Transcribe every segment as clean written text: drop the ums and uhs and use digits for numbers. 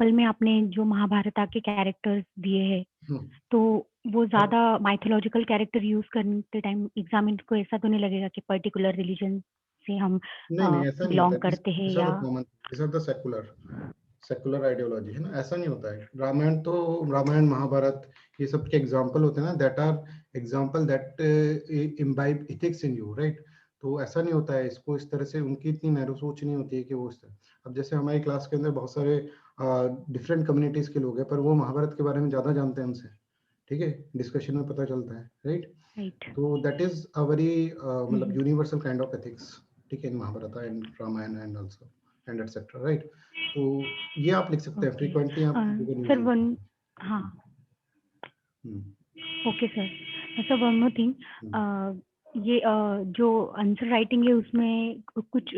Example में आपने जो महाभारत के कैरेक्टर्स दिए हैं, हम्म, तो वो अब ज्यादा माइथोलॉजिकल कैरेक्टर यूज करते टाइम एग्जामिन को ऐसा तो नहीं लगेगा कि पर्टिकुलर रिलीजन से हम नहीं नहीं ऐसा नहीं होता बिलोंग है। करते हैं दिस आर या the common, this are the secular secular ideology है ना, ऐसा नहीं होता है। रामायण तो, रामायण महाभारत ये सब के एग्जाम्पल होते हैं ना, that are example that imbibe ethics in you, right. तो ऐसा नहीं होता है, इसको इस तरह से उनकी इतनी नैरो सोच नहीं होती है कि वो इस तरह। अब जैसे हमारी क्लास के अंदर बहुत सारे डिफरेंट कम्युनिटीज के लोग हैं, पर वो महाभारत के बारे में ज्यादा जानते हैं हमसे, ठीक है, डिस्कशन में पता चलता है, राइट। राइट। तो दैट इज अ वेरी मतलब यूनिवर्सल काइंड ऑफ एथिक्स, ठीक है, in Mahabharata and Ramayana and also and etcetera, right. तो ये आप लिख सकते हैं, ओके फ्रीक्वेंटली आप you can use sir, it. One, हाँ, okay sir. Sir one more thing, ये जो आंसर राइटिंग है उसमें कुछ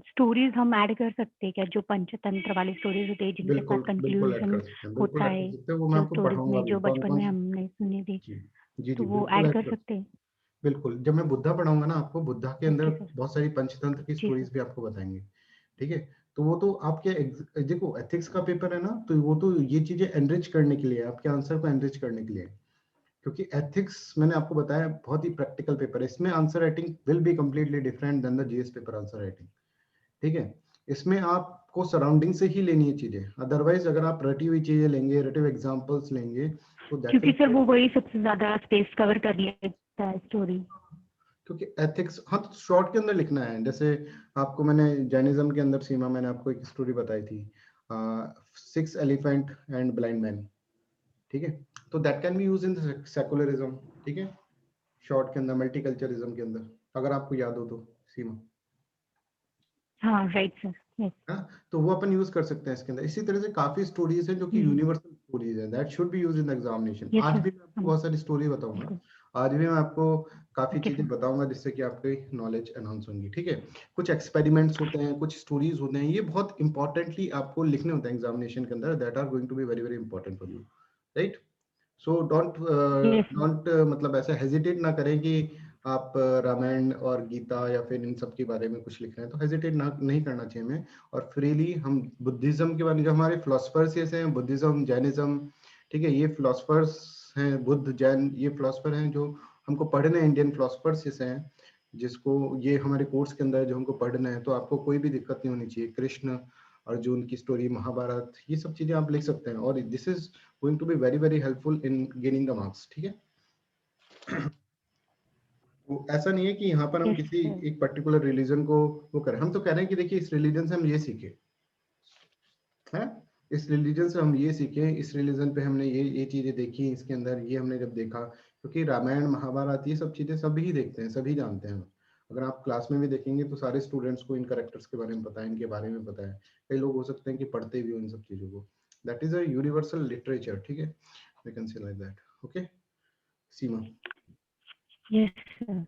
स्टोरीज हम ऐड कर सकते हैं क्या, जो पंचतंत्र वाली स्टोरीज होती है जिनके साथ बिल्कुल बिल्कुल ऐड कंक्लूजन कर सकते हैं, होता बिल्कुल ऐड कर है, सकते हैं, वो मैं जो आपको स्टोरीज पढ़ाऊंगा में भी जो कौन बचपन कौन में सी। हमने सुनी थी, जी जी तो जी वो बिल्कुल ऐड ऐड कर कर, सकते हैं। बिल्कुल। जब मैं बुद्धा पढ़ाऊंगा ना आपको, बुद्धा के अंदर ओके सर। बहुत सारी पंचतंत्र की जी सर। स्टोरीज भी आपको बताएंगे, ठीक है। तो वो तो आपके देखो एथिक्स का पेपर है ना, तो वो तो ये चीजें एनरिच करने के लिए, आपके आंसर को एनरिच करने के लिए, क्योंकि एथिक्स मैंने आपको बताया बहुत ही प्रैक्टिकल पेपर है। इसमें answer writing will be completely different than the GS paper answer writing, ठीक है। इसमें आपको सराउंडिंग से ही लेनी है चीजें, अदरवाइज अगर आप रटी हुई चीजें लेंगे, रटे हुए एग्जांपल्स लेंगे, तो दैट क्योंकि सर विल, वो वही सबसे ज्यादा स्पेस कवर कर लेता है स्टोरी। क्योंकि एथिक्स, हाँ तो शॉर्ट के अंदर लिखना है। जैसे आपको मैंने जैनिज्म के अंदर सीमा मैंने आपको एक स्टोरी बताई थी, 6 एलिफेंट एंड ब्लाइंड मैन, ठीक है। तो that can be use in secularism, ठीक है, शॉर्ट के अंदर, मल्टीकल्चरिज्म के अंदर, अगर आपको याद हो तो सीमा, हाँ राइट सर, यस। हाँ। तो वो अपन यूज कर सकते हैं इसके अंदर। इसी तरह से काफी स्टोरीज हैं जो कि यूनिवर्सल स्टोरीज है, that should B use in the examination. Yes आज सर। भी मैं आपको बहुत सारी स्टोरी बताऊंगा, बिल्कुल। आज भी मैं आपको काफी ओके चीजें सर। बताऊंगा जिससे कि आपकी नॉलेज एनहांस होंगी, ठीक है। कुछ एक्सपेरिमेंट्स होते हैं, कुछ स्टोरीज होते हैं, ये बहुत इंपॉर्टेंटली आपको लिखने होते हैं एग्जामिनेशन के अंदर, that are going to be very very important for you, right. So don't yes sir. Don't मतलब ऐसा हेजिटेट ना करें कि आप रामायण और गीता या फिर इन सब के बारे में कुछ लिख रहे हैं, तो हेजिटेट ना नहीं करना चाहिए हमें। और फ्रीली हम बुद्धिज्म के बारे में, जो हमारे फिलोसफर्स ये हैं, बुद्धिज्म, जैनिज्म, ठीक है, ये फिलोसफर्स हैं, बुद्ध जैन ये फिलोसफर हैं जो हमको पढ़ने हैं, इंडियन फिलोसफर्स जैसे हैं, जिसको ये हमारे कोर्स के अंदर जो हमको पढ़ना है, तो आपको कोई भी दिक्कत नहीं होनी चाहिए। कृष्ण अर्जुन की स्टोरी, महाभारत, ये सब चीजें आप लिख सकते हैं, और this is going to be very very helpful in gaining the marks, ठीक है। वो ऐसा नहीं है कि यहाँ पर हम यस किसी सर। एक पर्टिकुलर रिलीजन को वो करें, हम तो कह रहे हैं कि देखिए इस रिलीजन से हम ये सीखे हैं, इस रिलीजन से हम ये सीखे, इस रिलीजन पे हमने ये चीजें देखी, इसके अंदर ये हमने जब देखा, क्योंकि रामायण महाभारत ये सब चीजें सभी देखते हैं, सभी जानते हैं। अगर आप क्लास में भी देखेंगे तो सारे स्टूडेंट्स को इन करेक्टर्स के बारे में पता है, इनके बारे में पता है। कई लोग हो सकते हैं कि पढ़ते भी हो इन सब चीजों को, that is a universal literature, ठीक है, we can say like that, okay Seema. Yes sir.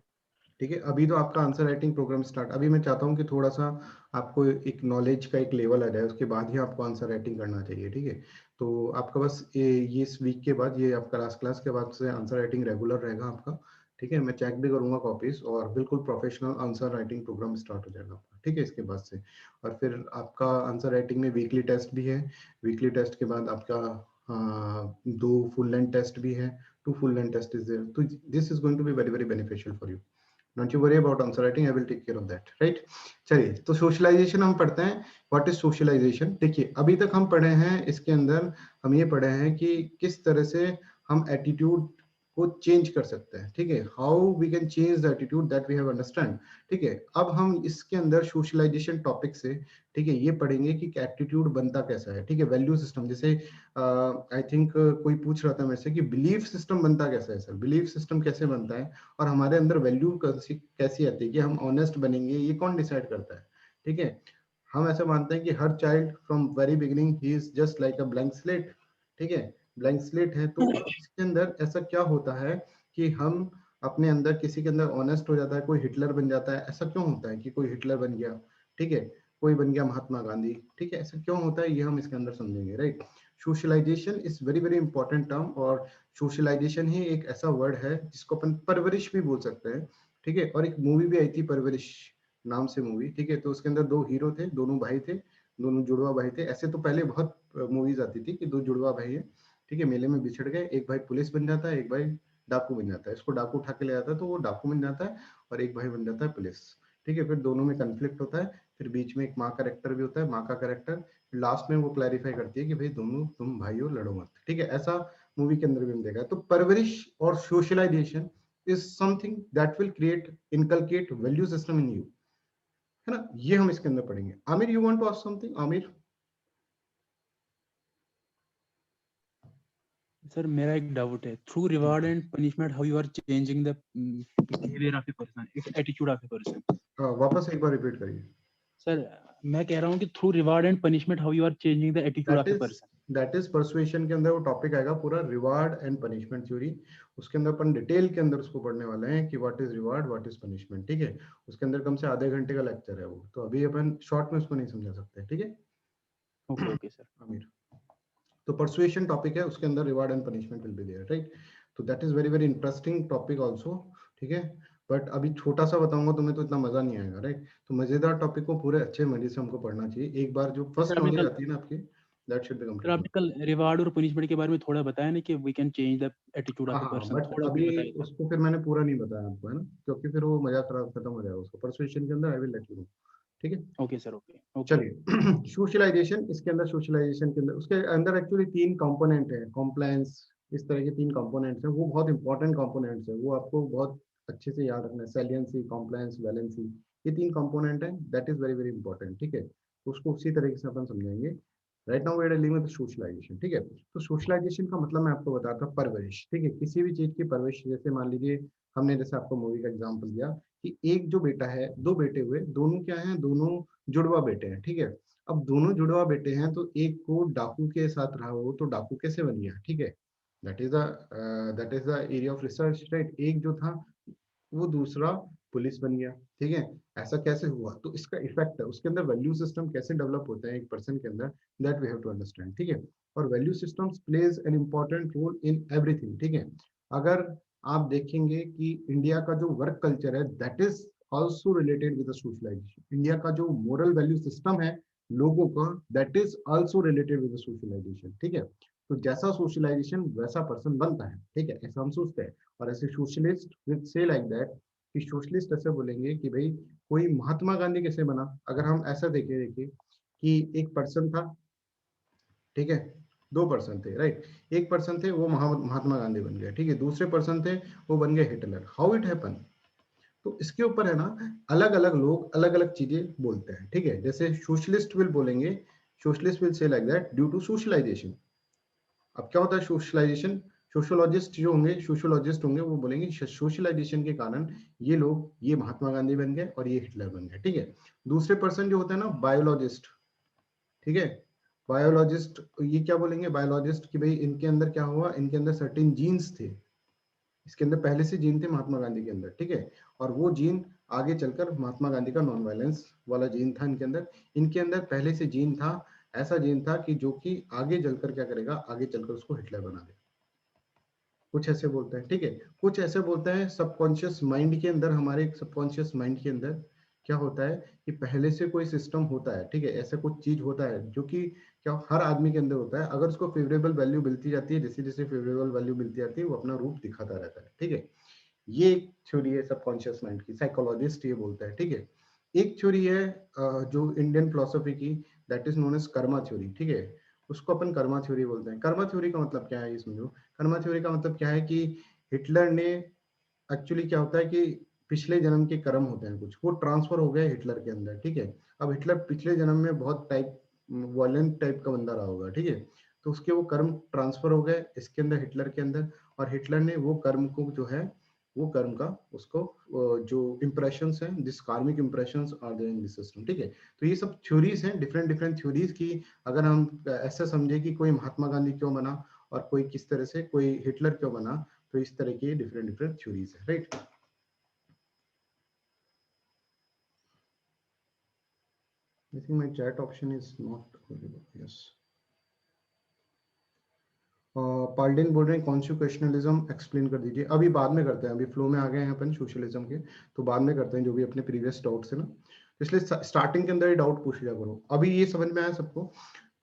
ठीक है, अभी तो आपका आंसर राइटिंग प्रोग्राम स्टार्ट, अभी मैं चाहता हूँ कि थोड़ा सा आपको एक नॉलेज का एक लेवल आ जाए, उसके बाद ही आपको आंसर राइटिंग करना चाहिए, ठीक है। तो आपका बस ये इस वीक के बाद, ये आपका लास्ट क्लास के बाद से आंसर राइटिंग रेगुलर रहेगा आपका, ठीक है। मैं चेक भी करूंगा कॉपीज, और बिल्कुल professional answer writing program start हो जाएगा आपका, ठीक है, इसके बाद से। और फिर आपका आंसर राइटिंग में वीकली टेस्ट भी है, वीकली टेस्ट के बाद आपका 2 फुल लेंथ टेस्ट भी है, 2 full length test is there, तो this is going to be very very beneficial for you. Don't you worry about answer writing, I will take care of that, right. चलिए, तो socialisation हम पढ़ते हैं। What is socialisation? देखिए, अभी तक हम पढ़े हैं इसके अंदर, हम ये पढ़े हैं कि किस तरह से हम एटीट्यूड को चेंज कर सकते हैं, ठीक है, how we can change the attitude that we have understand, ठीक है। अब हम इसके अंदर सोशलाइजेशन टॉपिक से, ठीक है, ये पढ़ेंगे कि एटीट्यूड बनता कैसा है, ठीक है, वैल्यू सिस्टम। जैसे आई थिंक कोई पूछ रहा था मेरे से कि बिलीफ सिस्टम बनता कैसा है, सर बिलीफ सिस्टम कैसे बनता है, और हमारे अंदर वैल्यू कैसी आती है, कि हम ऑनेस्ट बनेंगे, ये कौन डिसाइड करता है, ठीक है। हम ऐसा मानते हैं कि her child from very beginning he is just like a blank slate, ठीक है, ब्लैंक स्लेट है। तो इसके अंदर ऐसा क्या होता है कि हम अपने अंदर, किसी के अंदर ऑनेस्ट हो जाता है, कोई हिटलर बन जाता है, ऐसा क्यों होता है कि कोई हिटलर बन गया, ठीक है, कोई बन गया महात्मा गांधी, ठीक है, ऐसा क्यों होता है, ये हम इसके अंदर समझेंगे, right. Socialization is very very important term, और सोशलाइजेशन ही एक ऐसा वर्ड है जिसको अपन परवरिश भी बोल सकते हैं, ठीक है। और एक मूवी भी आई थी परवरिश नाम से मूवी, ठीक है, तो उसके अंदर 2 हीरो थे, दोनों भाई थे, दोनों जुड़वा भाई थे। ऐसे तो पहले बहुत मूवीज आती थी कि दो जुड़वा भाई है, ठीक है, मेले में बिछड़ गए, एक भाई पुलिस बन जाता है, एक भाई डाकू बन जाता है, इसको डाकू उठा के ले जाता है तो वो डाकू बन जाता है, और एक भाई बन जाता है पुलिस, ठीक है। फिर दोनों में कन्फ्लिक्ट होता है, फिर बीच में एक माँ कैरेक्टर भी होता है, माँ का कैरेक्टर लास्ट में वो क्लैरिफाई करती है कि भाई दोनों तुम भाई हो, लड़ो मत, ठीक है। ऐसा मूवी के अंदर भी हम देखा है। तो परवरिश और socialization is something that will create inculcate value system in you, है ना, ये हम इसके अंदर पढ़ेंगे। Aamir, you want to ask something? Aamir, sir मेरा एक डाउट है, through reward and punishment how you are changing the behaviour of a person, attitude of a person. वापस एक बार रिपीट करिए। सर मैं कह रहा हूँ कि through reward and punishment how you are changing the attitude of a person. That is persuasion के अंदर वो टॉपिक आएगा पूरा, रिवार्ड एंड पनिशमेंट थ्योरी। उसके अंदर अपन डिटेल के अंदर उसको पढ़ने वाले हैं कि what is reward, what is punishment, ठीक है। उसके अंदर कम से आधे घंटे का लेक्चर है वो, तो अभी अपन शॉर्ट में उसको नहीं समझा सकते, ठीक है। Okay okay sir. आमिर, तो परसुएशन टॉपिक है, उसके अंदर reward and punishment will be there, right. तो that is very very interesting topic also, ठीक है। बट अभी छोटा सा बताऊंगा तुम्हें तो इतना मजा नहीं आएगा, राइट। तो मजेदार टॉपिक को पूरे अच्छे मजे से हमको पढ़ना चाहिए। एक बार जो फर्स्ट नॉलेज आती है ना आपकी, दैट शुड बी सर आपने कंप्लीट। कल रिवार्ड और पनिशमेंट के बारे में थोड़ा बताया ना कि we can change the attitude हाँ ऑफ ए हाँ, पर्सन, बट थोड़ा अभी कुछ बताइए सर। उसको फिर मैंने पूरा नहीं बताया आपको, है ना, क्योंकि फिर वो मजा खत्म हो जाएगा उसको। परसुएशन के अंदर आई विल लेट यू नो, ठीक है। Okay sir, okay okay. चलिए, सोशलाइजेशन, इसके अंदर सोशलाइजेशन के अंदर, उसके अंदर एक्चुअली तीन कंपोनेंट है, कॉम्प्लायंस, इस तरह के तीन कंपोनेंट्स हैं, वो बहुत इंपॉर्टेंट कंपोनेंट्स है, वो आपको बहुत अच्छे से याद रखना है। सैलियंसी, कॉम्प्लायंस, वैलेंसी, ये तीन कंपोनेंट है, that is very very important, ठीक है। तो उसको उसी तरीके से अपन समझेंगे। Right now we are dealing with socialization, ठीक है। तो सोशलाइजेशन का मतलब मैं आपको बताता हूँ, परवरिश, ठीक है, किसी भी चीज की परवरिश। जैसे मान लीजिए हमने जैसे आपको मूवी का एग्जाम्पल दिया कि एक जो बेटा है, दो बेटे हुए, दोनों क्या है, दोनों जुड़वा बेटे हैं, ठीक है। अब दोनों जुड़वा बेटे हैं, तो एक को डाकू के साथ रहा हो तो डाकू कैसे बन गया, ठीक है। That is the area of research, right. एक जो था वो दूसरा पुलिस बन गया, ठीक है। ऐसा कैसे हुआ, तो इसका इफेक्ट है, उसके अंदर वैल्यू सिस्टम कैसे डेवलप होता है एक पर्सन के अंदर, that we have to understand, ठीक है। और value systems plays an important role in everything, ठीक है। अगर आप देखेंगे कि इंडिया का जो वर्क कल्चर है, that is also related with socialization. India का जो मोरल वैल्यू सिस्टम है लोगों का, that is also related with socialization, ठीक है। तो जैसा सोशलाइजेशन वैसा पर्सन बनता है, ठीक है, ऐसा हम सोचते हैं। और ऐसे socialist will say like that, कि सोशलिस्ट ऐसे बोलेंगे कि भाई कोई महात्मा गांधी कैसे बना। अगर हम ऐसा देखिए कि एक पर्सन था, ठीक है, दो पर्सन थे, राइट। एक पर्सन थे वो महात्मा गांधी बन गए, ठीक है। दूसरे पर्सन थे वो बन गए हिटलर। How it happen? तो इसके ऊपर है ना, अलग अलग लोग अलग अलग चीजें बोलते हैं, ठीक है। जैसे सोशलिस्ट विल बोलेंगे, socialist will say like that due to socialization. अब क्या होता है सोशलाइजेशन? सोशोलॉजिस्ट होंगे वो बोलेंगे सोशलाइजेशन के कारण ये लोग, ये महात्मा गांधी बन गए और ये हिटलर बन गए, ठीक है। दूसरे पर्सन जो होता है ना, बायोलॉजिस्ट, ठीक है। बायोलॉजिस्ट ये क्या बोलेंगे, बायोलॉजिस्ट, कि भाई इनके अंदर क्या हुआ, इनके अंदर सर्टेन जीन्स थे, इसके अंदर पहले से जीन थे महात्मा गांधी के अंदर, ठीक है। और वो जीन आगे चलकर महात्मा गांधी का नॉन वायलेंस वाला जीन था इनके अंदर पहले से जीन था, ऐसा जीन था कि जो कि आगे चलकर क्या करेगा, आगे चलकर उसको हिटलर बना दे। कुछ ऐसे बोलते हैं, ठीक है। कुछ ऐसे बोलते हैं सबकॉन्शियस माइंड के अंदर, हमारे सबकॉन्शियस माइंड के अंदर क्या होता है कि पहले से कोई सिस्टम होता है, ठीक है। ऐसा कुछ चीज होता है जो कि क्या हर आदमी के अंदर होता है, अगर उसको फेवरेबल वैल्यू मिलती जाती है, जैसे जैसे फेवरेबल वैल्यू मिलती जाती है वो अपना रूप दिखाता रहता है, ठीक है। ये एक थ्योरी है सबकॉन्शियस माइंड की, साइकोलॉजिस्ट ये बोलता है, ठीक है। एक थ्योरी है जो इंडियन फिलोसफी की, that is known as karma theory, ठीक है। उसको अपन कर्मा थ्योरी बोलते हैं। कर्मा थ्योरी का मतलब क्या है ये समझो। कर्मा थ्योरी का मतलब क्या है कि हिटलर ने, एक्चुअली क्या होता है कि पिछले जन्म के कर्म होते हैं कुछ, वो ट्रांसफर हो गए हिटलर के अंदर, ठीक है। अब हिटलर पिछले जन्म में बहुत टाइप वायलेंट टाइप का बंदा रहा होगा, ठीक है। तो उसके वो कर्म ट्रांसफर हो गए इसके अंदर, हिटलर के अंदर, और हिटलर ने वो कर्म को जो है, वो कर्म का उसको जो इंप्रेशंस हैं, this karmic impressions are there in this system, ठीक है। तो ये सब थ्योरीज हैं, डिफरेंट डिफरेंट थ्योरीज की। अगर हम ऐसा समझे कि कोई महात्मा गांधी क्यों बना और कोई किस तरह से, कोई हिटलर क्यों बना, तो इस तरह की डिफरेंट डिफरेंट थ्योरीज है, right. I think my chat option is not available. Yes. पाल्डिन बोल रहे हैं कॉन्स्टिट्यूशनलिज्म एक्सप्लेन कर दीजिए। अभी बाद में करते हैं, अभी फ्लो में आ गए हैं अपन सोशलिज्म के, तो बाद में करते हैं जो भी अपने प्रीवियस डाउट्स है ना। इसलिए स्टार्टिंग के अंदर ही डाउट पूछ लिया करो। अभी ये समझ में आया सबको?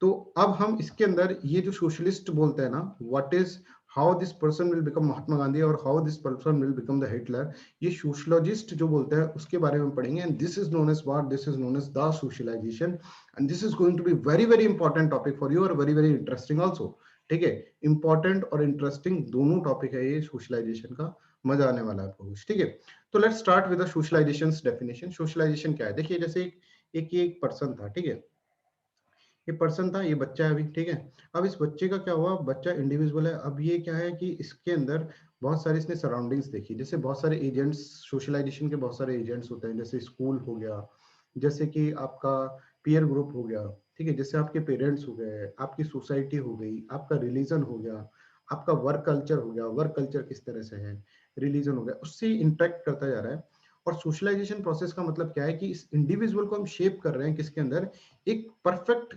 तो अब हम इसके अंदर ये जो सोशलिस्ट बोलते हैं ना, what is how this person will become Mahatma Gandhi और how this person will become the Hitler, ये सोशलॉजिस्ट जो बोलते हैं उसके बारे में पढ़ेंगे। And this is known as what, this is known as the socialisation, and this is going to be very very important topic for you और very very interesting also. ठीक है, इंपॉर्टेंट और इंटरेस्टिंग दोनों टॉपिक है ये socialisation का, मजा आने वाला है आपको कुछ। ठीक है, तो let's start with the socialization definition. Socialization क्या है? देखिए जैसे एक पर्सन था, ठीक है, ये पर्सन था, ये बच्चा है अभी, ठीक है। अब इस बच्चे का क्या हुआ, बच्चा इंडिविजुअल है। अब ये क्या है कि इसके अंदर बहुत सारे इसने सराउंडिंग्स देखी, जैसे बहुत सारे एजेंट्स, सोशलाइजेशन के बहुत सारे एजेंट्स होते हैं, जैसे स्कूल हो गया, जैसे कि आपका पीयर ग्रुप हो गया, ठीक है, जैसे आपके पेरेंट्स हो गए, आपकी सोसाइटी हो गई, आपका रिलीजन हो गया, आपका वर्क कल्चर हो गया, वर्क कल्चर किस तरह से है, रिलीजन हो गया, उससे इंटरेक्ट करता जा रहा है। और सोशलाइजेशन प्रोसेस का मतलब क्या है कि इस इंडिविजुअल को हम शेप कर रहे हैं किसके अंदर, एक perfect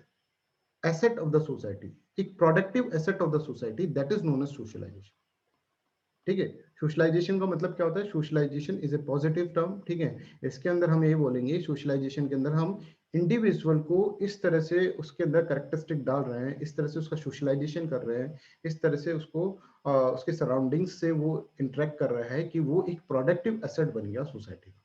asset of the society, एक productive asset of the society, that is known as socialization. ठीक है, सोशलाइजेशन का मतलब क्या होता है, socialization is a positive term. ठीक है, इसके अंदर हम ये बोलेंगे, सोशलाइजेशन के अंदर हम इंडिविजुअल को इस तरह से उसके अंदर कैरेक्टरिस्टिक डाल रहे हैं, इस तरह से उसका सोशलाइजेशन कर रहे हैं, इस तरह से उसको उसके सराउंडिंग्स से वो इंटरेक्ट कर रहा है कि वो एक प्रोडक्टिव एसेट बन गया सोसाइटी का।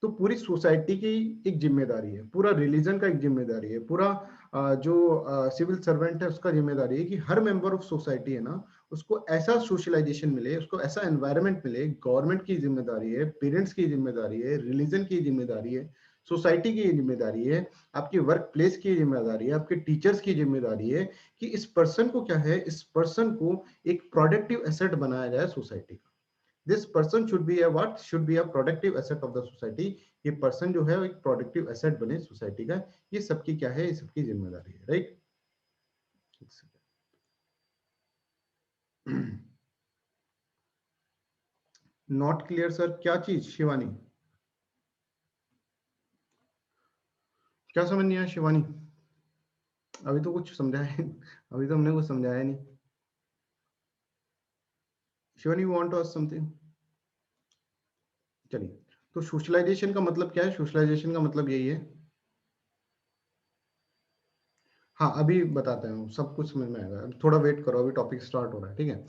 तो पूरी सोसाइटी की एक जिम्मेदारी है, पूरा रिलीजन का एक जिम्मेदारी है, पूरा जो सिविल सर्वेंट है उसका जिम्मेदारी है कि हर मेंबर ऑफ सोसाइटी है ना, उसको ऐसा सोशलाइजेशन मिले, उसको ऐसा एनवायरनमेंट मिले। गवर्नमेंट की जिम्मेदारी है, पेरेंट्स की जिम्मेदारी है, रिलीजन की जिम्मेदारी है, सोसाइटी की जिम्मेदारी है, आपकी वर्क प्लेस की जिम्मेदारी है, आपके टीचर्स की जिम्मेदारी है कि इस पर्सन को क्या है, इस पर्सन को एक प्रोडक्टिव एसेट बनाया जाए सोसाइटी का। This person should be a what, should be a productive asset of the society। ये पर्सन जो है एक प्रोडक्टिव एसेट बने सोसाइटी का, ये सबकी क्या है, ये सबकी जिम्मेदारी है, राइट। नॉट क्लियर सर, क्या चीज शिवानी, क्या समझ नहीं आया शिवानी? अभी तो कुछ समझाया अभी तो हमने कुछ समझाया नहीं। Shivani you want to ask something? चलिए, तो सोशलाइजेशन का मतलब क्या है, सोशलाइजेशन का मतलब यही है। हाँ अभी बताते हैं, सब कुछ समझ में आएगा, थोड़ा वेट करो, अभी टॉपिक स्टार्ट हो रहा है। ठीक है,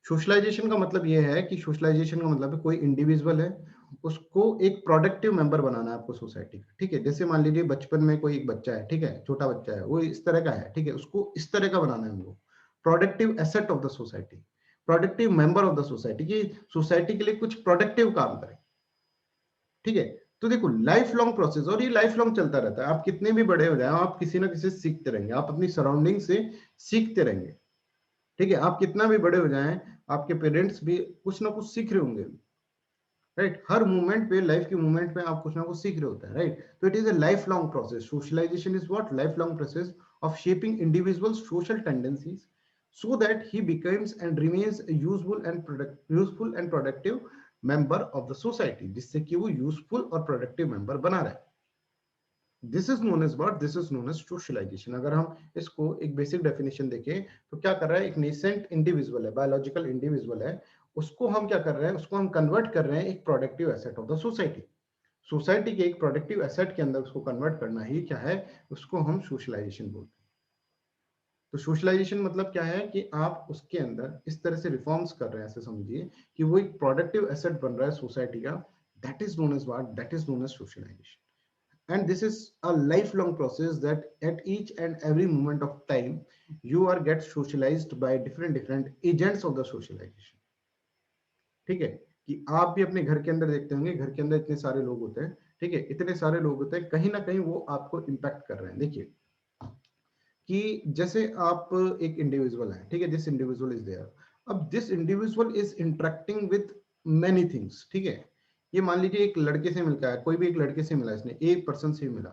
सोशलाइजेशन का मतलब ये है कि सोशलाइजेशन का मतलब है कोई इंडिविजुअल है, उसको एक प्रोडक्टिव मेंबर बनाना है आपको सोसाइटी का। ठीक है, जैसे मान लीजिए बचपन में कोई एक बच्चा है, ठीक है, छोटा बच्चा है, वो इस तरह का है, ठीक है, उसको इस तरह का बनाना है हमको, productive asset of the society, productive member of the society, की सोसाइटी के लिए कुछ प्रोडक्टिव काम करे। ठीक है, तो देखो लाइफ लॉन्ग प्रोसेस, और ये लाइफ लॉन्ग चलता रहता है। आप कितने भी बड़े हो जाए, आप किसी ना किसी से सीखते रहेंगे, आप अपनी सराउंडिंग से सीखते रहेंगे। ठीक है, आप कितना भी बड़े हो जाएं, आपके पेरेंट्स भी कुछ ना कुछ सीख रहे होंगे, राइट। हर मूवमेंट पे, लाइफ के मूवमेंट पे आप कुछ ना कुछ सीख रहे होते हैं, राइट। तो it is a life long process. Socialization is what, life long process of shaping individuals social tendencies so that he becomes and remains a useful and productive member of the society, जिससे कि वो useful और productive member बना रहे। This is known as what, this is known as socialization. अगर हम इसको एक बेसिक डेफिनेशन देखें तो क्या कर रहा है, एक नेसेंट इंडिविजुअल है, बायोलॉजिकल इंडिविजुअल है, उसको हम क्या कर रहे हैं, उसको हम कन्वर्ट कर रहे हैं एक productive asset of the society. Society के एक प्रोडक्टिव एसेट के अंदर उसको कन्वर्ट करना ही क्या है, उसको हम सोशलाइजेशन बोलते हैं। तो सोशलाइजेशन मतलब क्या है कि आप उसके अंदर इस तरह से रिफॉर्म्स कर रहे हैं, ऐसे समझिए कि वो एक प्रोडक्टिव एसेट बन रहा है सोसाइटी का। That is known as what, that is known as socialization. And this is a lifelong process that at each and every moment of time you are get socialized by different agents of the socialization। ठीक है, कि आप भी अपने घर के अंदर देखते होंगे, घर के अंदर इतने सारे लोग होते हैं, ठीक है, इतने सारे लोग होते हैं, कहीं ना कहीं वो आपको इम्पैक्ट कर रहे हैं। देखिए कि जैसे आप एक इंडिविजुअल है, ठीक है, दिस इंडिविजुअल इज देयर, अब this individual is interacting with many things. ठीक है, ये मान लीजिए एक लड़के से मिलता है, कोई भी एक लड़के से मिला, इसने एक पर्सन से मिला,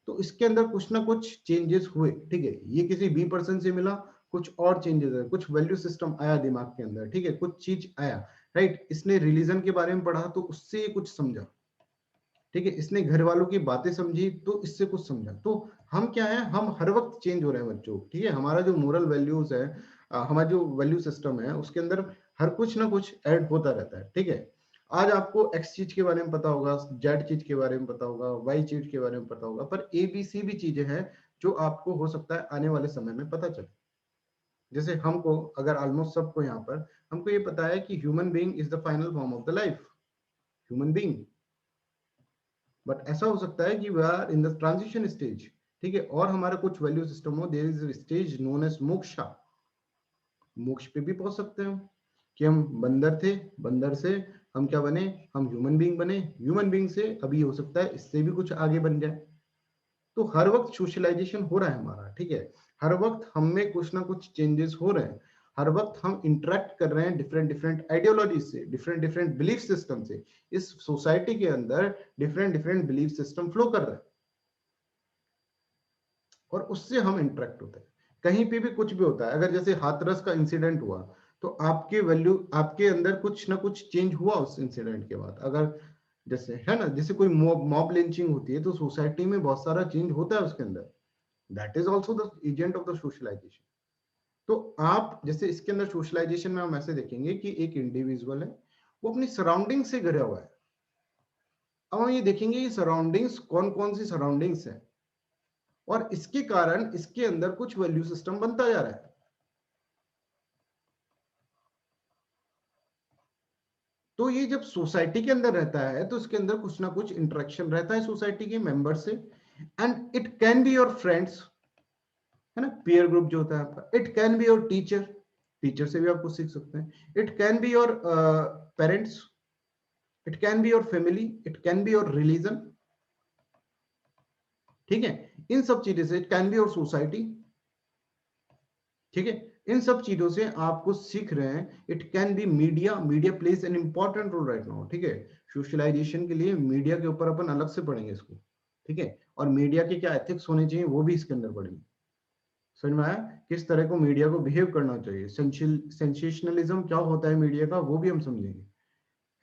तो इसके अंदर कुछ ना कुछ चेंजेस हुए। ठीक है, ये किसी बी पर्सन से मिला, कुछ और चेंजेस है, कुछ वैल्यू सिस्टम आया दिमाग के अंदर, ठीक है, कुछ चीज आया, राइट। इसने रिलीजन के बारे में पढ़ा तो उससे कुछ समझा, ठीक है, इसने घर वालों की बातें समझी तो इससे कुछ समझा। तो हम क्या है, हम हर वक्त चेंज हो रहे हैं बच्चों। ठीक है, हमारा जो मोरल वैल्यूज है, हमारा जो वैल्यू सिस्टम है, उसके अंदर हर कुछ ना कुछ ऐड होता रहता है। ठीक है, आज आपको एक्स चीज के बारे में पता होगा, जेड चीज के बारे में पता होगा, वाई चीज के बारे में पता होगा, पर एबीसी भी चीजें हैं जो आपको हो सकता है आने वाले समय में पता चले। जैसे हमको, अगर ऑलमोस्ट सबको यहाँ पर हमको ये पता है कि human being is the final form of the life, human being. But ऐसा हो सकता है कि we are in the transition stage, ठीक है, और हमारा कुछ वैल्यू सिस्टम हो, there is stage known as moksha, मोक्ष पे भी पहुंच सकते हैं कि हम बंदर थे, बंदर से हम क्या बने, हम ह्यूमन बीइंग बने, ह्यूमन बीइंग से अभी हो सकता है इससे भी कुछ आगे बन जाए। तो हर वक्त सोशलाइजेशन हो रहा है हमारा, ठीक है, हर वक्त हम में कुछ ना कुछ चेंजेस हो रहे हैं, हर वक्त हम इंटरेक्ट कर रहे हैं डिफरेंट डिफरेंट आइडियोलॉजी से, डिफरेंट डिफरेंट बिलीफ सिस्टम से। इस सोसाइटी के अंदर different different belief system flow कर रहे हैं और उससे हम इंटरेक्ट होते हैं। कहीं पे भी कुछ भी होता है, अगर जैसे हाथरस का इंसिडेंट हुआ तो आपके वैल्यू, आपके अंदर कुछ ना कुछ चेंज हुआ उस इंसिडेंट के बाद। अगर जैसे है ना, जैसे कोई मॉब लिंचिंग होती है तो सोसाइटी में बहुत सारा चेंज होता है उसके अंदर, that is also the agent of the socialization. तो आप जैसे इसके अंदर सोशलाइजेशन में हम ऐसे देखेंगे कि एक इंडिविजुअल है, वो अपनी सराउंडिंग से घिरा हुआ है। अब हम ये देखेंगे ये सराउंडिंग्स कौन कौन सी सराउंडिंग्स है, और इसके कारण इसके अंदर कुछ वैल्यू सिस्टम बनता जा रहा है। तो ये जब सोसाइटी के अंदर रहता है तो इसके अंदर कुछ ना कुछ इंटरेक्शन रहता है सोसाइटी के मेंबर से, and it can be your friends, है ना, पीयर ग्रुप जो होता है आपका, it can be your teacher, teacher से भी आप कुछ सीख सकते हैं, it can be your parents, it can be your family, it can be your religion, ठीक है, इन सब चीजों से, it can be your society, ठीक है, इन सब चीजों से आपको सीख रहे हैं। It can be media, media plays an important role right now, ठीक है, सोशलाइजेशन के लिए मीडिया के ऊपर अपन अलग से पढ़ेंगे इसको, ठीक है, और मीडिया के क्या एथिक्स होने चाहिए वो भी इसके अंदर पढ़ेंगे। समझ में आया, किस तरह को मीडिया को बिहेव करना चाहिए, सेंसेशनलिज्म क्या होता है मीडिया का, वो भी हम समझेंगे,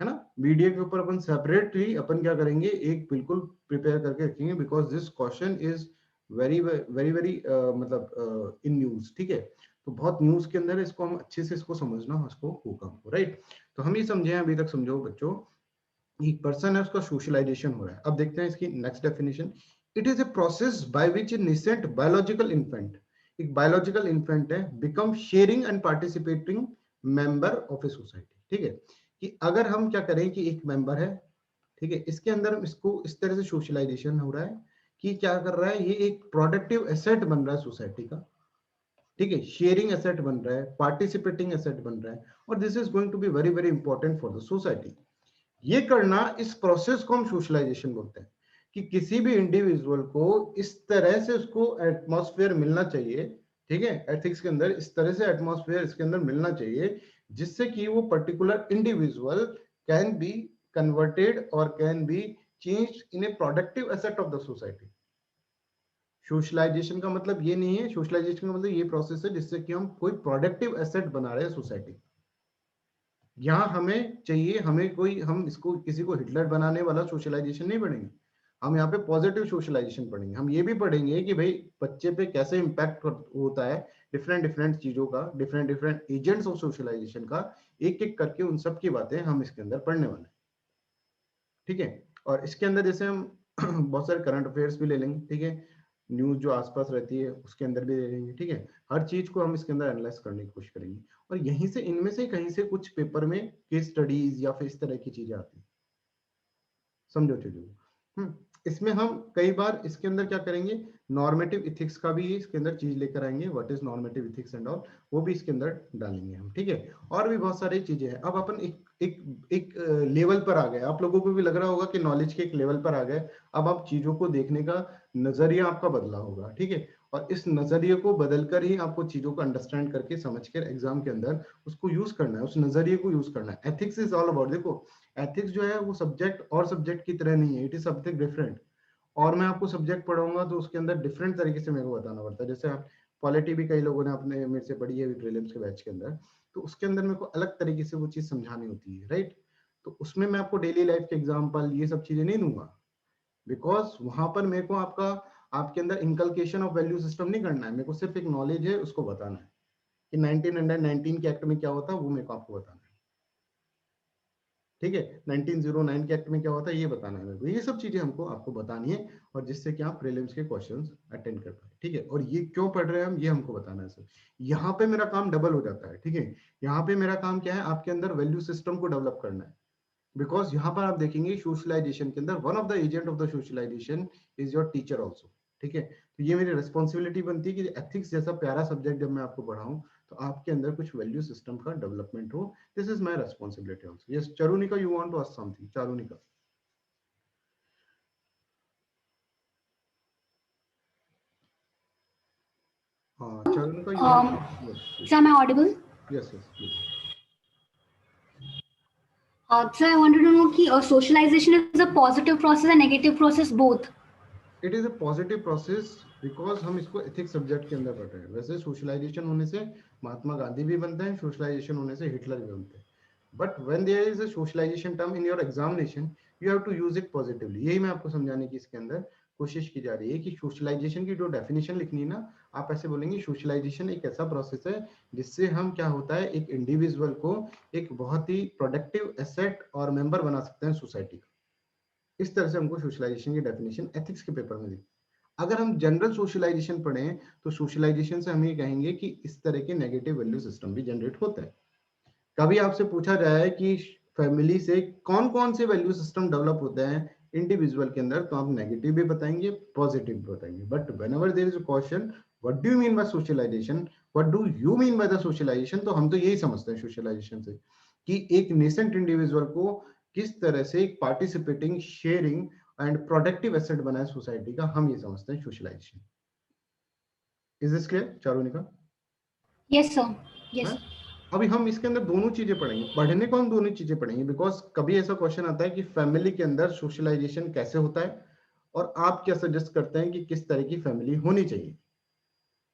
है ना। मीडिया के ऊपर अपन सेपरेटली अपन क्या करेंगे, एक बिल्कुल प्रिपेयर करके रखेंगे, because this question is very very very मतलब इन न्यूज, ठीक है, तो बहुत न्यूज के अंदर इसको हम अच्छे से इसको समझना उसको होगा हमको, राइट। तो हम ये समझे हैं, अभी तक समझो बच्चों, एक पर्सन है उसका सोशलाइजेशन हो रहा है। अब देखते हैं इसकी next definition. It is a process by which A nascent biological infant, एक बायोलॉजिकल इन्फेंट है, become sharing and participating member of a society, ठीक है, कि अगर हम क्या करें कि एक मेंबर है, ठीक है, इसके अंदर इसको इस तरह से सोशलाइजेशन हो रहा है कि क्या कर रहा है, ये एक प्रोडक्टिव एसेट बन रहा है सोसाइटी का, ठीक है, शेयरिंग एसेट बन रहा है, पार्टिसिपेटिंग एसेट बन रहा है, और this is going to be very very important for the society. ये करना, इस प्रोसेस को हम सोशलाइजेशन बोलते हैं, कि किसी भी इंडिविजुअल को इस तरह से उसको एटमॉस्फेयर मिलना चाहिए, ठीक है, एथिक्स के अंदर इस तरह से एटमॉस्फेयर इसके अंदर मिलना चाहिए जिससे कि वो particular individual can be converted और can be changed in a productive asset of the society. Socialisation का मतलब ये नहीं है, सोशलाइजेशन का मतलब ये प्रोसेस है जिससे कि हम कोई प्रोडक्टिव एसेट बना रहे हैं सोसाइटी। यहाँ हमें चाहिए, हमें कोई, हम इसको किसी को हिटलर बनाने वाला सोशलाइजेशन नहीं पढ़ेंगे, हम यहाँ पे पॉजिटिव सोशलाइजेशन पढ़ेंगे। हम ये भी पढ़ेंगे कि भाई बच्चे पे कैसे इम्पैक्ट होता है डिफरेंट डिफरेंट चीजों का, different different agents of socialization का, एक एक करके उन सब की बातें हम इसके अंदर पढ़ने वाले हैं, ठीक है। और इसके अंदर जैसे हम बहुत सारे करंट अफेयर्स भी ले लेंगे, ठीक है, न्यूज जो आसपास रहती है उसके अंदर भी ले लेंगे, ठीक है, हर चीज को हम इसके अंदर एनालाइज करने की कोशिश करेंगे, और यहीं से इनमें से कहीं से कुछ पेपर में केस स्टडीज या फिर इस तरह की चीजें आती हैं, समझो चीजों को। इसमें हम कई बार इसके अंदर क्या करेंगे, नॉर्मेटिव इथिक्स का भी इसके अंदर चीज लेकर आएंगे, what is normative ethics and all, वो भी इसके अंदर डालेंगे हम, ठीक है, और भी बहुत सारी चीजें हैं। अब अपन एक लेवल पर आ गए, आप लोगों को भी लग रहा होगा कि नॉलेज के एक लेवल पर आ गए, अब आप चीजों को देखने का नजरिया आपका बदला होगा, ठीक है, और इस नजरिए को बदलकर ही आपको चीजों को अंडरस्टैंड करके समझकर एग्जाम के अंदर उसको यूज करना है, उस नजरिए को यूज करना है। एथिक्स इज ऑल अबाउट, देखो एथिक्स जो है वो सब्जेक्ट और सब्जेक्ट की तरह नहीं है, इट इज समथिंग डिफरेंट। और मैं आपको सब्जेक्ट पढ़ाऊंगा तो उसके अंदर डिफरेंट तरीके से मेरे को बताना पड़ता है। जैसे आप पॉलिटी भी कई लोगों ने अपने मेरे से पढ़ी है प्रीलिम्स के बैच के अंदर, तो उसके अंदर मेरे को अलग तरीके से वो चीज समझानी होती है, राइट। तो उसमें मैं आपको डेली लाइफ के एग्जाम्पल ये सब चीजें नहीं दूंगा, बिकॉज वहां पर मेरे को आपका, आपके अंदर इनकलकेशन ऑफ वैल्यू सिस्टम नहीं करना है, मेरे को सिर्फ एक नॉलेज है उसको बताना है कि 1919 के एक्ट में क्या होता है, वो मेरे को आपको बताना है। ठीक है। 1909 के एक्ट में क्या होता है ये बताना है मेरे को, ये सब चीजें हमको आपको बतानी है, और जिससे कि आप प्रीलिम्स के क्वेश्चंस अटेंड कर पाए, ठीक है। और ये क्यों पढ़ रहे हैं हम, ये हमको बताना है सर। यहाँ पे मेरा काम डबल हो जाता है, ठीक है। यहाँ पे मेरा काम क्या है, आपके अंदर वैल्यू सिस्टम को डेवलप करना है, बिकॉज यहाँ पर आप देखेंगे सोशलाइजेशन के अंदर one of the agent of the socialization is your teacher also, ठीक है। तो ये मेरी रिस्पॉन्सिबिलिटी बनती है कि एथिक्स जैसा प्यारा सब्जेक्ट जब मैं आपको पढ़ाऊं तो आपके अंदर कुछ वैल्यू सिस्टम का डेवलपमेंट हो। This is my responsibility also. Yes Charunika, you want to ask something? Charunika, हाँ Charunika, you Um, want? Yes sir, am I audible? Yes yes please. Sir, I wanted to know कि socialization is a positive process and negative process both. It is a positive process because हम इसको ethics subject के अंदर पढ़ रहे हैं। वैसे socialisation होने से महात्मा गांधी भी बनते हैं, सोशलाइजेशन होने से हिटलर भी बनते हैं, but when there is a socialization term in your examination you have to use it positively. यही मैं आपको समझाने की इसके अंदर कोशिश की जा रही है कि सोशलाइजेशन की जो डेफिनेशन लिखनी है ना, आप ऐसे बोलेंगे सोशलाइजेशन एक ऐसा प्रोसेस है जिससे हम क्या होता है, एक इंडिविजुअल को एक बहुत ही प्रोडक्टिव एसेट और मेंबर बना सकते हैं सोसाइटी का। इस तरह से हमको सोशलाइजेशन की डेफिनेशन एथिक्स के पेपर में दी। अगर हम जनरल सोशलाइजेशन पढ़ें तो सोशलाइजेशन से हम ये कहेंगे कि इस तरह के नेगेटिव वैल्यू सिस्टम भी जनरेट होता है। कभी आपसे पूछा जाए कि फैमिली से कौन कौन से वैल्यू सिस्टम डेवलप होते हैं इंडिविजुअल के अंदर, तो आप नेगेटिव भी बताएंगे, पॉजिटिव भी बताएंगे। But whenever there is a question what do you mean by socialization, what do you mean by the socialization, तो हम तो यही समझते हैं सोशलाइजेशन से कि एक नेसेंट इंडिविजुअल को किस तरह से एक participating, sharing and productive asset बनाए सोसाइटी का, हम ये समझते हैं socialisation. Is this clear Charunika? Yes, sir. Yes. हाँ? अभी हम इसके अंदर दोनों चीजें पढ़ेंगे, पढ़ने को हम दोनों चीजें पढ़ेंगे, बिकॉज कभी ऐसा क्वेश्चन आता है कि फैमिली के अंदर सोशलाइजेशन कैसे होता है और आप क्या सजेस्ट करते हैं कि किस तरह की फैमिली होनी चाहिए,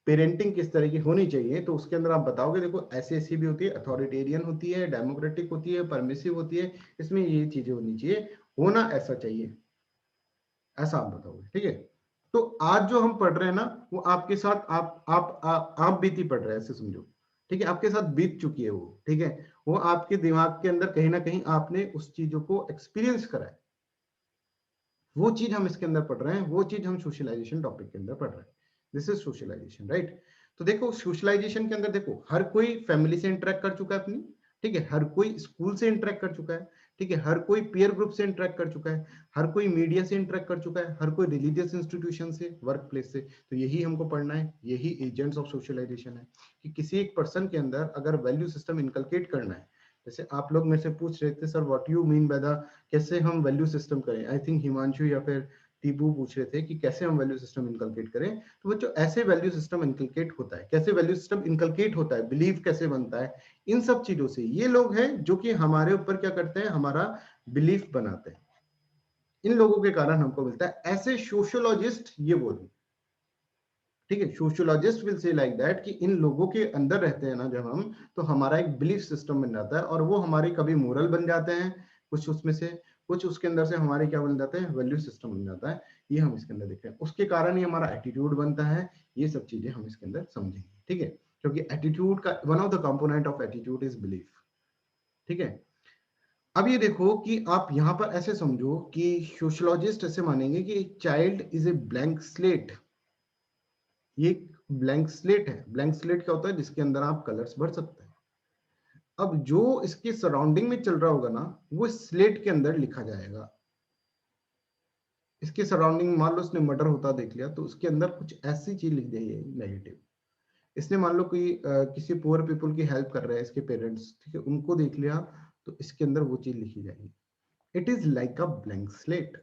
पेरेंटिंग किस तरह की होनी चाहिए, तो उसके अंदर आप बताओगे देखो ऐसी ऐसी भी होती है, अथॉरिटेरियन होती है, डेमोक्रेटिक होती है, परमिसिव होती है, इसमें ये चीजें होनी चाहिए, होना ऐसा चाहिए, ऐसा आप बताओगे, ठीक है। तो आज जो हम पढ़ रहे हैं ना वो आपके साथ आप बीती पढ़ रहे हैं, ऐसे समझो, ठीक है। आपके साथ बीत चुकी है वो, ठीक है। वो आपके दिमाग के अंदर कहीं ना कहीं आपने उस चीजों को एक्सपीरियंस करा है, वो चीज हम इसके अंदर पढ़ रहे हैं, वो चीज हम सोशलाइजेशन टॉपिक के अंदर पढ़ रहे हैं। This is socialization, right. तो देखो सोशलाइजेशन के अंदर देखो हर कोई फैमिली से इंटरेक्ट कर चुका है अपनी, ठीक है, हर कोई स्कूल से इंटरेक्ट कर चुका है, ठीक है, हर कोई पीयर ग्रुप से इंटरेक्ट कर चुका है, हर कोई मीडिया से इंटरेक्ट कर चुका है, हर कोई रिलीजियस इंस्टीट्यूशन से, वर्क प्लेस से। तो यही हमको पढ़ना है, यही एजेंट्स ऑफ सोशलाइजेशन है कि किसी एक पर्सन के अंदर अगर वैल्यू सिस्टम इनकलकेट करना है। जैसे आप लोग मेरे से पूछ रहे थे sir what you mean by the, कैसे हम वैल्यू सिस्टम करें, आई थिंक हिमांशु या फिर टीपू पूछ रहे थे कि कैसे हम वैल्यू सिस्टम इनकलकेट करें। तो बच्चों ऐसे वैल्यू सिस्टम इनकलकेट होता है, कैसे वैल्यू सिस्टम इनकलकेट होता है, बिलीव कैसे बनता है, इन सब चीजों से। ये लोग हैं जो कि हमारे ऊपर क्या करते हैं, हमारा बिलीफ बनाते हैं, इन लोगों के कारण हमको मिलता है। ऐसे सोशियोलॉजिस्ट ये बोलें, ठीक है, sociologist will say like that कि इन लोगों के अंदर रहते हैं ना जब हम, तो हमारा एक बिलीफ सिस्टम बन जाता है और वो हमारे कभी मोरल बन जाते हैं, कुछ उसमें से, कुछ उसके अंदर से हमारे क्या बन जाते हैं, वैल्यू सिस्टम बन जाता है। ये हम इसके अंदर देख रहे हैं, उसके कारण ही हमारा एटीट्यूड बनता है। ये सब चीजें हम इसके अंदर समझेंगे, ठीक है, क्योंकि एटीट्यूड का one of the component of attitude is belief, ठीक है। अब ये देखो कि आप यहां पर ऐसे समझो कि सोशियोलॉजिस्ट ऐसे मानेंगे कि child is a blank slate. ये ब्लैंक स्लेट है। ब्लैंक स्लेट क्या होता है, जिसके अंदर आप कलर्स भर सकते हैं। अब जो इसके सराउंडिंग में चल रहा होगा ना वो स्लेट के अंदर लिखा जाएगा। इसके सराउंडिंग मान लो उसने मर्डर होता देख लिया तो उसके अंदर कुछ ऐसी चीज लिख दी है नेगेटिव। इसने मान लो कोई किसी पुअर पीपल की हेल्प कर रहे हैं इसके पेरेंट्स, ठीक है, उनको देख लिया तो इसके अंदर वो चीज लिखी जाएगी। It is like a blank slate.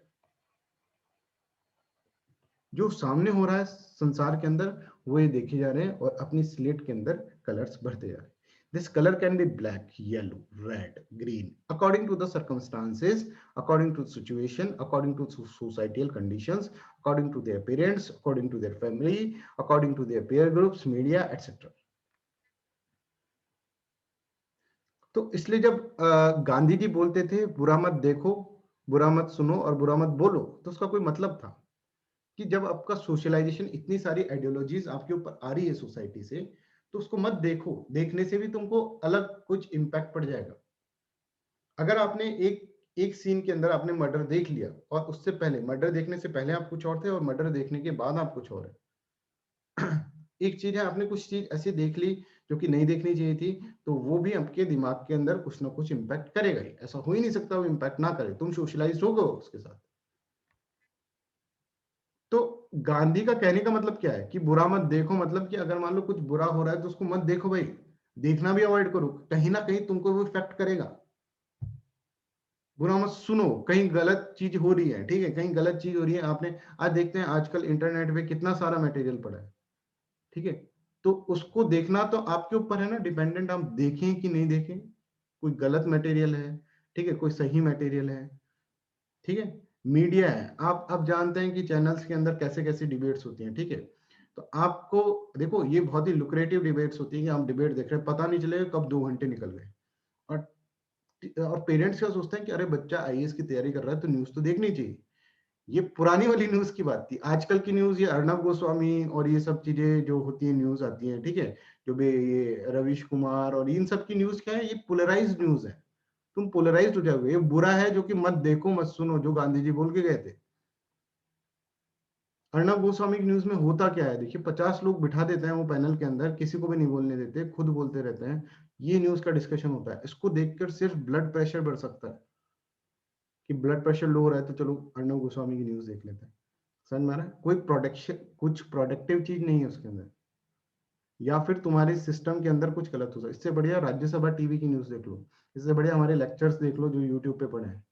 जो सामने हो रहा है संसार के अंदर वो ये देखे जा रहे हैं और अपनी स्लेट के अंदर कलर्स भरते जा रहे हैं। This color can be black, yellow, red, green, according to the circumstances, according to the situation, according to societal conditions, according to their parents, according to their family, according to their peer groups, media, etc. तो इसलिए जब गांधी जी बोलते थे बुरा मत देखो, बुरा मत सुनो और बुरा मत बोलो, तो उसका कोई मतलब था कि जब आपका सोशलाइजेशन, इतनी सारी आइडियोलॉजीज आपके ऊपर आ रही है सोसाइटी से, तो उसको मत देखो, देखने से भी तुमको अलग कुछ इम्पैक्ट पड़ जाएगा। अगर आपने एक सीन के अंदर आपने मर्डर देख लिया और उससे पहले, मर्डर देखने से पहले आप कुछ और थे और मर्डर देखने के बाद आप कुछ और है एक चीज है, आपने कुछ चीज ऐसी देख ली जो कि नहीं देखनी चाहिए थी, तो वो भी आपके दिमाग के अंदर कुछ ना कुछ इम्पैक्ट करेगा ही। ऐसा हो ही नहीं सकता वो इम्पैक्ट ना करे, तुम सोशलाइज हो गए उसके साथ। तो गांधी का कहने का मतलब क्या है कि बुरा मत देखो, मतलब कि अगर मान लो कुछ बुरा हो रहा है तो उसको मत देखो भाई, देखना भी अवॉइड करो, कहीं ना कहीं तुमको वो इफेक्ट करेगा। बुरा मत सुनो, कहीं गलत चीज हो रही है, ठीक है, कहीं गलत चीज हो रही है। आपने आज देखते हैं आजकल इंटरनेट पे कितना सारा मटेरियल पड़ा है, ठीक है, तो उसको देखना तो आपके ऊपर है ना, डिपेंडेंट, आप देखें कि नहीं देखें। कोई गलत मटेरियल है, ठीक है, कोई सही मटेरियल है, ठीक है। मीडिया है, आप जानते हैं कि चैनल्स के अंदर कैसे कैसे डिबेट्स होती हैं, ठीक है। तो आपको देखो, ये बहुत ही लुक्रेटिव डिबेट्स होती है कि आप डिबेट देख रहे हैं, पता नहीं चलेगा कब 2 घंटे निकल गए। और पेरेंट्स क्या सोचते हैं कि अरे बच्चा आईएएस की तैयारी कर रहा है तो न्यूज तो देखनी चाहिए। ये पुरानी वाली न्यूज की बात थी। आजकल की न्यूज ये अर्नब गोस्वामी और ये सब चीजें जो होती है, न्यूज आती है, ठीक है, जो भी ये रवीश कुमार और इन सब की न्यूज क्या है, ये पोलराइज्ड न्यूज है। तुम पोलराइज्ड हो जाओगे, ये बुरा है जो कि मत देखो मत सुनो, जो गांधी जी बोल के गए थे। अर्नब गोस्वामी की न्यूज में होता क्या है, देखिए 50 लोग बिठा देते हैं वो पैनल के अंदर, किसी को भी नहीं बोलने देते, खुद बोलते रहते हैं। ये न्यूज का डिस्कशन होता है, इसको देखकर सिर्फ ब्लड प्रेशर बढ़ सकता है कि ब्लड प्रेशर लो हो रहा है तो चलो अर्नब गोस्वामी की न्यूज देख लेते हैं। समझ में आ रहा है? कोई प्रोडक्शन, कुछ प्रोडक्टिव चीज नहीं है उसके अंदर, या फिर तुम्हारे सिस्टम के अंदर कुछ गलत हो सकता है। इससे बढ़िया राज्यसभा टीवी की न्यूज देख लो, इससे बढ़िया हमारे लेक्चर्स देख लो जो यूट्यूब पे पड़े हैं,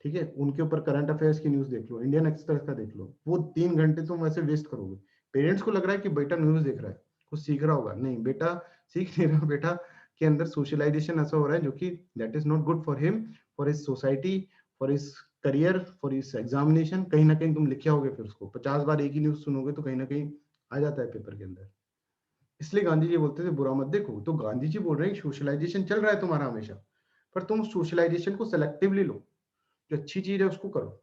ठीक है, उनके ऊपर करंट अफेयर्स की न्यूज देख लो, इंडियन एक्सप्रेस का देख लो। वो 3 घंटे तुम वैसे वेस्ट करोगे। पेरेंट्स को लग रहा है कि बेटा न्यूज देख रहा है, कुछ सीख रहा होगा, नहीं बेटा सीख नहीं रहा, बेटा के अंदर सोशलाइजेशन ऐसा हो रहा है जो कि that is not good for him, for his society, for his career, for his examination. कहीं ना कहीं तुम लिखे होगे, फिर उसको 50 बार एक ही न्यूज सुनोगे तो कहीं ना कहीं आ जाता है पेपर के अंदर। इसलिए गांधी जी बोलते थे बुरा मत देखो। तो गांधी जी बोल रहे हैं सोशलाइजेशन चल रहा है तुम्हारा हमेशा, पर तुम सोशलाइजेशन को सेलेक्टिवली लो, जो अच्छी चीज है उसको करो।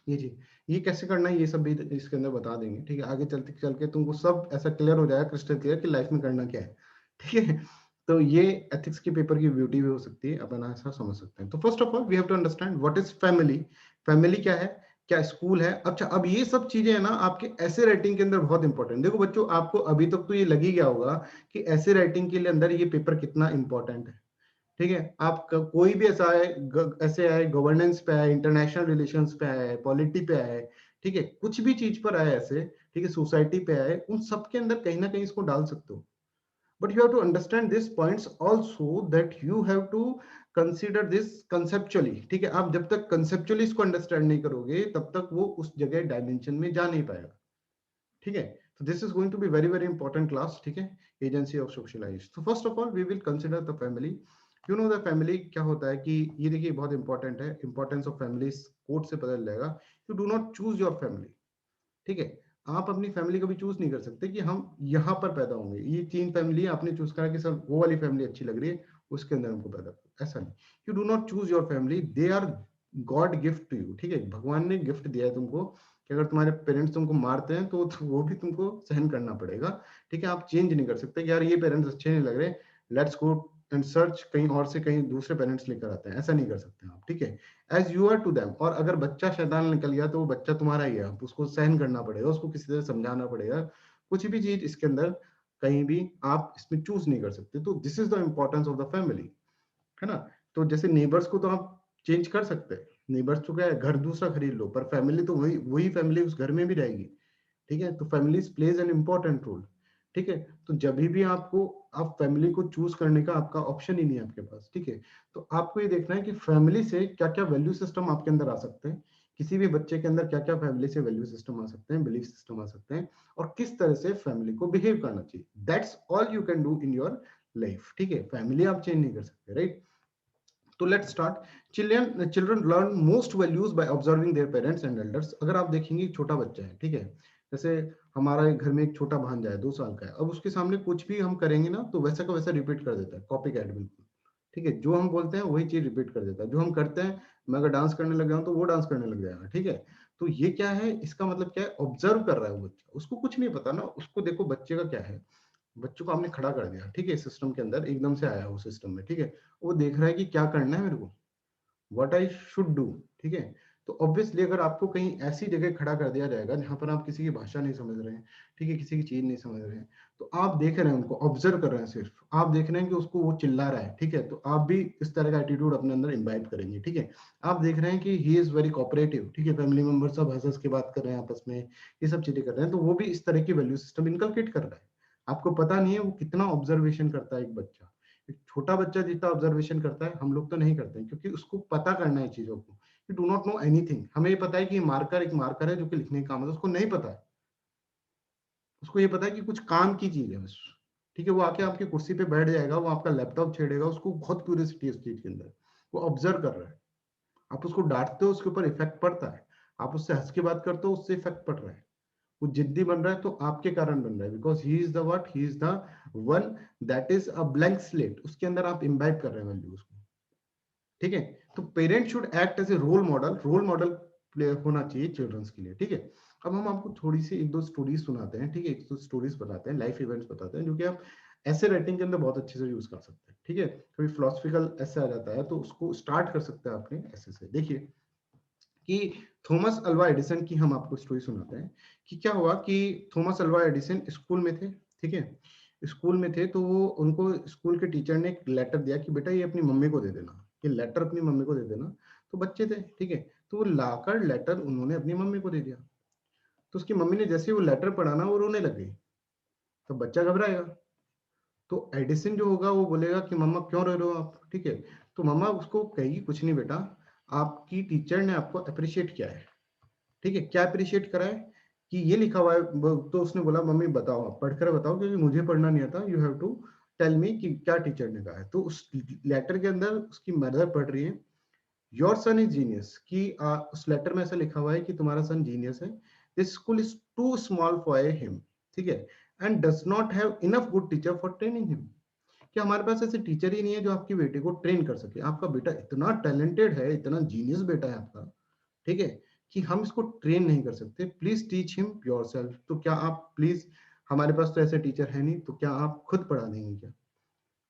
ये चीज, ये कैसे करना है ये सब भी इसके अंदर बता देंगे, ठीक है। आगे चलते चल के तुमको सब ऐसा क्लियर हो जाएगा, क्रिस्टल क्लियर, कि लाइफ में करना क्या है, ठीक है। तो ये एथिक्स के पेपर की ब्यूटी भी हो सकती है, अपन ऐसा समझ सकते हैं। तो first of all we have to understand what is family. Family क्या है, क्या स्कूल है। अच्छा, अब ये सब चीजें है ना आपके ऐसे राइटिंग के अंदर बहुत इंपॉर्टेंट। देखो बच्चों, आपको अभी तक तो ये लग ही गया होगा कि ऐसे राइटिंग के लिए अंदर ये पेपर कितना इंपॉर्टेंट है, ठीक है। आप कोई भी ऐसा है, ऐसे आए, गवर्नेंस पे आए, इंटरनेशनल रिलेशंस पे आए, पॉलिटी पे आए, ठीक है, कुछ भी चीज पर आए ऐसे, ठीक है, सोसाइटी पे आए, उन सब के अंदर कहीं ना कहीं इसको डाल सकते हो। But you have to understand this points also, that you have to consider this conceptually, ठीक है। आप जब तक कंसेप्चुअली इसको अंडरस्टैंड नहीं करोगे तब तक वो उस जगह डायमेंशन में जा नहीं पाएगा, ठीक है। तो this is going to be very very important class, ठीक है। Agency of socialise. तो first of all we will consider the family. You know the family क्या होता है कि ये देखिए बहुत इंपॉर्टेंट है, इंपॉर्टेंस ऑफ फैमिली कोट से पता चल जाएगा। You do not choose your family, ठीक है। आप अपनी फैमिली कभी चूज नहीं कर सकते कि हम यहाँ पर पैदा होंगे, ये 3 फैमिली आपने चूज करा कि सर वो वाली फैमिली अच्छी लग रही है उसके अंदर हमको पैदा करो, ऐसा नहीं। You do not choose your family, they are god gift to you, ठीक है। भगवान ने गिफ्ट दिया है तुमको कि अगर तुम्हारे पेरेंट्स तुमको मारते हैं तो वो भी तुमको सहन करना पड़ेगा, ठीक है। आप चेंज नहीं कर सकते कि यार ये पेरेंट्स अच्छे नहीं लग रहे, लेट्स गो एंड सर्च कहीं और से, कहीं दूसरे पेरेंट्स लेकर आते हैं, ऐसा नहीं कर सकते आप, ठीक है। As you are to them. और अगर बच्चा शैतान निकल गया तो वो बच्चा तुम्हारा ही है, आप उसको सहन करना पड़ेगा, उसको किसी तरह समझाना पड़ेगा। कुछ भी चीज इसके अंदर कहीं भी आप इसमें चूज नहीं कर सकते। तो this is the importance of the family, है ना। तो जैसे नेबर्स को तो आप चेंज कर सकते हैं, नेबर्स तो क्या है, घर दूसरा खरीद लो, पर फैमिली तो वही वही फैमिली उस घर में भी रहेगी, ठीक है। तो family plays an important role, ठीक है। तो जब भी आपको, आप फैमिली को चूज करने का आपका ऑप्शन ही नहीं है आपके पास, ठीक है। तो आपको ये देखना है कि फैमिली से क्या क्या वैल्यू सिस्टम आपके अंदर आ सकते हैं, किसी भी बच्चे के अंदर क्या क्या फैमिली से वैल्यू सिस्टम आ सकते हैं, बिलीफ सिस्टम आ सकते हैं, और किस तरह से फैमिली को बिहेव करना चाहिए। That's all you can do in your life, ठीक है। फैमिली आप चेंज नहीं कर सकते, राइट। तो let's start. Children learn most values by observing their parents and elders. अगर आप देखेंगे छोटा बच्चा है, ठीक है, जैसे हमारे घर में एक छोटा भांजा है 2 साल का है, अब उसके सामने कुछ भी हम करेंगे ना तो वैसा का वैसा रिपीट कर देता है, कॉपी कैट बिल्कुल, ठीक है। जो हम बोलते हैं वही चीज रिपीट कर देता है, जो हम करते हैं, मैं अगर डांस करने लग जाऊं तो वो डांस करने लग जाएगा, ठीक है। तो ये क्या है, इसका मतलब क्या है, ऑब्जर्व कर रहा है वो बच्चा, उसको कुछ नहीं पता ना। उसको देखो बच्चे का क्या है, बच्चों को आपने खड़ा कर दिया, ठीक है, सिस्टम के अंदर एकदम से आया वो सिस्टम में, ठीक है, वो देख रहा है कि क्या करना है मेरे को, व्हाट आई शुड डू, ठीक है। तो ऑब्वियसली अगर आपको कहीं ऐसी जगह खड़ा कर दिया जाएगा जहां पर आप किसी की भाषा नहीं समझ रहे हैं, ठीक है, किसी की चीज नहीं समझ रहे हैं, तो आप देख रहे हैं उनको, ऑब्जर्व कर रहे हैं, सिर्फ आप देख रहे हैं कि उसको वो चिल्ला रहा है, ठीक है, तो आप भी इस तरह का एटीट्यूड अपने अंदर इम्बाइब करेंगे, ठीक है। आप देख रहे हैं कि ही इज वेरी कोऑपरेटिव, ठीक है, फैमिली मेंबर सब हंस हंस के बात कर रहे हैं आपस में, ये सब चीजें कर रहे हैं, तो वो भी इस तरह की वैल्यू सिस्टम इनकलकेट कर रहा है। आपको पता नहीं है वो कितना ऑब्जर्वेशन करता है एक बच्चा, एक छोटा बच्चा जितना ऑब्जर्वेशन करता है हम लोग तो नहीं करते हैं, क्योंकि उसको पता करना है चीजों को, you do not know anything. हमें ये पता है कि मार्कर एक मार्कर है जो कि लिखने का काम है, उसको नहीं पता है, उसको ये पता है कि कुछ काम की चीज है बस, ठीक है। वो आके आपकी कुर्सी पे बैठ जाएगा, वो आपका लैपटॉप छेड़ेगा, उसको बहुत क्यूरियोसिटी है उस चीज के अंदर, वो ऑब्जर्व कर रहा है। आप उसको डांटते हो उसके ऊपर इफेक्ट पड़ता है, आप उससे हंस के बात करते हो उससे इफेक्ट पड़ रहा है, वो जिद्दी बन रहा है तो आपके कारण बन रहा है, because he is the what, he is the one that is a blank slate, उसके अंदर आप इम्बाइब कर रहे हैं वैल्यूज को, ठीक है। तो parent should act as a role model, role model play होना चाहिए चिल्ड्रंस के लिए, ठीक है। अब हम आपको थोड़ी सी एक दो स्टोरीज सुनाते हैं, ठीक है, एक दो स्टोरीज बताते हैं, लाइफ इवेंट्स बताते हैं, जो कि आप ऐसे राइटिंग के अंदर बहुत अच्छे से यूज कर सकते हैं, ठीक है। कभी फिलोसफिकल ऐसे आ जाता है तो उसको स्टार्ट कर सकते हैं आपने ऐसे से। देखिए कि थॉमस अल्वा एडिसन की हम आपको स्टोरी सुनाते हैं कि क्या हुआ कि थॉमस अल्वा एडिसन स्कूल में थे, ठीक है, स्कूल में थे, तो वो उनको स्कूल के टीचर ने एक लेटर दिया कि बेटा ये अपनी मम्मी को दे देना, ये लेटर अपनी मम्मी को दे देना। तो बच्चे थे, ठीक है, तो वो लाकर लेटर उन्होंने अपनी मम्मी को दे दिया। तो उसकी मम्मी ने जैसे वो लेटर पढ़ा ना, वो रोने लग गई। तो बच्चा घबराएगा, तो एडिसन जो होगा वो बोलेगा कि मम्मा क्यों रो रहे हो आप, ठीक है। तो मम्मा उसको कहेगी कुछ नहीं बेटा, आपकी टीचर ने आपको अप्रिशिएट किया है, ठीक है। क्या अप्रिशिएट करा है कि ये लिखा हुआ है, तो उसने बोला मम्मी बताओ, आप पढ़कर बताओ, क्योंकि मुझे पढ़ना नहीं आता, you have to tell me कि क्या टीचर ने कहा है। तो उस लेटर के अंदर उसकी मदर पढ़ रही है योर सन इज जीनियस, कि उस लेटर में ऐसा लिखा हुआ है कि तुम्हारा सन जीनियस है, this school is too small for him, ठीक है, and does not have enough good teacher for training him, कि हमारे पास ऐसे टीचर ही नहीं है जो आपकी बेटे को ट्रेन कर सके। आपका बेटा इतना टैलेंटेड है, इतना जीनियस बेटा है आपका, ठीक है, कि हम इसको ट्रेन नहीं कर सकते, प्लीज टीच हिम योरसेल्फ। तो क्या आप प्लीज, हमारे पास तो ऐसे टीचर है नहीं, तो क्या आप खुद पढ़ा देंगे क्या।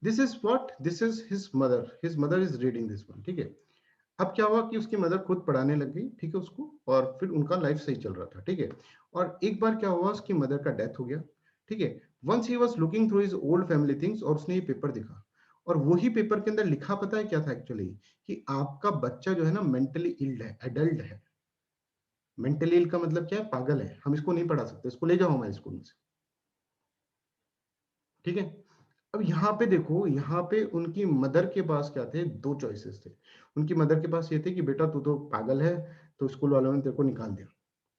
This is what, this is his mother is reading this one, ठीक है। अब क्या हुआ कि उसकी मदर खुद पढ़ाने लग गई, ठीक है, उसको, और फिर उनका लाइफ सही चल रहा था, ठीक है। और एक बार क्या हुआ, उसकी मदर का डेथ हो गया, ठीक है। Once he was looking through his old family things, और उसने ये पेपर देखा, और वही पेपर के अंदर लिखा पता है क्या था एक्चुअली, कि आपका बच्चा जो है ना मेंटली इल्ड है, एडल्ट है। मेंटली इल का मतलब क्या है, पागल है, हम इसको नहीं पढ़ा सकते, इसको ले जाओ हमारे स्कूल में से, ठीक है। अब यहाँ पे देखो, यहाँ पे उनकी मदर के पास क्या थे, दो चॉइसेस थे। उनकी मदर के पास ये थे कि बेटा तू तो पागल है, तो स्कूल वालों ने तेरे को निकाल दिया,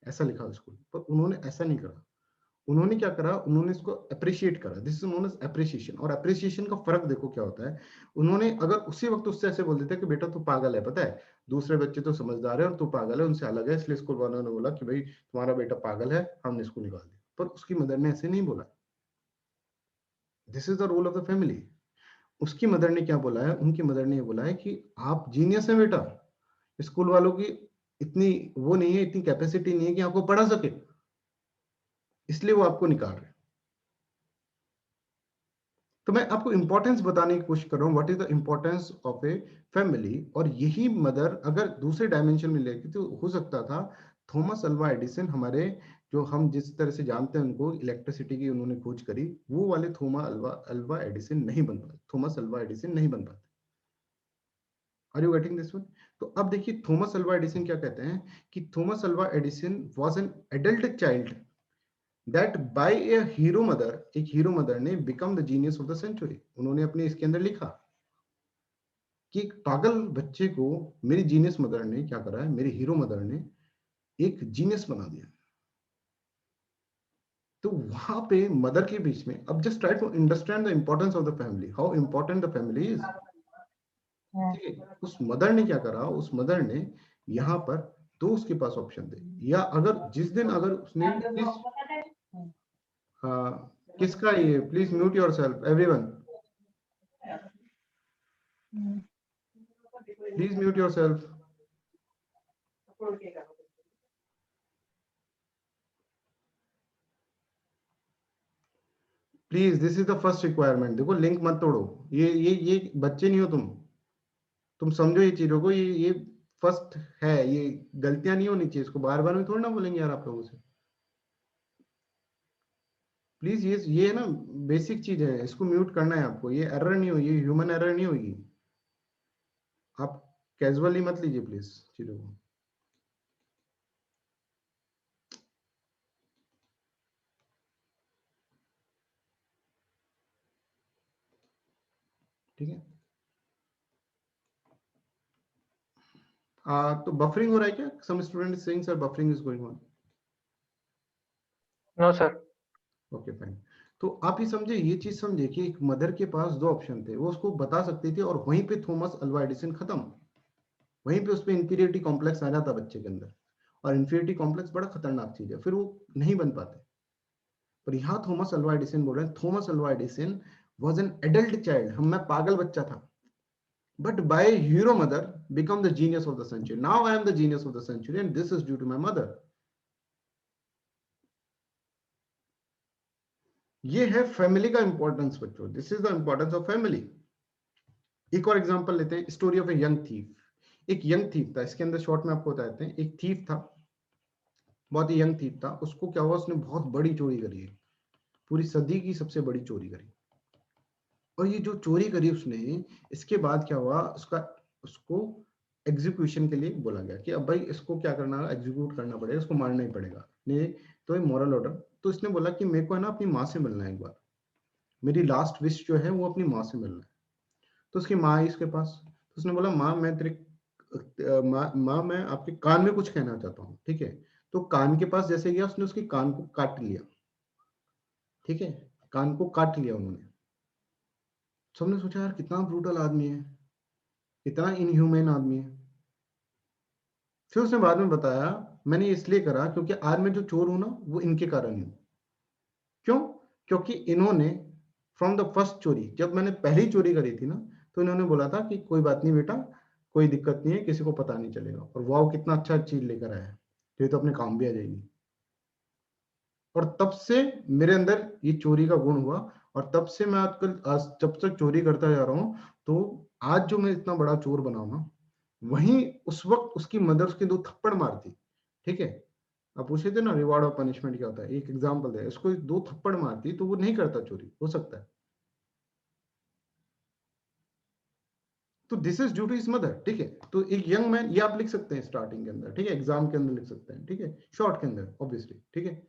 ऐसा लिखा स्कूल पर। उन्होंने ऐसा नहीं करा, उन्होंने क्या करा, उन्होंने इसको अप्रिशिएट करा, this is known as appreciation. और अप्रिसिएशन का फर्क देखो क्या होता है, उन्होंने अगर उसी वक्त उससे ऐसे बोल देते कि बेटा तू पागल है, पता है दूसरे बच्चे तो समझदार है और तू पागल है, उनसे अलग है, इसलिए स्कूल वालों ने बोला कि भाई तुम्हारा बेटा पागल है, हमने इसको निकाल दिया। पर उसकी मदर ने ऐसे नहीं बोला, this is the role of the family. उसकी मदर ने क्या बोला है, उनकी मदर ने ये बोला है कि आप जीनियस है बेटा, स्कूल वालों की इतनी वो नहीं है, इतनी कैपेसिटी नहीं है कि आपको पढ़ा सके, इसलिए वो आपको निकाल रहे हैं। तो मैं आपको इंपॉर्टेंस बताने की कोशिश कर रहा हूँ, what is the importance of a family. और यही मदर अगर दूसरे डायमेंशन में लेती तो हो सकता था थॉमस अल्वा एडिसन, हमारे जो हम जिस तरह से जानते हैं उनको, इलेक्ट्रिसिटी की उन्होंने खोज करी, वो वाले अल्वा एडिसन नहीं बन पाते, थॉमस अल्वा एडिसन नहीं बन पाते। Are you getting this one. तो अब देखिए थॉमस अल्वा एडिसन क्या कहते हैं, कि Thomas Alva Edison was an adult child that by a hero mother, एक हीरो मदर ने become the genius of the century. उन्होंने अपने इसके अंदर लिखा कि एक पागल बच्चे को मेरी जीनियस मदर ने क्या करा है, मेरी हीरो मदर ने एक जीनियस बना दिया। तो वहां पे मदर के बीच में, अब just try to understand the importance of the family, how important the family is, ठीक है। उस मदर ने क्या करा, उस मदर ने यहाँ पर दो उसके पास ऑप्शन थे, या अगर जिस दिन अगर उसने किसका ये, please mute yourself everyone, please mute yourself. Please, this is the first requirement. देखो लिंक मत तोड़ो, ये बच्चे नहीं हो तुम समझो ये चीजों को, ये फर्स्ट है, ये गलतियां नहीं होनी चाहिए, इसको बार बार में थोड़ा ना बोलेंगे यार आप लोगों से। प्लीज ये है ना बेसिक चीज है, इसको म्यूट करना है आपको, ये एरर नहीं होगी, ह्यूमन एरर नहीं होगी, आप कैजुअली मत लीजिए प्लीज चीजों को। ठीक है, तो बफरिंग हो रहा है क्या? Some student is saying sir buffering is going on. No sir. Okay fine. तो आप ये समझे, ये चीज समझे कि एक मदर के पास दो ऑप्शन थे, वो उसको बता सकती थी, और वहीं पे थॉमस अल्वा एडिसन खत्म, वहीं पे उस पे इंफीरियरिटी कॉम्प्लेक्स आ जाता बच्चे के अंदर, और इंफीरियरिटी कॉम्प्लेक्स बड़ा खतरनाक चीज है, फिर वो नहीं बन पाते। पर यहाँ थॉमस अल्वा एडिसन बोल रहे हैं, Thomas Alva Edison was an adult child, मैं पागल बच्चा था, but by hero mother become the genius of the century. Now I am the genius of the century and this is due to my mother. ये है family का importance बच्चों, this is the importance of family. एक और example लेते हैं, story of a young thief. एक young thief था, इसके अंदर शॉर्ट में आपको बताते हैं, एक थीफ था, बहुत ही यंग थीफ था, उसको क्या हुआ, उसने बहुत बड़ी चोरी करी है, पूरी सदी की सबसे बड़ी चोरी करी, और ये जो चोरी करी उसने, इसके बाद क्या हुआ, उसको एग्जीक्यूशन के लिए बोला गया कि अब भाई इसको क्या करना, एग्जीक्यूट करना पड़ेगा, इसको मारना ही पड़ेगा। ने तो ये मॉरल ऑर्डर, तो इसने बोला कि मेरे को है ना अपनी माँ से मिलना है एक बार, मेरी लास्ट विश जो है वो अपनी माँ से मिलना है। तो उसकी माँ आई उसके पास, तो उसने बोला माँ मैं तेरे माँ मैं आपके कान में कुछ कहना चाहता हूँ, ठीक है। तो कान के पास जैसे गया, उसने उसकी कान को काट लिया, ठीक है, कान को काट लिया उन्होंने। सबने सोचा यार कितना ब्रूटल आदमी है, कितना इनह्यूमन आदमी है। फिर उसने बाद में बताया मैंने इसलिए करा क्योंकि आज मैं जो चोर हूं ना वो इनके कारण ही हूं। क्यों? क्योंकि इन्होंने फ्रॉम द फर्स्ट चोरी, जब मैंने पहली चोरी करी थी ना, तो इन्होंने बोला था कि कोई बात नहीं बेटा, कोई दिक्कत नहीं है, किसी को पता नहीं चलेगा, और वाह कितना अच्छा चीज लेकर आया है, तो ये तो अपने काम भी आ जाएगी। और तब से मेरे अंदर ये चोरी का गुण हुआ, और तब से मैं आज जब तक चोरी करता जा रहा हूँ, तो आज जो मैं इतना बड़ा चोर बना हूं ना, वहीं उस वक्त उसकी मदर उसके 2 थप्पड़ मारती, ठीक है। आप पूछे थे ना रिवॉर्ड और पनिशमेंट क्या होता है, एक एग्जांपल है, इसको 2 थप्पड़ मारती तो वो नहीं करता चोरी, हो सकता है। तो this is due to his mother, ठीक है। तो एक यंग मैन, ये आप लिख सकते हैं स्टार्टिंग के अंदर, ठीक है, एग्जाम के अंदर लिख सकते हैं, ठीक है, शॉर्ट के अंदर ऑब्वियसली, ठीक है।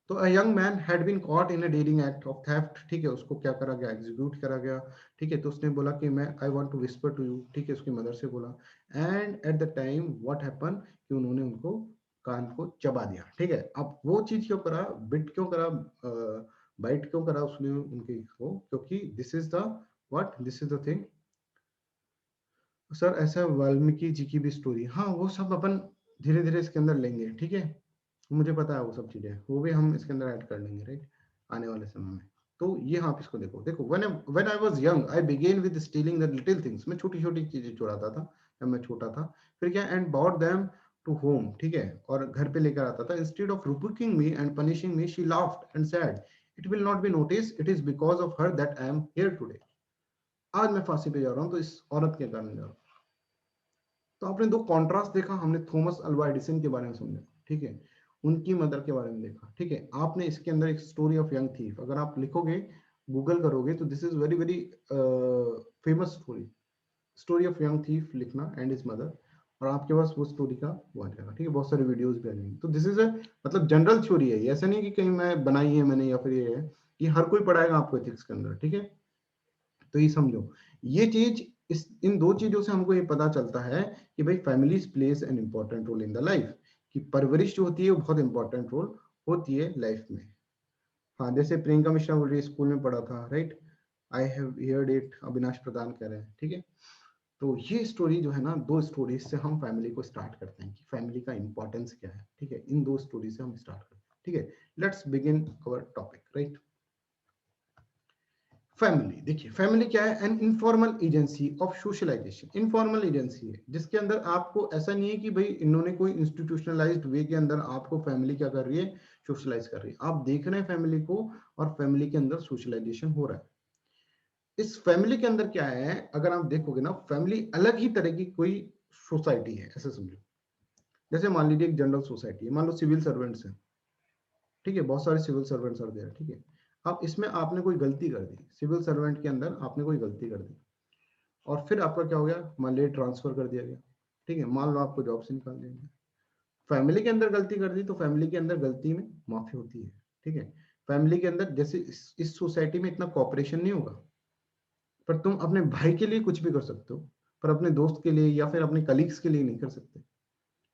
तो a young man had been caught in a daring act of theft, ठीक है, उसको क्या करा गया, एग्जीक्यूट करा गया, ठीक है। तो उसने बोला कि मैं I want to whisper to you, ठीक है, उसकी मदर से बोला। And at the time what happen कि उन्होंने उनको कान को चबा दिया, ठीक है। अब वो चीज क्यों करा, बिट क्यों करा, बाइट क्यों करा उसने उनके को, क्योंकि this is the what, this is the thing sir. ऐसा वाल्मीकि जी की भी स्टोरी, हाँ वो सब अपन धीरे धीरे इसके अंदर लेंगे, ठीक है, मुझे पता है वो सब चीजें, वो भी हम इसके अंदर ऐड कर लेंगे, राइट, आने वाले समय में। तो ये हाँ, आप इसको देखो, when I was young I begin with stealing the little things, मैं छोटी छोटी चीजें चुराता था जब मैं छोटा था, फिर क्या, and bought them to home, ठीक है, और घर पे लेकर आता था। Instead of rebuking me and punishing me she laughed and said it will not be notice, it is because of her that I am here today. आज मैं फांसी पे जा रहा हूँ तो इस औरत के कारण जा रहा हूँ। तो आपने 2 कॉन्ट्रास्ट देखा, हमने थॉमस अल्वा एडिसन के बारे में समझा, ठीक है, उनकी मदर के बारे में देखा, ठीक है। आपने इसके अंदर एक स्टोरी ऑफ यंग थीफ, अगर आप लिखोगे गूगल करोगे तो this is very very famous story, story of young thief लिखना एंड हिज मदर, और आपके पास वो स्टोरी का वो आ जाएगा, ठीक है, बहुत सारे वीडियोस भी आ जाएंगे। तो दिस इज अ मतलब जनरल थ्योरी है, ऐसा नहीं कि कहीं मैं बनाई है मैंने या फिर ये है, ये हर कोई पढ़ाएगा आपको एथिक्स के अंदर, ठीक है। तो ये समझो, ये चीज इन 2 चीजों से हमको ये पता चलता है कि भाई families plays an important role in the life, कि परवरिश जो होती है वो बहुत इंपॉर्टेंट रोल होती है लाइफ में। हाँ, जैसे प्रियंका मिश्रा बोल रही है स्कूल में पढ़ा था, right, I have heard it, Avinash प्रदान कह रहे हैं, ठीक है। तो ये स्टोरी जो है ना, 2 स्टोरीज से हम फैमिली को स्टार्ट करते हैं कि फैमिली का इंपॉर्टेंस क्या है, ठीक है, इन 2 स्टोरी से हम स्टार्ट करते हैं, ठीक है। Let's begin our topic, right. Family, देखिए फैमिली क्या है, an informal agency of socialization. Informal agency है जिसके अंदर आपको ऐसा नहीं है कि भाई इन्होंने कोई इंस्टीट्यूशनलाइज्ड वे के अंदर आपको फैमिली क्या कर रही है, सोशलाइज कर रही है। आप देख रहे हैं फैमिली को और फैमिली के अंदर सोशलाइजेशन हो रहा है। इस फैमिली के अंदर क्या है, अगर आप देखोगे ना, फैमिली अलग ही तरह की कोई सोसाइटी है, ऐसे समझो। जैसे मान लीजिए एक जनरल सोसाइटी है, मान लो सिविल सर्वेंट्स है, ठीक है, बहुत सारे सिविल सर्वेंट्स आर देयर, ठीक है। अब इसमें आपने कोई गलती कर दी, सिविल सर्वेंट के अंदर आपने कोई गलती कर दी और फिर आपका क्या हो गया, मान लीजिए ट्रांसफर कर दिया गया, ठीक है, मान लो आपको जॉब से निकाल दिया गया। फैमिली के अंदर गलती कर दी तो फैमिली के अंदर गलती में माफी होती है, ठीक है। फैमिली के अंदर जैसे इस सोसाइटी में इतना कॉपरेशन नहीं होगा, पर तुम अपने भाई के लिए कुछ भी कर सकते हो, पर अपने दोस्त के लिए या फिर अपने कलीग्स के लिए नहीं कर सकते।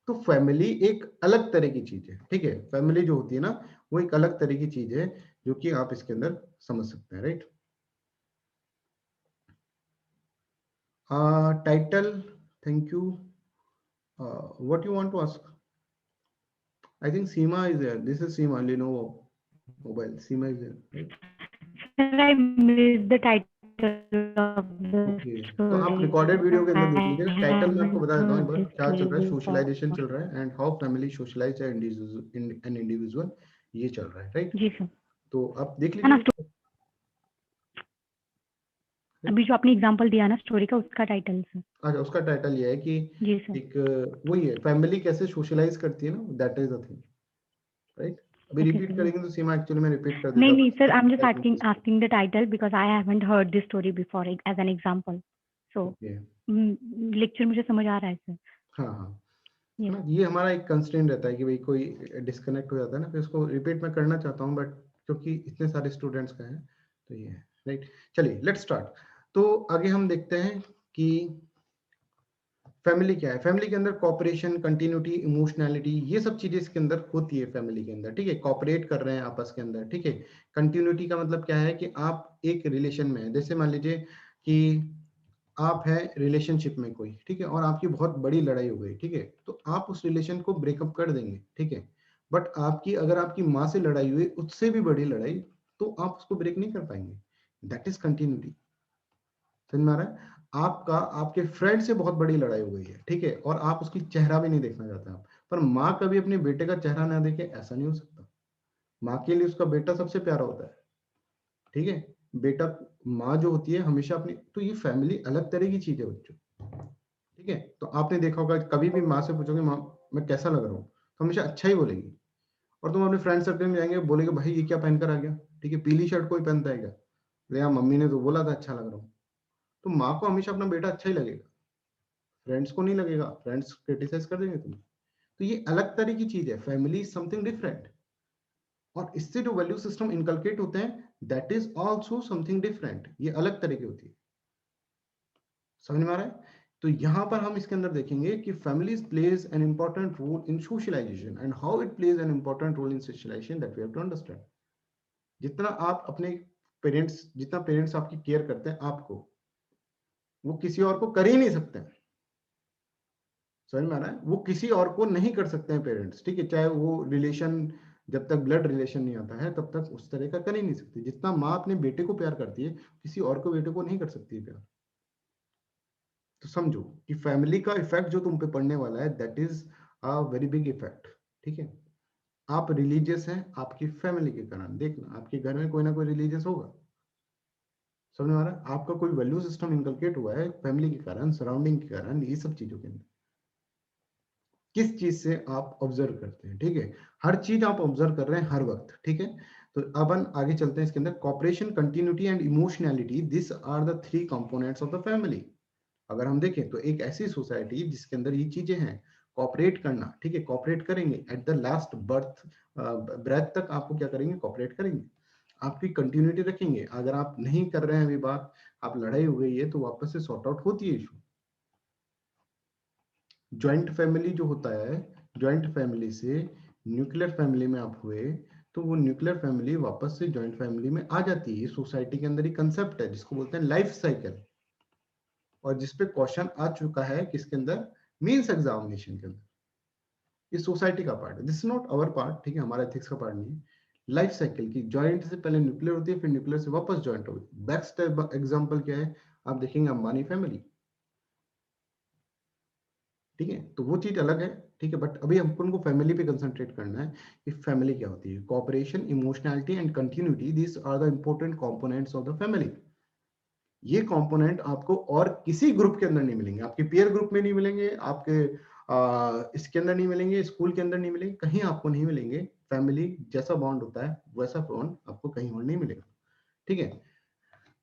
तो फैमिली एक अलग तरह की चीज है, ठीक है। फैमिली जो होती है ना, वो एक अलग तरह की चीज है जो कि आप इसके अंदर समझ सकते हैं, right. Title, thank you. What you want to ask? I think Seema is there, this is Seema, Lenovo mobile, Seema is there, right. Sir, I missed the title of the okay, तो आप story. रिकॉर्डेड वीडियो के अंदर देख I लीजिएगा। Title मैं आपको haven't बता देता हूँ एक heard बार this क्या चल story रहा है। before. सोशलाइजेशन चल रहा है and how family socialize an individual, ये चल रहा है, राइट। जी सर, तो आप देख है ना। लीजिए। अभी जो आपने एग्जांपल दिया ना स्टोरी का, उसका टाइटल सर। अच्छा, उसका टाइटल ये है कि जी सर। एक वही है, फैमिली कैसे सोशलाइज करती है ना, that is the thing, right. अभी ओके रिपीट सर। करेंगे तो सीमा एक्चुअली में रिपीट कर नहीं देता नहीं सर, आई एम जस्ट हूँ। asking the title because I haven't heard this story before as an example. So okay, lecture मुझे समझ आ रहा है सर। हाँ हाँ, है Yes. ना। ये हमारा एक कंस्ट्रेंट रहता है कि भाई कोई डिस्कनेक्ट हो जाता है ना, फिर इसको रिपीट मैं करना चाहता हूँ, बट क्योंकि इतने सारे स्टूडेंट्स का है तो ये है, राइट। चलिए लेट्स स्टार्ट। तो आगे हम देखते हैं कि फैमिली क्या है। फैमिली के अंदर कॉपरेशन, कंटिन्यूटी, इमोशनैलिटी, ये सब चीजें इसके अंदर होती है फैमिली के अंदर, ठीक है। कॉपरेट कर रहे हैं आपस के अंदर, ठीक है। कंटिन्यूटी का मतलब क्या है कि आप एक रिलेशन में है, जैसे मान लीजिए कि आप है रिलेशनशिप में कोई, ठीक है, और आपकी बहुत बड़ी लड़ाई हो गई, ठीक है, तो आप उस रिलेशन को ब्रेकअप कर देंगे, ठीक है। बट आपकी अगर आपकी माँ से लड़ाई हुई, उससे भी बड़ी लड़ाई, तो आप उसको ब्रेक नहीं कर पाएंगे। That is continuity. समझ में आ रहा है? आपका आपके फ्रेंड से बहुत बड़ी लड़ाई हो गई है, ठीक है, और आप उसकी चेहरा भी नहीं देखना चाहते आप, पर माँ कभी अपने बेटे का चेहरा ना देखे, ऐसा नहीं हो सकता। माँ के लिए उसका बेटा सबसे प्यारा होता है, ठीक है। बेटा, माँ जो होती है हमेशा अपनी, तो ये फैमिली अलग तरह की चीज है बच्चों, ठीक है। तो आपने देखा होगा कभी भी माँ से पूछोगे माँ मैं कैसा लग रहा हूँ, तो हमेशा अच्छा ही बोलेगी। और तुम अपने फ्रेंड सर्कल में जाएंगे, बोलेगे भाई ये क्या पहन कर आ गया, ठीक है, पीली शर्ट कोई पहनता है क्या, बोले यार मम्मी ने तो बोला था अच्छा लग रहा हूँ। तो माँ को हमेशा अपना बेटा अच्छा ही लगेगा, फ्रेंड्स को नहीं लगेगा, फ्रेंड्स क्रिटिसाइज कर देंगे तुम्हें। तो ये अलग तरह की चीज है, फैमिली इज समथिंग डिफरेंट। और इससे जो वैल्यू सिस्टम इनकलकेट होते हैं, that is also something different, ये अलग तरह की होती है। समझ में आ रहा है? तो यहां पर हम इसके अंदर देखेंगे कि families plays an important role in socialization and how it plays an important role in socialization, that we have to understand. जितना आप अपने पेरेंट्स, जितना पेरेंट्स आपकी केयर करते हैं आपको, वो किसी और को कर ही नहीं सकते हैं। समझ में आ रहा है? वो किसी और को नहीं कर सकते हैं पेरेंट्स, ठीक है, चाहे वो रिलेशन, जब तक ब्लड रिलेशन नहीं आता है तब तक उस तरह का कर ही नहीं सकती। जितना माँ अपने बेटे को प्यार करती है, किसी और को बेटे को नहीं कर सकती है प्यार। तो समझो कि फैमिली का इफेक्ट जो तुम पे पड़ने वाला है, that is a very big effect, ठीक है। आप रिलीजियस हैं आपकी फैमिली के कारण, देखना आपके घर में कोई ना कोई रिलीजियस होगा। समझ में आ रहा है? आपका कोई वैल्यू सिस्टम इनकलकेट हुआ है फैमिली के कारण, सराउंडिंग के कारण, ये सब चीजों के अंदर। किस चीज से आप ऑब्जर्व करते हैं, ठीक है, हर चीज आप ऑब्जर्व कर रहे हैं हर वक्त, ठीक है। तो अब हम आगे चलते हैं इसके अंदर। Cooperation, continuity and emotionality, this are the three components of the family. अगर हम देखें तो एक ऐसी सोसाइटी जिसके अंदर ये चीजें हैं, कॉपरेट करना, ठीक है, कॉपरेट करेंगे at the last birth breath तक, आपको क्या करेंगे, कॉपरेट करेंगे, आपकी कंटिन्यूटी रखेंगे। अगर आप नहीं कर रहे हैं अभी बात, आप लड़ाई हो गई है, तो वापस से सॉर्ट आउट होती है इशू। ज्वाइंट फैमिली जो होता है, ज्वाइंट फैमिली से न्यूक्लियर फैमिली में आप हुए, तो वो न्यूक्लियर फैमिली वापस से ज्वाइंट फैमिली में आ जाती है। सोसाइटी के अंदर ही कंसेप्ट है जिसको बोलते हैं लाइफ साइकिल, और जिसपे क्वेश्चन आ चुका है किसके अंदर, मींस एग्जामिनेशन के अंदर। इस सोसाइटी का पार्ट है, this is not our part, ठीक है, हमारा एथिक्स का पार्ट नहीं है, लाइफ साइकिल की, जॉइंट से पहले न्यूक्लियर होती है, फिर न्यूक्लियर से वापस जॉइंट होती है। बेस्ट एग्जांपल क्या है, आप देखेंगे अंबानी फैमिली, ठीक है, तो वो चीज अलग है, ठीक है, बट अभी हमको उनको फैमिली पे कंसंट्रेट करना है कि फैमिली क्या होती है। Cooperation, emotionality and continuity, this are the important components of the family. ये कंपोनेंट आपको और किसी ग्रुप के अंदर नहीं मिलेंगे, आपके पीयर ग्रुप में नहीं मिलेंगे, आपके इसके अंदर नहीं मिलेंगे, स्कूल के अंदर नहीं मिलेंगे, कहीं आपको नहीं मिलेंगे। फैमिली जैसा बॉन्ड होता है वैसा बॉन्ड आपको कहीं और नहीं मिलेगा, ठीक है।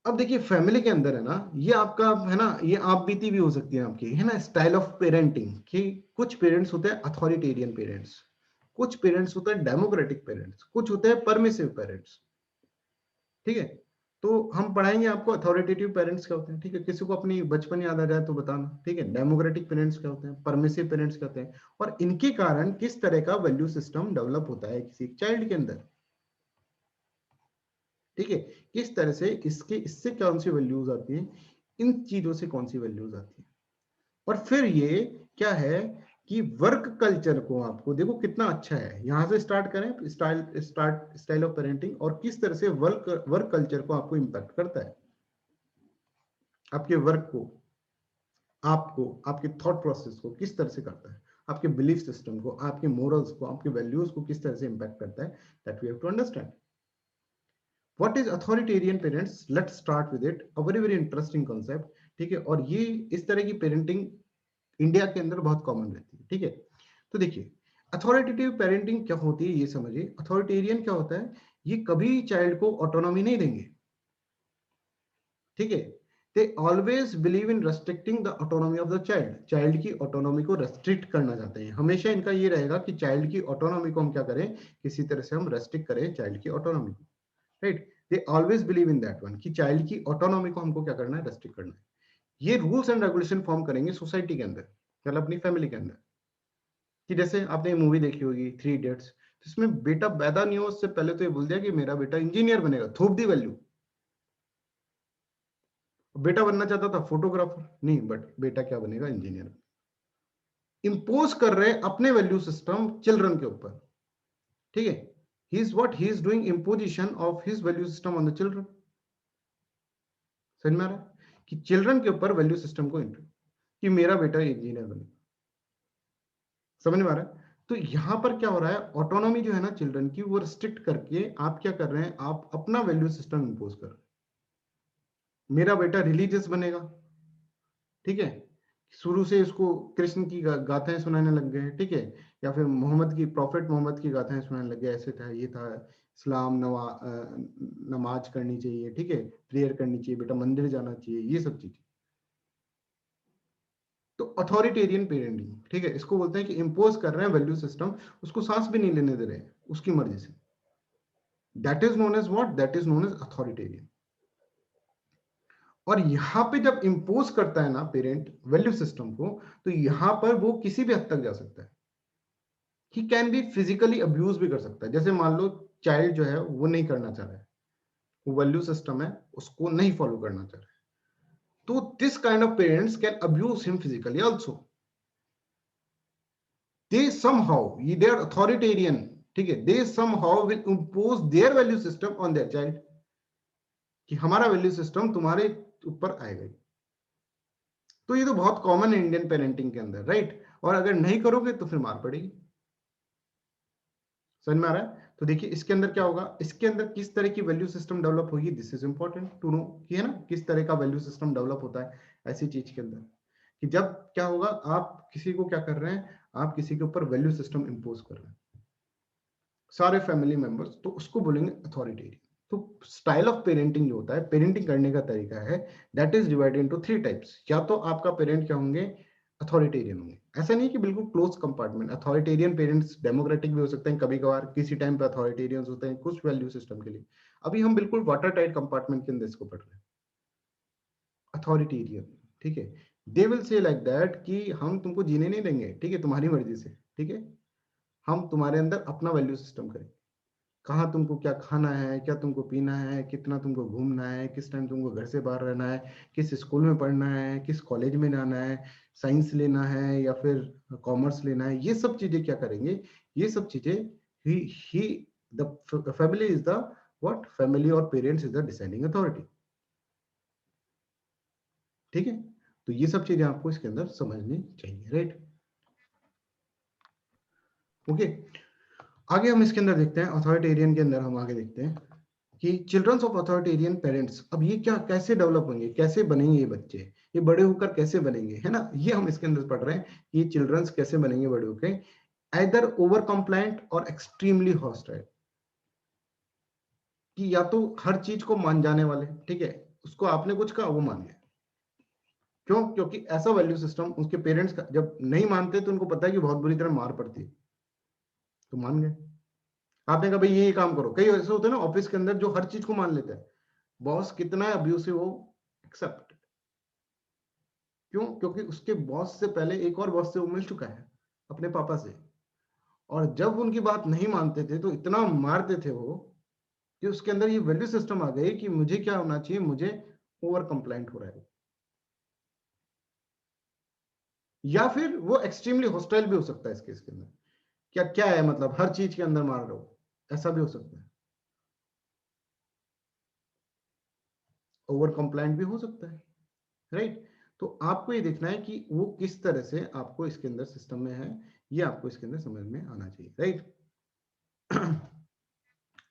अब देखिए फैमिली के अंदर है ना, ये आपका है ना, ये आप बीती भी हो सकती है आपकी, है ना, स्टाइल ऑफ पेरेंटिंग, कि कुछ पेरेंट्स होते हैं अथॉरिटेरियन पेरेंट्स, कुछ पेरेंट्स होते हैं डेमोक्रेटिक पेरेंट्स, कुछ होते हैं परमिसिव पेरेंट्स, ठीक है। तो हम पढ़ाएंगे आपको अथॉरिटेटिव पेरेंट्स क्या होते हैं, ठीक है, किसी को अपनी बचपन याद आ जाए तो बताना, ठीक है। डेमोक्रेटिक पेरेंट्स क्या होते हैं, परमिसिव पेरेंट्स क्या होते हैं, और इनके कारण किस तरह का वैल्यू सिस्टम डेवलप होता है किसी चाइल्ड के अंदर, ठीक है। किस तरह से इससे कौन सी वैल्यूज आती हैं, इन चीजों से कौन सी वैल्यूज आती है। और फिर ये क्या है कि वर्क कल्चर को आपको देखो कितना अच्छा है, यहां से स्टार्ट करें, स्टाइल ऑफ पेरेंटिंग, और किस तरह से वर्क कल्चर को आपको इंपैक्ट करता है, आपके वर्क को, आपको, आपके थॉट प्रोसेस को किस तरह से करता है, आपके बिलीफ सिस्टम को, आपके मोरल्स को, आपके वैल्यूज को किस तरह से इंपैक्ट करता है, that we have to understand. What is authoritarian parents? Let's start with it. A very very interesting concept, ठीक है। और ये इस तरह की पेरेंटिंग इंडिया के अंदर बहुत कॉमन रहती है, ठीक है। तो देखिए अथॉरिटेटिव पेरेंटिंग क्या होती है ये समझिए। अथॉरिटेरियन क्या होता है, ये कभी चाइल्ड को ऑटोनॉमी नहीं देंगे, ठीक है। They always believe in restricting the autonomy of the child, child की ऑटोनॉमी को रेस्ट्रिक्ट करना चाहते हैं। हमेशा इनका ये रहेगा कि चाइल्ड की ऑटोनॉमी को हम क्या करें, किसी तरह से हम रेस्ट्रिक्ट करें चाइल्ड की ऑटोनॉमी को, right. They always believe in that one, कि चाइल्ड की ऑटोनॉमी को हमको क्या करना है, रेस्ट्रिक्ट करना है। ये रूल्स एंड रेगुलेशन फॉर्म करेंगे सोसाइटी के अंदर, मतलब अपनी फैमिली के अंदर। कि जैसे आपने मूवी देखी होगी 3 इडियट्स, तो इसमें बेटा पैदा नहीं हो उससे पहले तो ये बोल दिया कि मेरा बेटा इंजीनियर बनेगा, थोप दी वैल्यू। बेटा बनना चाहता था फोटोग्राफर, नहीं, बट बेटा क्या बनेगा, इंजीनियर। इंपोज कर रहे अपने वैल्यू सिस्टम चिल्ड्रन के ऊपर, ठीक है। He is what he is doing, imposition of his value system on the children. समझ में आ रहा है कि चिल्ड्रन के ऊपर वैल्यू सिस्टम को कि मेरा बेटा इंजीनियर बनेगा, समझ में आ रहा है। तो यहां पर क्या हो रहा है, ऑटोनॉमी जो है ना चिल्ड्रन की, वो रिस्ट्रिक्ट करके आप क्या कर रहे हैं, आप अपना वैल्यू सिस्टम इंपोज कर रहे हैं। मेरा बेटा रिलीजियस बनेगा, ठीक है, शुरू से इसको कृष्ण की गाथाएं सुनाने लग गए, ठीक है, या फिर मोहम्मद की, प्रॉफिट मोहम्मद की गाथाएं सुनाने लग गए, ऐसे था, ये था, इस्लाम, नमाज करनी चाहिए, ठीक है, प्रेयर करनी चाहिए, बेटा मंदिर जाना चाहिए, ये सब चीजें। तो अथॉरिटेरियन पेरेंटिंग, ठीक है, इसको बोलते हैं कि इंपोज कर रहे हैं वैल्यू सिस्टम, उसको सांस भी नहीं लेने दे रहे हैं उसकी मर्जी से। That is known as what, that is known as authoritarian. और यहां पे जब इंपोज करता है ना पेरेंट वैल्यू सिस्टम को, तो यहां पर वो किसी भी हद तक जा सकता है। ही कैन बी फिजिकली अब्यूज भी कर सकता है। जैसे मान लो चाइल्ड जो है वो नहीं करना चाह रहा है, वो वैल्यू सिस्टम है उसको नहीं फॉलो करना चाह रहा है, तो this kind of parents can abuse him physically also. they somehow, they are authoritarian, ठीक है, they somehow will impose their value system on their child, कि हमारा वैल्यू सिस्टम तुम्हारे ऊपर आएगा। तो ये तो बहुत कॉमन है इंडियन पेरेंटिंग के अंदर, राइट। और अगर नहीं करोगे तो फिर मार पड़ेगी। समझ में आ रहा है। तो देखिए इसके अंदर क्या होगा, इसके अंदर किस तरह की वैल्यू सिस्टम डेवलप होगी, this is important to know, कि है ना, किस तरह का वैल्यू सिस्टम डेवलप होता है ऐसी चीज के अंदर, कि जब क्या होगा, आप किसी को क्या कर रहे हैं, आप किसी के ऊपर वैल्यू सिस्टम इंपोज कर रहे हैं, सारे फैमिली मेंबर्स, तो उसको बोलेंगे अथॉरिटेरियन। तो स्टाइल ऑफ पेरेंटिंग जो होता है, पेरेंटिंग करने का तरीका है, that is divided into 3 types. या तो आपका पेरेंट क्या होंगे, अथॉरिटेरियन होंगे। ऐसा नहीं कि बिल्कुल close compartment, authoritarian parents democratic भी हो सकते हैं, कभी कभार किसी टाइम पे अथॉरिटेरियंस होते हैं कुछ वैल्यू सिस्टम के लिए। अभी हम बिल्कुल वाटर टाइट कंपार्टमेंट के अंदर इसको पढ़ रहे हैं, अथॉरिटेरियन, ठीक है। They will say like that कि हम तुमको जीने नहीं देंगे, ठीक है, तुम्हारी मर्जी से, ठीक है, हम तुम्हारे अंदर अपना वैल्यू सिस्टम करें, कहाँ तुमको क्या खाना है, क्या तुमको पीना है, कितना तुमको घूमना है, किस टाइम तुमको घर से बाहर रहना है, किस स्कूल में पढ़ना है, किस कॉलेज में जाना है, साइंस लेना है या फिर कॉमर्स लेना है, ये सब चीजें क्या करेंगे, ये सब चीजें ही the family is the what, family और parents is the deciding authority. ठीक है, तो ये सब चीजें आपको इसके अंदर समझनी चाहिए, राइट। ओके, आगे हम इसके अंदर देखते हैं, अथॉरिटेरियन के अंदर हम आगे देखते हैं कि चिल्ड्रंस ऑफ अथॉरिटेरियन पेरेंट्स, अब ये क्या कैसे डेवलप होंगे, कैसे बनेंगे ये बच्चे, ये बड़े होकर कैसे बनेंगे, है ना, ये हम इसके अंदर पढ़ रहे हैं, ये चिल्ड्रंस कैसे बनेंगे बड़े होकर, आइदर ओवर कंप्लायंट और एक्सट्रीमली हॉस्टाइल, कि या तो हर चीज को मान जाने वाले, ठीक है, उसको आपने कुछ कहा वो मान गया, क्यों, क्योंकि ऐसा वैल्यू सिस्टम उसके पेरेंट्स का, जब नहीं मानते तो उनको पता है कि बहुत बुरी तरह मार पड़ती है, तो मान गए। आपने कहा भाई ये काम करो, कई ऐसे होते हैं ना ऑफिस के अंदर जो हर चीज को मान लेते हैं, बॉस कितना अब्यूसिव हो एक्सेप्ट, क्यों, क्योंकि उसके बॉस से पहले एक और बॉस से वो मिल चुका है, अपने पापा से, और जब उनकी बात नहीं मानते थे तो इतना मारते थे वो, कि उसके अंदर ये वैल्यू सिस्टम आ गई कि मुझे क्या होना चाहिए, मुझे ओवर कंप्लाइंट हो रहा है, या फिर वो एक्सट्रीमली हॉस्टाइल भी हो सकता है इस केस के अंदर, क्या क्या है मतलब हर चीज के अंदर मार रहे हो, ऐसा भी हो सकता है, ओवर कंप्लाइंट भी हो सकता है, राइट। तो आपको ये देखना है कि वो किस तरह से आपको इसके अंदर सिस्टम में है, ये आपको इसके अंदर समझ में आना चाहिए, राइट।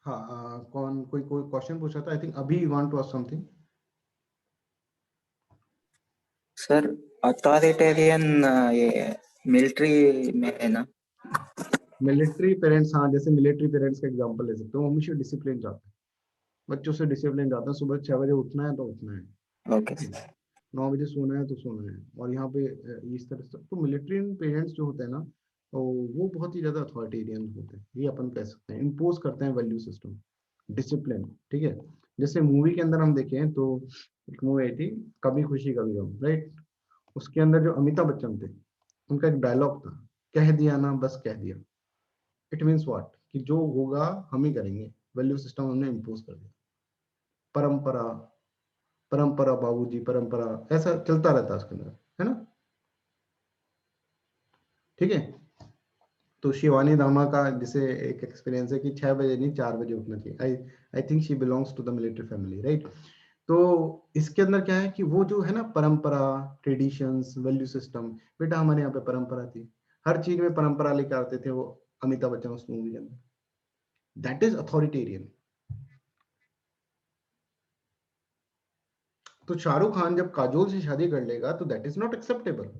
हाँ, कौन कोई कोई क्वेश्चन पूछा था, आई थिंक अभी you want to ask something. Sir authoritarian ये मिलिट्री में है ना? मिलिट्री पेरेंट्स, हाँ, जैसे मिलिट्री पेरेंट्स का एग्जांपल ले सकते हो, हमेशा डिसिप्लिन चाहते हैं, बच्चों से डिसिप्लिन चाहते हैं, सुबह 6 बजे उठना है तो उठना है, ओके ठीक है, 9 बजे सोना है तो सोना है, और यहाँ पे इस तरह से, तो मिलिट्री पेरेंट्स जो होते हैं ना, तो वो बहुत ही ज्यादा अथॉरिटेरियन होते हैं, ये अपन कह सकते हैं, इम्पोज करते हैं वैल्यू सिस्टम, डिसिप्लिन, ठीक है। जैसे मूवी के अंदर हम देखें तो एक मूवी आई थी, कभी खुशी कभी गम, राइट, उसके अंदर जो अमिताभ बच्चन थे, उनका एक डायलॉग था, कह दिया ना बस कह दिया, इट मीन्स व्हाट, कि जो होगा हम ही करेंगे, वैल्यू सिस्टम हमने इम्पोज कर दिया, परंपरा, परंपरा बाबूजी परंपरा, ऐसा चलता रहता है उसके अंदर, है ना, ठीक है। तो शिवानी दामा का जैसे एक एक्सपीरियंस है कि 6 बजे नहीं 4 बजे उठना चाहिए, I I think she belongs to the military family, right. तो इसके अंदर क्या है कि वो जो है ना परंपरा, ट्रेडिशंस, वैल्यू सिस्टम, बेटा हमारे यहाँ पे परंपरा थी, हर चीज में परंपरा लेकर आते थे वो अमिताभ बच्चन उस मूवी के अंदर, दैट इज अथॉरिटेरियन। तो शाहरुख खान जब काजोल से शादी कर लेगा तो that is not acceptable,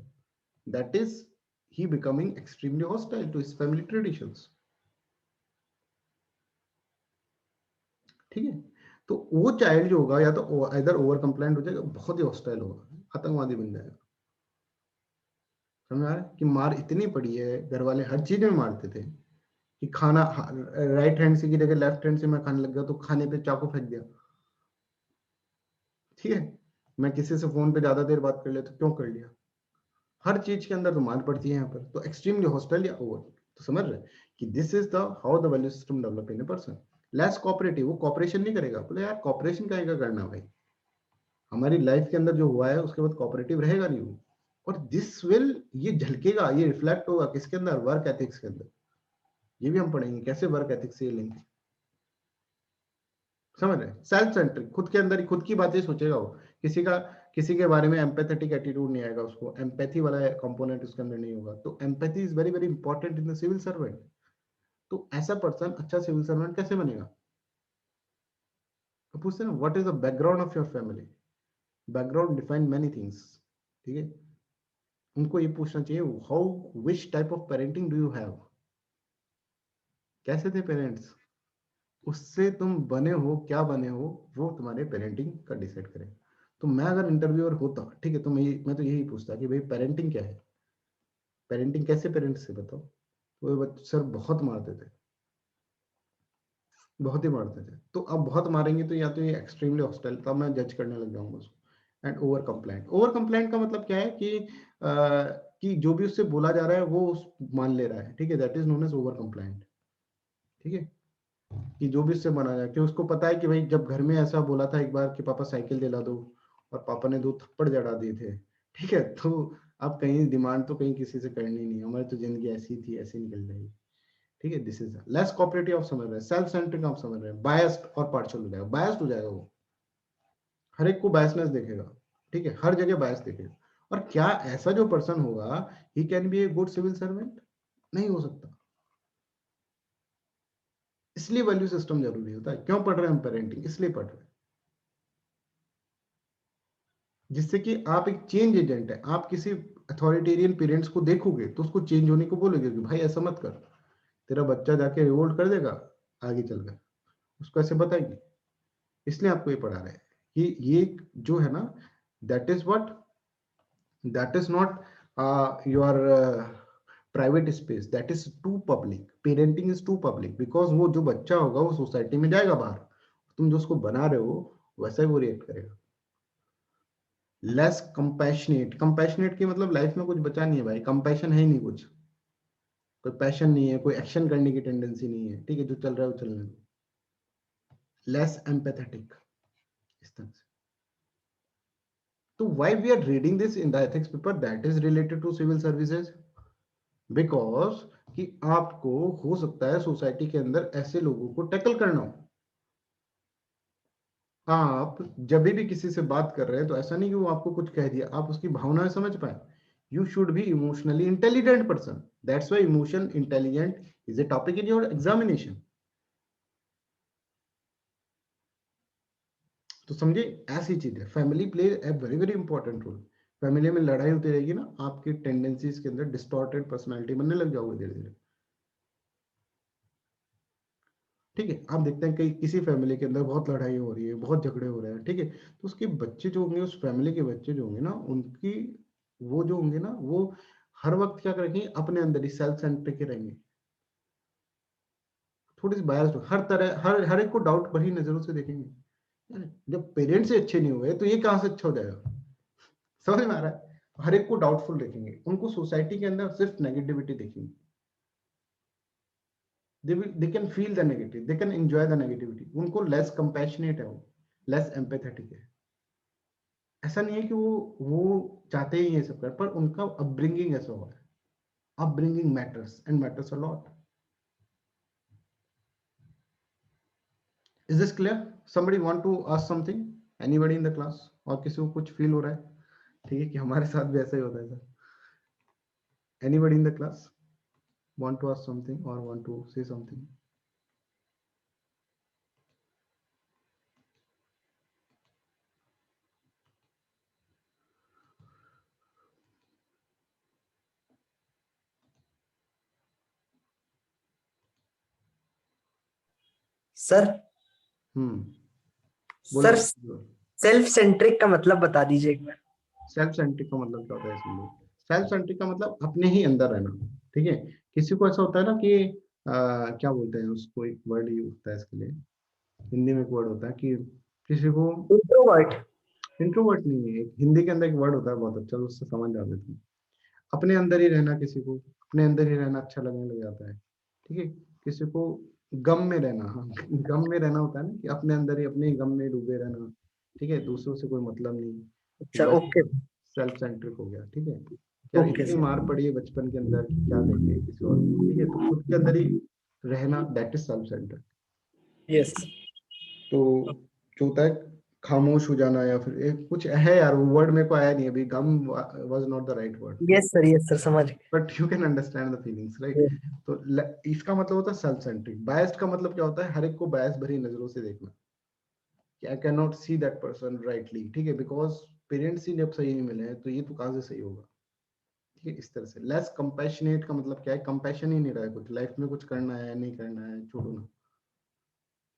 that is he becoming extremely hostile to his family traditions, ठीक है। तो वो चाइल्ड जो होगा या तो इधर ओवर कंप्लाइंट हो जाएगा, बहुत ही हॉस्टाइल होगा, आतंकवादी बन जाएगा, समझ आ रहा है कि मार इतनी पड़ी है, घर वाले हर चीज में मारते थे कि खाना राइट हैंड से की जगह लेफ्ट हैंड से मैं खाने लग गया तो खाने पे चाकू फेंक दिया, ठीक है, मैं किसी से फोन पे ज्यादा देर बात कर लिया तो क्यों कर लिया, हर चीज के अंदर तो मार पड़ती है यहाँ पर, तो एक्सट्रीमली हॉस्टाइल या ओवर, तो समझ रहे कि this is the how the value system develop in a person. Less cooperative, वो कोऑपरेशन नहीं करेगा, बोले यार कोऑपरेशन का करना भाई, हमारी लाइफ के अंदर जो हुआ है उसके बाद कोऑपरेटिव रहेगा नहीं वो, और दिस विल, ये झलकेगा, ये रिफ्लेक्ट होगा किसके अंदर, वर्क एथिक्स के अंदर, ये भी हम पढ़ेंगे कैसे वर्क एथिक्स से लिंक, समझ रहे, सेल्फ सेंट्रिक, खुद के अंदर ही खुद की बातें सोचेगा वो, किसी के बारे में एम्पैथेटिक एटीट्यूड नहीं आएगा उसको, एम्पैथी वाला कंपोनेंट उसके अंदर नहीं होगा, तो empathy is very very important in the civil servant. तो ऐसा पर्सन अच्छा सिविल सर्वेंट कैसे बनेगा, तो पूछते हैं ना what is the background of your family, background define many things, ठीक है, उनको ये पूछना चाहिए how which type of parenting do you have, कैसे थे पेरेंट्स, उससे तुम बने हो क्या बने हो, वो तुम्हारे पेरेंटिंग का डिसाइड करे। तो मैं अगर इंटरव्यूअर होता, ठीक है, तो मैं तो यही पूछता कि भाई पेरेंटिंग क्या है, पेरेंटिंग कैसे पेरेंट्स से बताओ, तो वो सर बहुत मारते थे, बहुत ही मारते थे, तो अब बहुत मारेंगे तो या तो ये एक्सट्रीमली हॉस्टाइल, तब मैं जज करने लग जाऊंगा उसको। And over complaint, over complaint का मतलब क्या है कि जो भी उससे बोला जा रहा है वो मान ले रहा है, ठीक है, that is known as over complaint, ठीक है, कि जो भी उससे माना जाए, कि उसको पता है कि भाई जब घर में ऐसा बोला था एक बार कि पापा साइकिल दिला दो, और पापा ने 2 थप्पड़ जड़ा दिए थे, ठीक है, तो अब कहीं डिमांड तो कहीं किसी से करनी नहीं, हमारी तो जिंदगी ऐसी थी ऐसी निकल जाएगी, ठीक है, दिस इज लेस कोऑपरेटिव आप समझ रहे हैं, सेल्फ सेंट्रिक आप समझ रहे हैं, बायस्ड और पार्शियल हो जाएगा, बायस्ड हो जाएगा, वो हर एक को बायसनेस देखेगा, ठीक है, हर जगह बायस देखेगा। और क्या ऐसा जो पर्सन होगा he can be a good civil servant? नहीं हो सकता। इसलिए वैल्यू सिस्टम जरूरी होता है। क्यों पढ़ रहे हैं हम पेरेंटिंग? इसलिए पढ़ रहे हैं जिससे कि आप एक चेंज एजेंट है। आप किसी अथॉरिटेरियन पेरेंट्स को देखोगे तो उसको चेंज होने को बोलोगे कि भाई ऐसा मत कर, तेरा बच्चा जाके रिवोल्ट कर देगा आगे चलकर, उसको ऐसे बताएंगे। इसलिए आपको ये पढ़ा रहे हैं। ये जो है ना, that is what, that is not your private space, that is too public. Parenting is too public because वो जो बच्चा होगा वो सोसाइटी में जाएगा बाहर, तुम जो उसको बना रहे हो वैसा ही वो रिएक्ट करेगा। लेस कंपैशनेट, कंपैशनेट की मतलब लाइफ में कुछ बचा नहीं है भाई, कंपैशन है ही नहीं, कुछ कोई पैशन नहीं है, कोई एक्शन करने की टेंडेंसी नहीं है, ठीक है, जो चल रहा है वो चलने दो। लेस एम्पैथेटिक, इस तरह से। तो why we are reading this in the ethics paper that is related to civil services? Because कि आपको हो सकता है सोसाइटी के अंदर ऐसे लोगों को टैकल करना हो। आप जब भी किसी से बात कर रहे हैं तो ऐसा नहीं कि वो आपको कुछ कह दिया, आप उसकी भावनाएं समझ पाए। You should be emotionally intelligent person. That's why emotion intelligent is a topic in your examination. तो समझे, ऐसी चीज है। Family play a very very important role. Family में लड़ाई होती रहेगी ना, आपकी टेंडेंसीज के अंदर डिस्टॉर्टेड पर्सनालिटी बनने लग जाओगे धीरे धीरे, ठीक है। आप देखते हैं कई किसी फैमिली के अंदर बहुत लड़ाई हो रही है, बहुत झगड़े हो रहे हैं, ठीक है, तो उसके बच्चे जो होंगे, उस फैमिली के बच्चे जो होंगे ना, उनकी वो जो होंगे ना, वो हर वक्त क्या करेंगे, अपने अंदर ही सेल्फ सेंट्रिक ही रहेंगे, थोड़ी सी बायस्ड, हर तरह हर एक को डाउट भरी नजरों से देखेंगे। जब पेरेंट्स ही अच्छे नहीं हुए तो ये कहां से अच्छा हो जाएगा? समझ में आ रहा है? हर एक को डाउटफुल देखेंगे, उनको सोसाइटी के अंदर सिर्फ नेगेटिविटी देखेंगे। they can feel the negative, they can enjoy the negativity। उनको लेस कंपैशनेट है, वो लेस एम्पैथेटिक है। ऐसा नहीं है कि वो चाहते ही ये सब कर, पर उनका अपब्रिंगिंग ऐसा हुआ है। Upbringing matters and matters a lot. Is this clear? somebody want to ask something? anybody in the class? और किसी को कुछ फील हो रहा है? ठीक है, कि हमारे साथ भी ऐसा ही होता है sir. anybody in the class want to ask something or want to say something? Sir बोलो। सर सेल्फ सेंट्रिक का मतलब बता दीजिए एक बार। सेल्फ सेंट्रिक का मतलब क्या होता है इसमें? सेल्फ सेंट्रिक का मतलब अपने ही अंदर रहना, ठीक है। किसी को ऐसा होता है ना कि क्या बोलते हैं उसको, एक वर्ड यूज होता है इसके लिए, हिंदी में एक वर्ड होता है कि किसी को इंट्रोवर्ट। इंट्रोवर्ट नहीं है, एक हिंदी के अंदर एक वर्ड होता है बहुत अच्छा, उससे समझ जाते थे। अपने अंदर ही रहना, किसी को अपने अंदर ही रहना अच्छा लगने लग जाता है, ठीक है। किसी को गम में रहना, हाँ, गम में रहना होता है ना, कि अपने अंदर ही अपने गम में डूबे रहना, ठीक है, दूसरों से कोई मतलब नहीं। अच्छा, ओके सेल्फ सेंट्रिक हो गया, ठीक है। क्या ओके इतनी मार पड़ी है बचपन के अंदर कि क्या देखे किसी और को, ठीक है, तो खुद के अंदर ही रहना, that is self centric. Yes. तो जो होता है खामोश हो जाना, या फिर एक कुछ है यार, वो वर्ड मेरे को आया नहीं अभी, गम was not the right word, yes sir समझ गए। But you can understand the feelings, right. तो इसका मतलब होता है सेल्फ सेंट्रिक। बायस्ड का मतलब क्या होता है? हर एक को बायस भरी नजरों से देखना, कि आई can not see that person rightly, ठीक है, बिकॉज पेरेंट्स ही जब सही नहीं मिले हैं तो ये तो कहां से सही होगा, ठीक है, इस तरह से। लेस कंपैशनेट का मतलब क्या है? कंपैशन ही नहीं रहा है, कुछ लाइफ में कुछ करना है नहीं करना है, छोड़ो ना।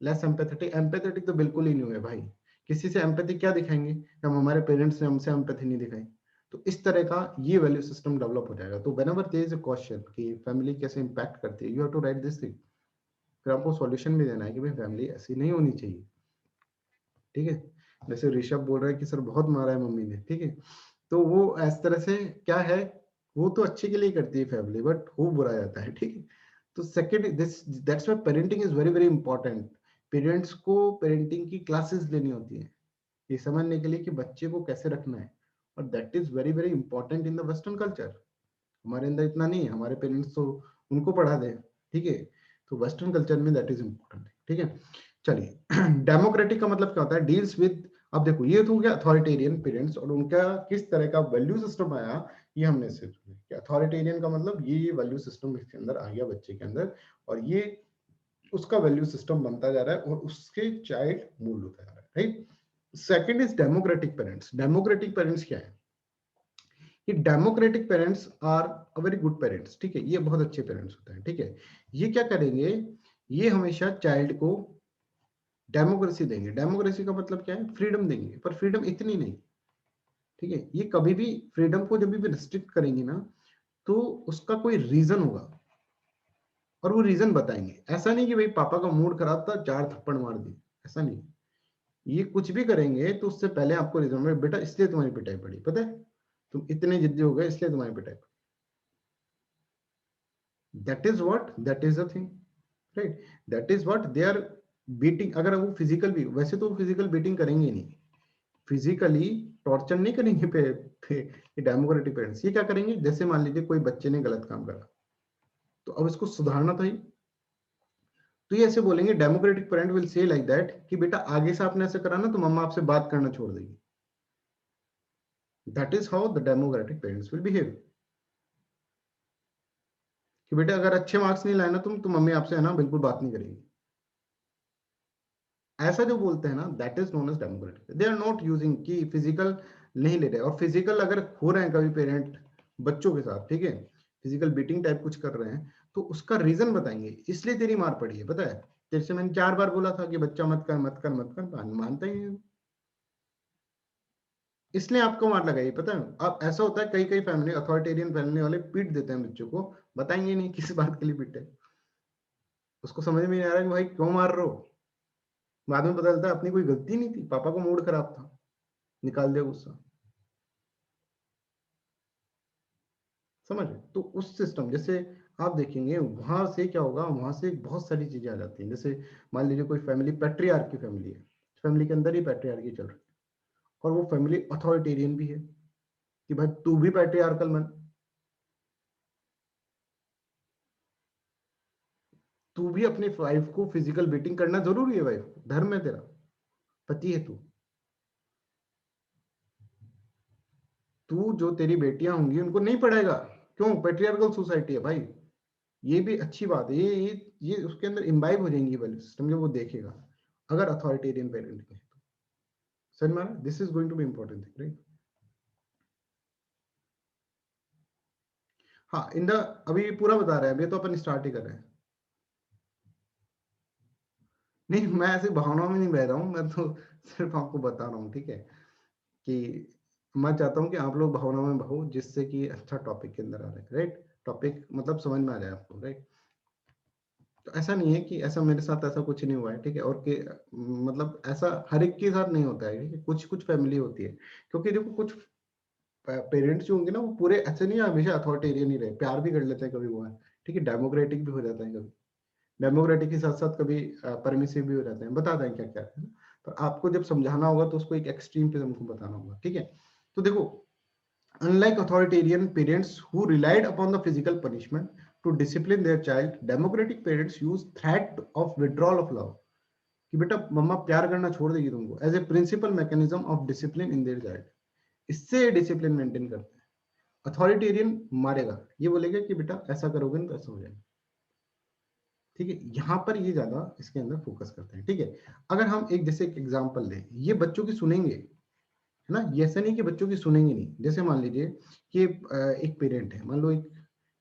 लेस एम्पैथेटिक, एम्पैथेटिक तो बिल्कुल ही नहीं हुए भाई। किसी से एम्पैथी क्या दिखाएंगे? हम हमारे पेरेंट्स ने हमसे एम्पैथी नहीं दिखाई। तो इस तरह का ये वैल्यू सिस्टम डेवलप हो जाएगा। तो whenever there is a question कि फैमिली कैसे इंपैक्ट करती है, you have to write this thing. फिर आपको सॉल्यूशन भी देना है कि भाई फैमिली ऐसी नहीं होनी चाहिए, ठीक है। जैसे ऋषभ बोल रहा है कि सर बहुत मारा है मम्मी ने, ठीक है, तो वो इस तरह से क्या है, वो तो अच्छे के लिए करती है फैमिली, बट हो बुरा जाता है, ठीक है। तो second this, that's why parenting is very very important. Parents को पेरेंटिंग की क्लासेस लेनी होती है, ये समझने के लिए कि बच्चे को कैसे रखना है, और that is very very important in the western culture. हमारे अंदर इतना नहीं है, हमारे पेरेंट्स तो उनको पढ़ा दे, ठीक है, तो वेस्टर्न कल्चर में दैट इज इम्पोर्टेंट, ठीक है। चलिए डेमोक्रेटिक का मतलब क्या होता है, डील्स विद, अब देखो ये तो क्या अथॉरिटेरियन पेरेंट्स और उनका किस तरह का वैल्यू सिस्टम आया, ये हमने सिर्फ किया। अथॉरिटेरियन का मतलब ये वैल्यू सिस्टम इसके अंदर आ गया बच्चे के अंदर, और ये उसका वैल्यू सिस्टम बनता जा रहा है और उसके चाइल्ड मूल होता जा रहा है, राइट। Second is democratic parents. Democratic parents क्या है, कि democratic parents are a very good parents, ठीक है, ये बहुत अच्छे पेरेंट्स होते हैं, ठीक है। ये क्या करेंगे, ये हमेशा चाइल्ड को डेमोक्रेसी देंगे। डेमोक्रेसी का मतलब क्या है, फ्रीडम देंगे, पर फ्रीडम इतनी नहीं, ठीक है। ये कभी भी फ्रीडम को जब भी रिस्ट्रिक्ट करेंगे ना, तो उसका कोई रीजन होगा और वो रीजन बताएंगे। ऐसा नहीं कि भाई पापा का मूड खराब था 4 थप्पड़ मार दिए, ऐसा नहीं। ये कुछ भी करेंगे तो उससे पहले आपको रीजन में, बेटा इसलिए तुम्हारी पिटाई पड़ी, पता है तुम इतने जिद्दी हो गए इसलिए तुम्हारी पिटाई पड़ी। That is what, that is the thing, right. That is what they are beating. अगर वो फिजिकल भी, वैसे तो फिजिकल बीटिंग करेंगे नहीं, फिजिकली टॉर्चर नहीं करेंगे पे डेमोक्रेटिक पेरेंट्स। ये क्या करेंगे, जैसे मान लीजिए कोई बच्चे ने गलत काम करा, तो अब इसको सुधारना था ही, तो ये ऐसे बोलेंगे, democratic parent will say like that कि बेटा आगे से आपने ऐसे करा ना तो मम्मा आपसे बात करना छोड़ देगी। That is how the democratic parents will behave, कि बेटा अगर अच्छे मार्क्स नहीं लाए ना तुम, तो मम्मी आपसे है ना बिल्कुल बात नहीं करेगी। ऐसा जो बोलते हैं ना, that is known as democratic. They are not using कि फिजिकल नहीं ले रहे, और फिजिकल अगर हो रहे हैं कभी पेरेंट बच्चों के साथ, ठीक है, फिजिकल बीटिंग टाइप कुछ कर रहे हैं, तो उसका रीजन बताएंगे, इसलिए तेरी मार पड़ी है, पता है तेरे से मैंने 4 बार बोला था कि बच्चा मत कर मत कर मत कर, मानता ही नहीं, इसलिए आपको मार लगाई, पता है। अब ऐसा होता है कई कई फैमिली, अथॉरिटेरियन फैमिली वाले पीट देते हैं बच्चों को, बताएंगे नहीं किस बात के लिए पीटे, उसको समझ में नहीं आ रहा कि भाई क्यों मार रहे हो। बाद में पता चलता है अपनी कोई गलती नहीं थी, पापा का मूड खराब था, निकाल दिया गुस्सा, समझ। तो उस सिस्टम, जैसे आप देखेंगे वहां से क्या होगा, वहां से बहुत सारी चीजें आ जाती हैं। जैसे मान लीजिए कोई फैमिली पैट्रियार्क की फैमिली है, फैमिली के अंदर ही पैट्रियार्की चल रही है, और वो फैमिली अथॉरिटेरियन भी है कि भाई तू भी पैट्रियार्कल बन, तू भी अपनी वाइफ को फिजिकल बीटिंग करना जरूरी है, वाइफ को, धर्म है तेरा, पति है तू, तू जो तेरी बेटियां होंगी उनको नहीं पढ़ाएगा, क्यों, पैट्रियार्कल सोसाइटी है भाई। ये भी अच्छी बात है, ये उसके अंदर इम्बाइब हो जाएंगी वैल्यू सिस्टम, जो वो देखेगा अगर अथॉरिटेरियन पेरेंटिंग है तो। समझ में आ रहा है, this is going to be important thing, right. हाँ इन द, अभी पूरा बता रहे हैं, अभी तो अपन स्टार्ट ही कर रहे हैं। नहीं मैं ऐसे भावनाओं में नहीं बह रहा हूँ, मैं तो सिर्फ आपको बता रहा हूँ, ठीक है, कि मैं चाहता हूँ कि आप लोग भावनाओं में बहो, जिससे कि अच्छा टॉपिक के अंदर आ रहे हैं, राइट। टॉपिक मतलब समझ में आ जाए आपको, राइट। तो ऐसा नहीं है कि ऐसा मेरे साथ ऐसा कुछ नहीं हुआ है, ठीक है, और कि मतलब ऐसा हर एक के साथ नहीं होता है, ठीक है, कुछ कुछ फैमिली होती है, क्योंकि देखो कुछ पेरेंट्स जो होंगे ना वो पूरे ऐसे नहीं हमेशा अथॉरिटेरियन ही रहे, प्यार भी कर लेते हैं कभी वो है, ठीक है, डेमोक्रेटिक भी हो जाता है कभी, डेमोक्रेटिक के साथ साथ कभी परमिसिव भी हो जाते हैं, बताते हैं क्या क्या है ना। पर आपको जब समझाना होगा तो उसको एक एक्सट्रीम पे हमको बताना होगा, ठीक है। तो देखो, unlike authoritarian parents who relied upon the physical punishment to discipline their child, democratic parents use threat of withdrawal of love, कि बेटा मम्मा प्यार करना छोड़ देगी तुमको, as a principle mechanism of discipline in their child, इससे डिसिप्लिन मेंटेन करते हैं। अथॉरिटेरियन मारेगा, ये बोलेगा कि बेटा ऐसा करोगे ना तो ऐसा हो जाएगा, ठीक है। यहाँ पर ये ज्यादा इसके अंदर फोकस करते हैं, ठीक है। अगर हम एक जैसे एक एग्जांपल लें, ये बच्चों की सुनेंगे, है ना, ये ऐसा नहीं कि बच्चों की सुनेंगे नहीं। जैसे मान लीजिए कि एक पेरेंट है, मान लो एक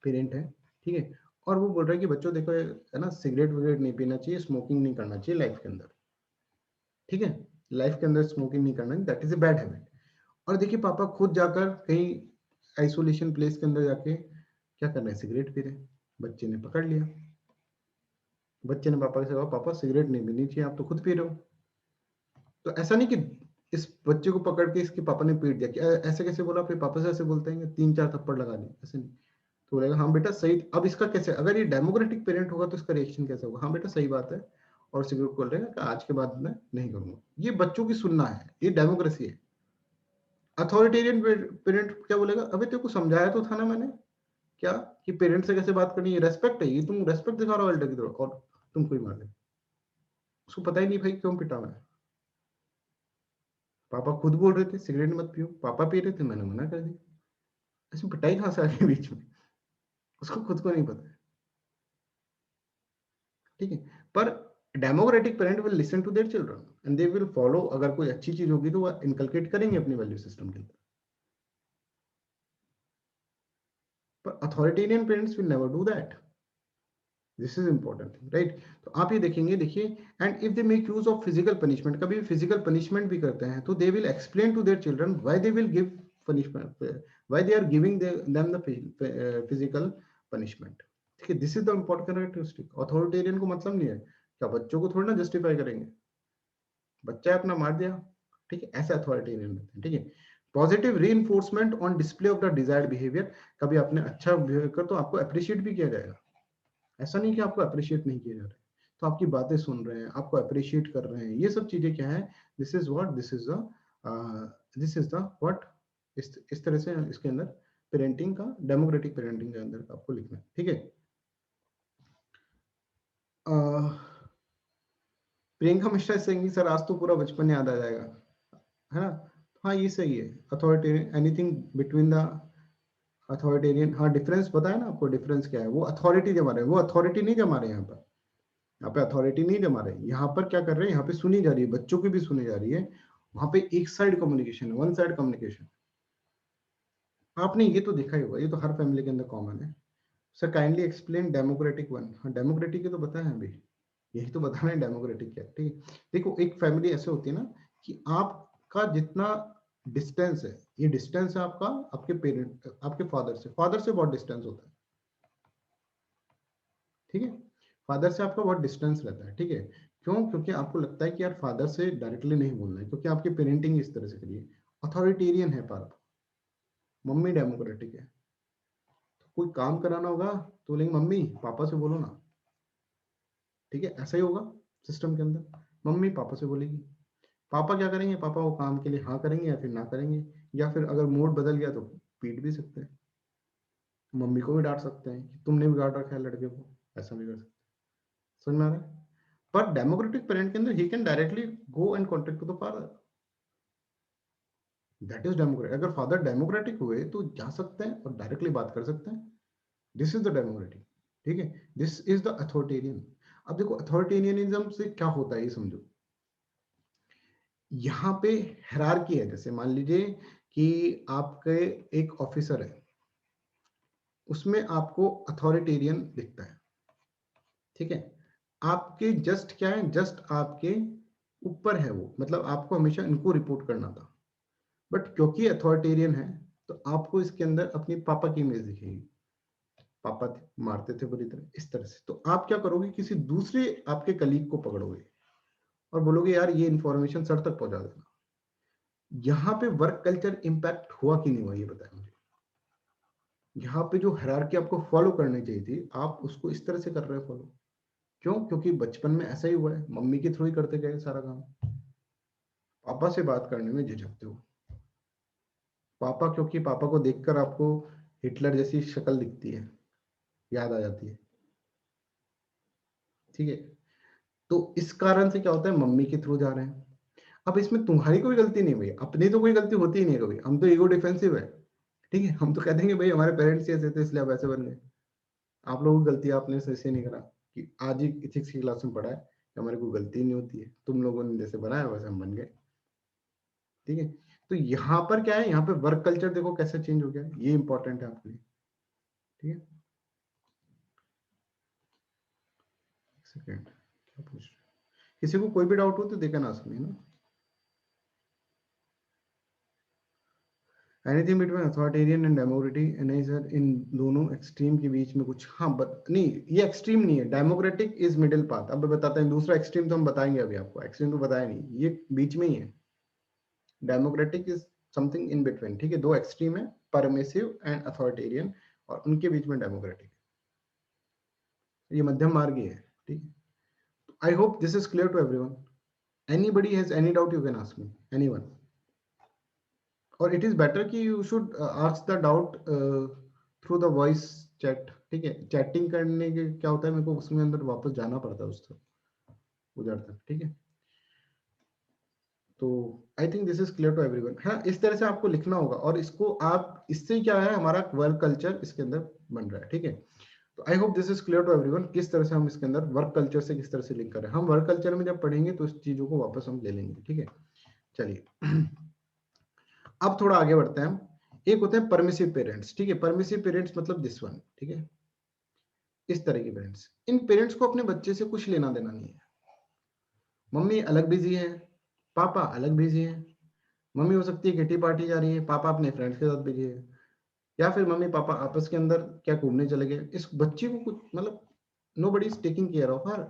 पेरेंट है, ठीक है, और वो बोल रहा है कि बच्चों देखो है ना, सिगरेट वगैरह नहीं पीना चाहिए, स्मोकिंग नहीं करना चाहिए लाइफ के अंदर, ठीक है, लाइफ के अंदर स्मोकिंग नहीं करना, that is a bad habit. और देखिए पापा खुद जाकर कहीं आइसोलेशन प्लेस के अंदर जाके क्या कर रहे हैं, सिगरेट पी रहे हैं, बच्चे ने पकड़ लिया, बच्चे ने पापा से कहा पापा सिगरेट नहीं पीनी चाहिए, आप तो खुद पी रहे हो। तो ऐसा नहीं कि इस बच्चे को पकड़ के इसके पापा ने पीट दिया, कि ऐसे कैसे बोला, फिर पापा से ऐसे बोलते हैं 3-4 थप्पड़ लगा दिए, ऐसे नहीं। तो बोलेगा हाँ बेटा सही, अब इसका कैसे, अगर ये डेमोक्रेटिक पेरेंट होगा तो इसका रिएक्शन कैसे होगा, हाँ बेटा सही बात है, और सिगरेट बोल रहे हैं कि आज के बाद मैं नहीं करूंगा। ये बच्चों की सुनना है, ये डेमोक्रेसी है। अथॉरिटेरियन पेरेंट क्या बोलेगा, अभी तेरे को समझाया तो था ना मैंने क्या कि पेरेंट्स से कैसे बात करनी है, रेस्पेक्ट है, ये तुम रेस्पेक्ट दिखा रहे हो एल्डर की तरफ और तुम कोई मार दे, उसको पता ही नहीं भाई क्यों पिटा मैं। पापा खुद बोल रहे थे सिगरेट मत पियो, पापा पी रहे थे, मैंने मना कर दिया, इसमें पिटाई कहां से आ गई बीच में, उसको खुद को नहीं पता है, ठीक है। पर democratic parent will listen to their children and they will follow, अगर कोई अच्छी चीज होगी तो वो इनकलकेट करेंगे अपनी वैल्यू सिस्टम के अंदर। पर authoritarian parents will never do that, this is important thing, right. तो आप ये देखेंगे, देखिए, and if they make use of physical punishment, कभी फिजिकल पनिशमेंट भी करते हैं, तो they will explain to their children why they will give punishment, why they are giving them the physical punishment, ठीक है। This is the important characteristic. Authoritarian को मतलब नहीं है क्या बच्चों को थोड़ी ना जस्टिफाई करेंगे, बच्चा अपना मार दिया, ठीक है, ऐसे अथॉरिटेरियन रहते हैं, ठीक है। Positive reinforcement on display of the desired behaviour, कभी आपने अच्छा बिहेव कर तो आपको अप्रिशिएट भी किया जाएगा, ऐसा नहीं कि आपको अप्रिशिएट नहीं किया जा रहा है, तो आपकी बातें सुन रहे हैं, आपको अप्रिशिएट कर रहे हैं, ये सब चीजें क्या है, this is what, this is the what, इस तरह से इसके अंदर पेरेंटिंग का, डेमोक्रेटिक पेरेंटिंग के अंदर आपको लिखना है, ठीक है। प्रियंका मिश्रा सिंह, सर आज तो पूरा बचपन याद आ जाएगा, है ना। हाँ ये सही है, authoritarian, anything between the authoritarian, हाँ डिफरेंस बताया ना आपको, डिफरेंस क्या है, वो अथॉरिटी जमा रहे हैं, वो अथॉरिटी नहीं जमा रहे यहाँ पर, यहाँ पे अथॉरिटी नहीं जमा रहे, यहाँ पर क्या कर रहे हैं, यहाँ पे सुनी जा रही है, बच्चों की भी सुनी जा रही है, वहां पे एक side communication, one side communication. आपने ये तो देखा ही होगा, ये तो हर फैमिली के अंदर कॉमन है। Sir kindly explain democratic one, हाँ डेमोक्रेटिक के तो बताया है अभी, यही तो बताना है डेमोक्रेटिक क्या, ठीक है। देखो एक फैमिली ऐसे होती है ना कि आपका जितना डिस्टेंस है, ये डिस्टेंस है आपका आपके पेरेंट, आपके फादर से बहुत डिस्टेंस होता है, ठीक है। फादर से आपका बहुत डिस्टेंस रहता है, ठीक है। क्यों? क्योंकि आपको लगता है कि यार फादर से डायरेक्टली नहीं बोलना है, क्योंकि आपकी पेरेंटिंग इस तरह से करिए, अथॉरिटेरियन है पापा, मम्मी डेमोक्रेटिक है, तो कोई काम कराना होगा तो बोलेंगे मम्मी पापा से बोलो ना, ठीक है, ऐसा ही होगा सिस्टम के अंदर, मम्मी पापा से बोलेगी, पापा क्या करेंगे, पापा वो काम के लिए हाँ करेंगे या फिर ना करेंगे, या फिर अगर मूड बदल गया तो पीट भी सकते हैं, मम्मी को भी डांट सकते हैं कि तुमने बिगाड़ रखा है लड़के को, ऐसा भी कर सकते हैं, समझ में आ रहा है। पर डेमोक्रेटिक पेरेंट के अंदर he can directly go and contact to the father, that is democratic. अगर फादर डेमोक्रेटिक हुए तो जा सकते हैं और डायरेक्टली बात कर सकते हैं, दिस इज द डेमोक्रेटिक, ठीक है, दिस इज द अथॉरिटेरियन। अब देखो अथॉरिटेरियनिज्म से क्या होता है ये समझो, यहाँ पे हायरार्की है, जैसे मान लीजिए कि आपके एक ऑफिसर है, उसमें आपको अथॉरिटेरियन दिखता है, ठीक है, आपके जस्ट क्या है, जस्ट आपके ऊपर है वो, मतलब आपको हमेशा इनको रिपोर्ट करना था, बट क्योंकि अथॉरिटेरियन है तो आपको इसके अंदर अपनी पापा की इमेज दिखेगी, पापा मारते थे बुरी तरह, इस तरह से, तो आप क्या करोगे, किसी दूसरे आपके कलीग को पकड़ोगे और बोलोगे यार ये इंफॉर्मेशन सर तक पहुंचा देना। यहाँ पे वर्क कल्चर इंपैक्ट हुआ कि नहीं हुआ ये बताएं मुझे, यहाँ पे जो हायरार्की आपको फॉलो करनी चाहिए थी आप उसको इस तरह से कर रहे हो फॉलो, क्यों? क्योंकि बचपन में ऐसा ही हुआ है, मम्मी के थ्रू ही करते गए सारा काम, पापा से बात करने में झिझकते हो, पापा, क्योंकि पापा को देखकर आपको हिटलर जैसी शक्ल दिखती है, याद आ जाती है, ठीक है, तो इस कारण से क्या होता है, मम्मी के थ्रू जा रहे हैं। अब इसमें तुम्हारी कोई गलती नहीं हुई, अपनी तो कोई गलती होती ही नहीं कभी, हम तो ईगो डिफेंसिव है, ठीक है, हम तो कहते हैं भाई हमारे पेरेंट्स ऐसे थे इसलिए आप ऐसे बन गए, आप लोगों की गलती, आपने ऐसे नहीं करा, कि आज ही इथिक्स की क्लास में पढ़ा है कि हमारी कोई गलती नहीं होती है, तुम लोगों ने जैसे बनाया वैसे हम बन गए, ठीक है। तो यहाँ पर क्या है, यहाँ पे वर्क कल्चर देखो कैसे चेंज हो गया, ये इंपॉर्टेंट है आपके लिए, ठीक है। सेकेंड क्या पूछ रहे, किसी को कोई भी डाउट हो तो देखा ना सुनिए ना, anything between authoritarian and democratic, नहीं सर इन दोनों एक्सट्रीम के बीच में कुछ, हाँ नहीं ये एक्सट्रीम नहीं है, डेमोक्रेटिक इज मिडिल पाथ, अब बताते हैं, दूसरा एक्सट्रीम तो हम बताएंगे अभी आपको, एक्सट्रीम तो बताया नहीं, ये बीच में ही है, democratic is something in between, ठीक है, दो एक्सट्रीम है, परमिसिव एंड अथॉरिटेरियन, और उनके बीच में डेमोक्रेटिक, ये मध्यम मार्ग ही है, ठीक है। I hope this is clear to everyone, anybody has any doubt you can ask me, anyone, और it is better कि you should ask the doubt through the voice chat, ठीक है। चैटिंग करने के क्या होता है, मेरे को उसमें अंदर वापस जाना पड़ता है उस तक, उधर तक, ठीक है। तो I think this is clear to everyone. हाँ, इस तरह से आपको लिखना होगा, और इसको आप, इससे क्या है, हमारा वर्क कल्चर इसके अंदर बन रहा है, ठीक है। तो I hope this is clear to everyone, किस तरह से हम इसके अंदर वर्क कल्चर से किस तरह से लिंक कर रहे हैं। हम वर्क कल्चर में जब पढ़ेंगे तो इस चीजों को वापस हम ले लेंगे, ठीक है। चलिए अब थोड़ा आगे बढ़ते हैं हम। एक होते हैं परमिसिव पेरेंट्स, ठीक है। परमिसिव पेरेंट्स मतलब दिस वन, ठीक है। इस तरह के पेरेंट्स, इन पेरेंट्स को अपने बच्चे से कुछ लेना देना नहीं है। मम्मी अलग बिजी है, पापा अलग बिजी है। मम्मी हो सकती है किटी पार्टी जा रही है, पापा अपने फ्रेंड्स के साथ बिजी है, या फिर मम्मी पापा आपस के अंदर क्या घूमने चले गए। इस बच्चे को कुछ मतलब nobody is taking care of her.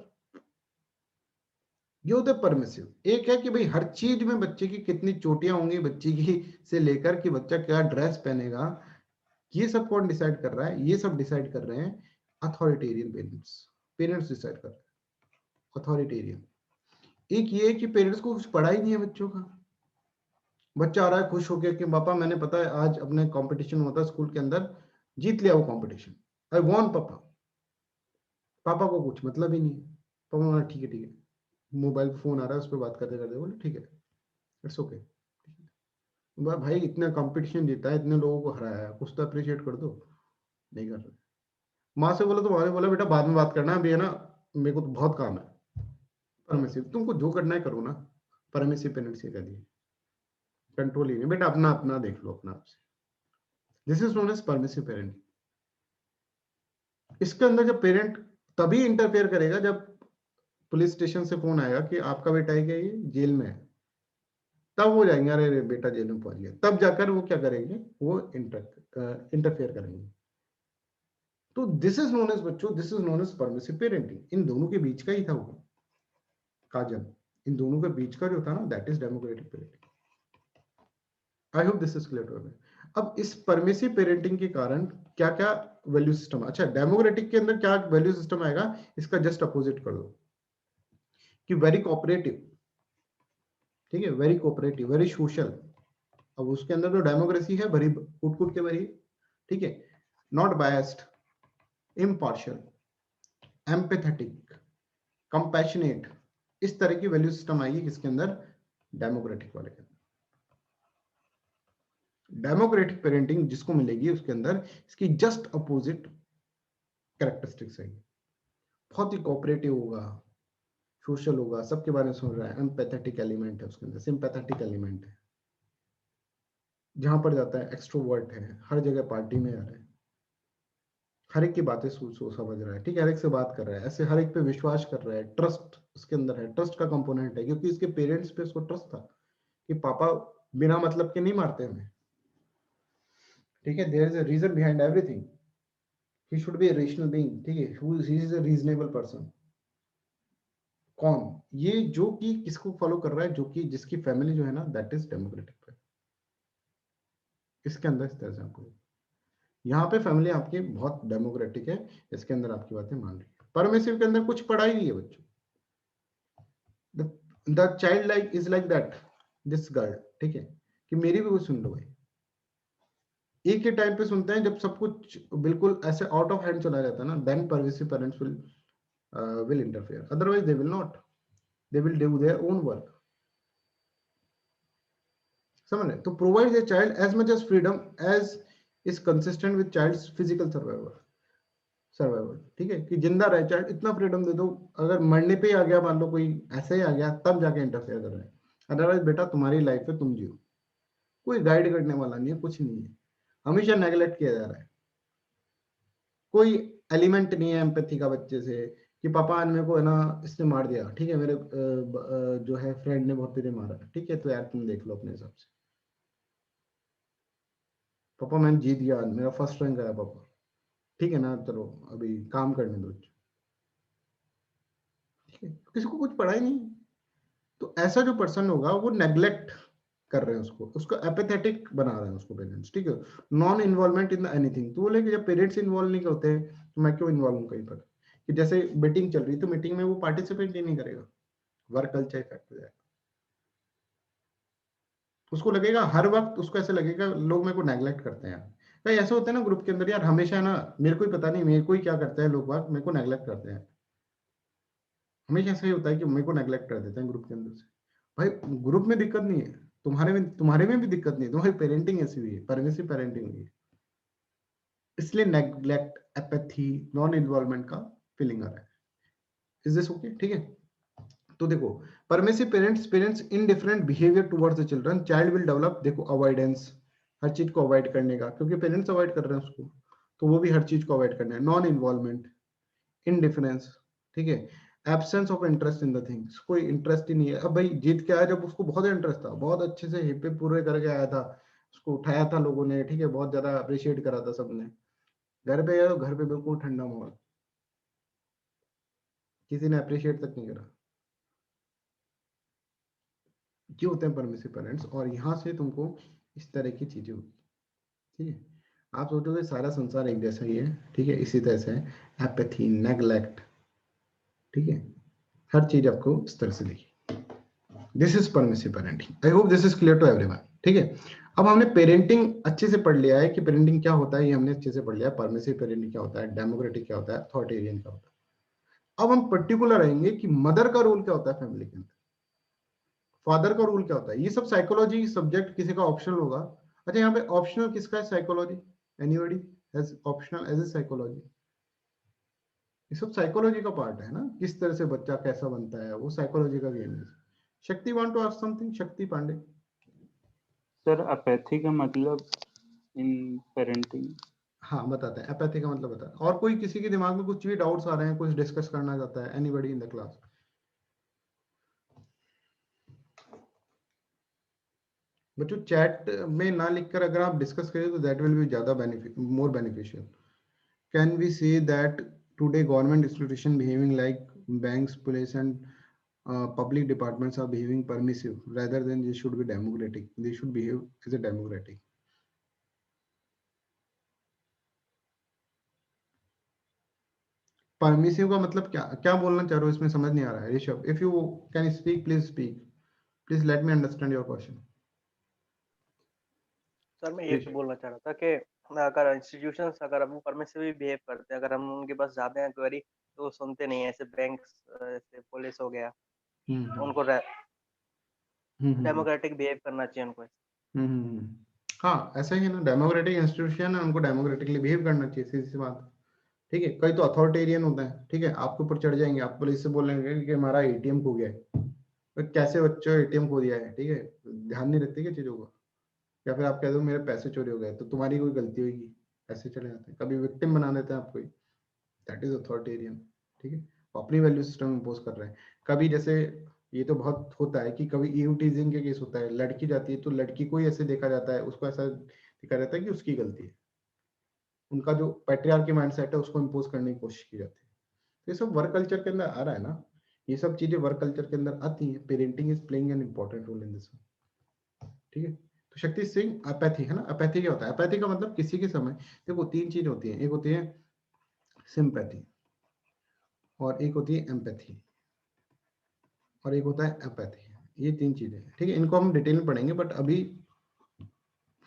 ये होता है परमिसिव। एक है कि भाई हर चीज में बच्चे की कितनी चोटियां होंगी, बच्चे की से लेकर कि बच्चा क्या ड्रेस पहनेगा, ये सब कौन डिसाइड कर रहा है? ये सब डिसाइड कर रहे हैं अथॉरिटेरियन पेरेंट्स। पेरेंट्स डिसाइड कर रहे हैं, अथॉरिटेरियन। एक ये है कि पेरेंट्स को कुछ पढ़ा ही नहीं है बच्चों का। बच्चा आ रहा है खुश होकर कि पापा मैंने पता है आज अपने कंपटीशन होता है स्कूल के अंदर, जीत लिया वो कंपटीशन, आई वॉन पापा। पापा को कुछ मतलब ही नहीं है। पापा बोला ठीक है ठीक है, मोबाइल फोन आ रहा है उस पर बात करते करते बोले ठीक है, इट्स ओके। भाई इतना कंपटीशन जीता है, इतने लोगों को हराया है, कुछ तो अप्रिशिएट कर दो। नहीं कर रहे। माँ से बोला तो माँ ने बोला बेटा बाद में बात करना, अभी है ना मेरे को तो बहुत काम है। परमिसिव, तुमको जो करना है करो ना। परमिसिव पेरेंट्स ये कह दिए, कंट्रोल ही नहीं बेटा, अपना अपना देख लो अपना आपसे। This is known as permissive parent. इसके अंदर जब पेरेंट तभी इंटरफेयर करेगा जब पुलिस स्टेशन से फोन आएगा कि आपका बेटा है क्या, ये जेल में है, तब वो जाएंगे अरे बेटा जेल में पहुंच गया, तब जाकर वो क्या करेंगे, वो इंटरफेयर करेंगे। तो दिस इज नोन एज बच्चों, this is known as permissive parenting. इन दोनों के बीच का ही था वो काजल, इन दोनों के बीच का जो था ना, that is democratic parenting. I hope this is clear to everyone. अब इस परमिसिव पेरेंटिंग के कारण क्या क्या वैल्यू सिस्टम, अच्छा डेमोक्रेटिक के अंदर क्या वैल्यू सिस्टम आएगा, इसका जस्ट अपोजिट कर दो कि वेरी कोऑपरेटिव, ठीक है, वेरी कोऑपरेटिव, वेरी सोशल। अब उसके अंदर तो डेमोक्रेसी है भरी कूट कूट के भरी, ठीक है, not biased, impartial, empathetic, compassionate, इस तरह की वैल्यू सिस्टम आएगी किसके अंदर, डेमोक्रेटिक वाले के अंदर। डेमोक्रेटिक पेरेंटिंग जिसको मिलेगी उसके अंदर इसकी जस्ट अपोजिट कैरेक्टरिस्टिक्स आएगी। बहुत ही कोऑपरेटिव होगा, सोशल होगा, सबके बारे में सुन रहा है, एम्पैथेटिक एलिमेंट है उसके अंदर, सिंपैथेटिक एलिमेंट है, जहां पर जाता है एक्सट्रोवर्ट है, हर जगह पार्टी में आ रहा है, हर एक की बातें समझ रहा है, ठीक है, हर एक से बात कर रहा है, ऐसे हर एक पे विश्वास कर रहा है, ट्रस्ट उसके अंदर है, ट्रस्ट का कंपोनेंट है, क्योंकि इसके पेरेंट्स पे उसको ट्रस्ट था कि पापा बिना मतलब के नहीं मारते हमें, ठीक है, there is a reason behind everything, he should be a rational being, ठीक है, he is a reasonable person. कौन ये, जो कि किसको फॉलो कर रहा है, जो कि जिसकी फैमिली जो है ना, दैट इज डेमोक्रेटिक। इसके अंदर इस तरह से आपको, यहाँ पे फैमिली आपकी बहुत डेमोक्रेटिक है, इसके अंदर आपकी बातें मान रही है। परमिसिव के अंदर कुछ पढ़ाई नहीं है बच्चों, the child like is like that, this girl, ठीक है, कि मेरी भी कुछ सुन लो भाई। एक ही टाइम पे सुनते हैं जब सब कुछ बिल्कुल ऐसे आउट ऑफ हैंड चला जाता है ना, then permissive parents will interfere, otherwise they will not, they will do their own work. समझ रहे? तो provide a child as much as freedom as is consistent with child's physical survival, ठीक है, कि जिंदा रहे चाइल्ड, इतना फ्रीडम दे दो, अगर मरने पे ही आ गया मान लो कोई ऐसे ही आ गया, तब जाके इंटरफेयर कर रहे हैं, अदरवाइज बेटा तुम्हारी लाइफ है, तुम जियो, कोई गाइड करने वाला नहीं है, कुछ नहीं है, हमेशा नेगलेक्ट किया जा रहा है, कोई एलिमेंट नहीं है एम्पैथी का बच्चे से कि पापा ने मेरे को है ना इसने मार दिया, ठीक है, मेरे जो है फ्रेंड ने बहुत तेरे मारा, ठीक है, तो यार तुम देख लो अपने हिसाब से, पापा मैंने जीत गया, मेरा फर्स्ट रैंक आया पापा, ठीक है ना, चलो अभी काम करने दो, ठीक है, किसी को कुछ पढ़ा ही नहीं। तो ऐसा जो पर्सन होगा वो नेग्लेक्ट कर रहे हैं उसको, उसको एपेथेटिक बना रहे हैं उसको पेरेंट्स, ठीक है, नॉन इन्वॉल्वमेंट इन एनीथिंग। तो बोले कि जब पेरेंट्स इन्वॉल्व नहीं करते हैं तो मैं क्यों इन्वॉल्व हूँ कहीं पर, कि जैसे मीटिंग चल रही तो मीटिंग में वो पार्टिसिपेट ही नहीं करेगा, वर्क कल्चर इफेक्ट हो जाएगा, उसको लगेगा हर वक्त, उसको ऐसे लगेगा लोग मेरे को नेग्लेक्ट करते हैं, कई ऐसे होते हैं ना ग्रुप के अंदर, यार हमेशा ना मेरे को ही पता नहीं मेरे को ही क्या करते हैं लोग बाग, मेरे को नेग्लेक्ट करते हैं। हमेशा ऐसा ही होता है कि मेरे को नेग्लेक्ट कर देते हैं ग्रुप के अंदर से। भाई ग्रुप में दिक्कत नहीं है, तुम्हारे में भी दिक्कत नहीं है, तुम्हारी पेरेंटिंग ऐसी हुई है, परमिसिव पेरेंटिंग हुई है, इसलिए नेग्लेक्ट, एपैथी, नॉन इन्वॉल्वमेंट का फीलिंग आ रहा है। Is this okay? ठीक है, तो देखो permissive parents indifferent behaviour towards the children, child will develop, देखो अवॉइडेंस, हर चीज को अवॉइड करने का, क्योंकि पेरेंट्स अवॉइड कर रहे हैं उसको, तो वो भी हर चीज को अवॉइड करना है। नॉन इन्वॉल्वमेंट, इनडिफरेंस, ठीक है, absence of interest in the things, कोई इंटरेस्ट ही नहीं है। अब भाई जीत के आया, जब उसको बहुत इंटरेस्ट था, बहुत अच्छे से हिप्पे पूरे करके आया था, उसको उठाया था लोगों ने, ठीक है, बहुत ज्यादा अप्रिशिएट करा था सबने, घर पे गया तो घर पे बिल्कुल ठंडा माहौल, किसी ने अप्रिशिएट तक नहीं करा। ये होते हैं परमिसिव पेरेंट्स, और यहाँ से तुमको इस तरह की चीजें होगी, ठीक है। आप सोचोगे सारा संसार एक जैसा ही है, ठीक है, इसी तरह से एपैथी, नेग्लेक्ट, ठीक है, हर चीज आपको इस तरह से दिखी। This is permissive parenting. I hope this is clear to everyone, ठीक है। अब हमने पेरेंटिंग अच्छे से पढ़ लिया है कि पेरेंटिंग क्या होता है, ये हमने अच्छे से पढ़ लिया। परमिसिव पेरेंटिंग क्या होता है, डेमोक्रेटिक क्या होता है, अथॉरिटेरियन क्या होता है। अब हम पर्टिकुलर आएंगे कि मदर का रोल क्या होता है फैमिली के अंदर, फादर का रोल क्या होता है। ये सब साइकोलॉजी सब्जेक्ट किसी का ऑप्शनल होगा। अच्छा, यहाँ पे ऑप्शनल किसका है? Psychology. Anybody has optional as a psychology? ये सब साइकोलॉजी का पार्ट है ना, किस तरह से बच्चा कैसा बनता है, वो साइकोलॉजी का गेम है। शक्ति वांट टू आस्क समथिंग? शक्ति पांडे। सर अपैथी का मतलब इन पेरेंटिंग? हाँ बताते हैं, एपैथी का मतलब बता। और कोई किसी के दिमाग में कुछ भी डाउट्स आ रहे हैं, कुछ डिस्कस करना चाहता है? Anybody in the class? बच्चों चैट में ना लिखकर अगर आप डिस्कस करें तो दैट विल बी ज्यादा more beneficial. Can we say that today government institution behaving like banks, police and public departments are behaving permissive rather than they should be democratic? They should behave as a democratic. Permissive का मतलब क्या क्या बोलना चाह रहे हो, इसमें समझ नहीं आ रहा है। Rishabh, if you can speak, please let me understand your question. Sir मैं ये बोलना चाह रहा था कि अगर इंस्टीट्यूशंस अगर वो परमिसिवली बिहेव करते हैं, अगर हम उनके पास जाते हैं क्वेरी तो सुनते नहीं है, ऐसे बैंक्स, ऐसे पुलिस हो गया, उनको डेमोक्रेटिक बिहेव करना चाहिए उनको। हाँ ऐसा ही है ना, डेमोक्रेटिक इंस्टीट्यूशन है, उनको डेमोक्रेटिकली बिहेव करना चाहिए, सीधी सी बात, ठीक है। कई तो अथॉरिटेरियन होता है, ठीक है, आपके ऊपर चढ़ जाएंगे, आप पुलिस से बोलेंगे कि हमारा एटीएम खो गया है। कैसे बच्चों एटीएम खो दिया है, ठीक है, ध्यान नहीं रखते क्या चीजों का। या फिर आप कह दो मेरे पैसे चोरी हो गए, तो तुम्हारी कोई गलती होगी, ऐसे चले जाते हैं। कभी विक्टिम बना देते हैं आपको, दैट इज अथॉरिटेरियन, ठीक है। अपनी वैल्यू सिस्टम इम्पोज कर रहे हैं। कभी जैसे ये तो बहुत होता है कि कभी ईव टीजिंग के केस होता है, लड़की जाती है तो लड़की को ही ऐसे देखा जाता है, उसको ऐसा देखा जाता है कि उसकी गलती है। उनका जो पैट्रियार्की माइंडसेट है उसको इम्पोज करने की कोशिश की जाती है। तो ये सब वर्क कल्चर के अंदर आ रहा है ना, ये सब चीजें वर्क कल्चर के अंदर आती है। Parenting is playing an important role in this, ठीक है। तो शक्ति सिंह, अपैथी है ना, अपैथी क्या होता है? अपैथी का मतलब किसी के समय, देखो तीन चीज होती है, एक होती है सिंपैथी, और एक होती है एम्पैथी, और एक होता है अपैथी। ये तीन चीजें, ठीक है, इनको हम डिटेल में पढ़ेंगे, बट अभी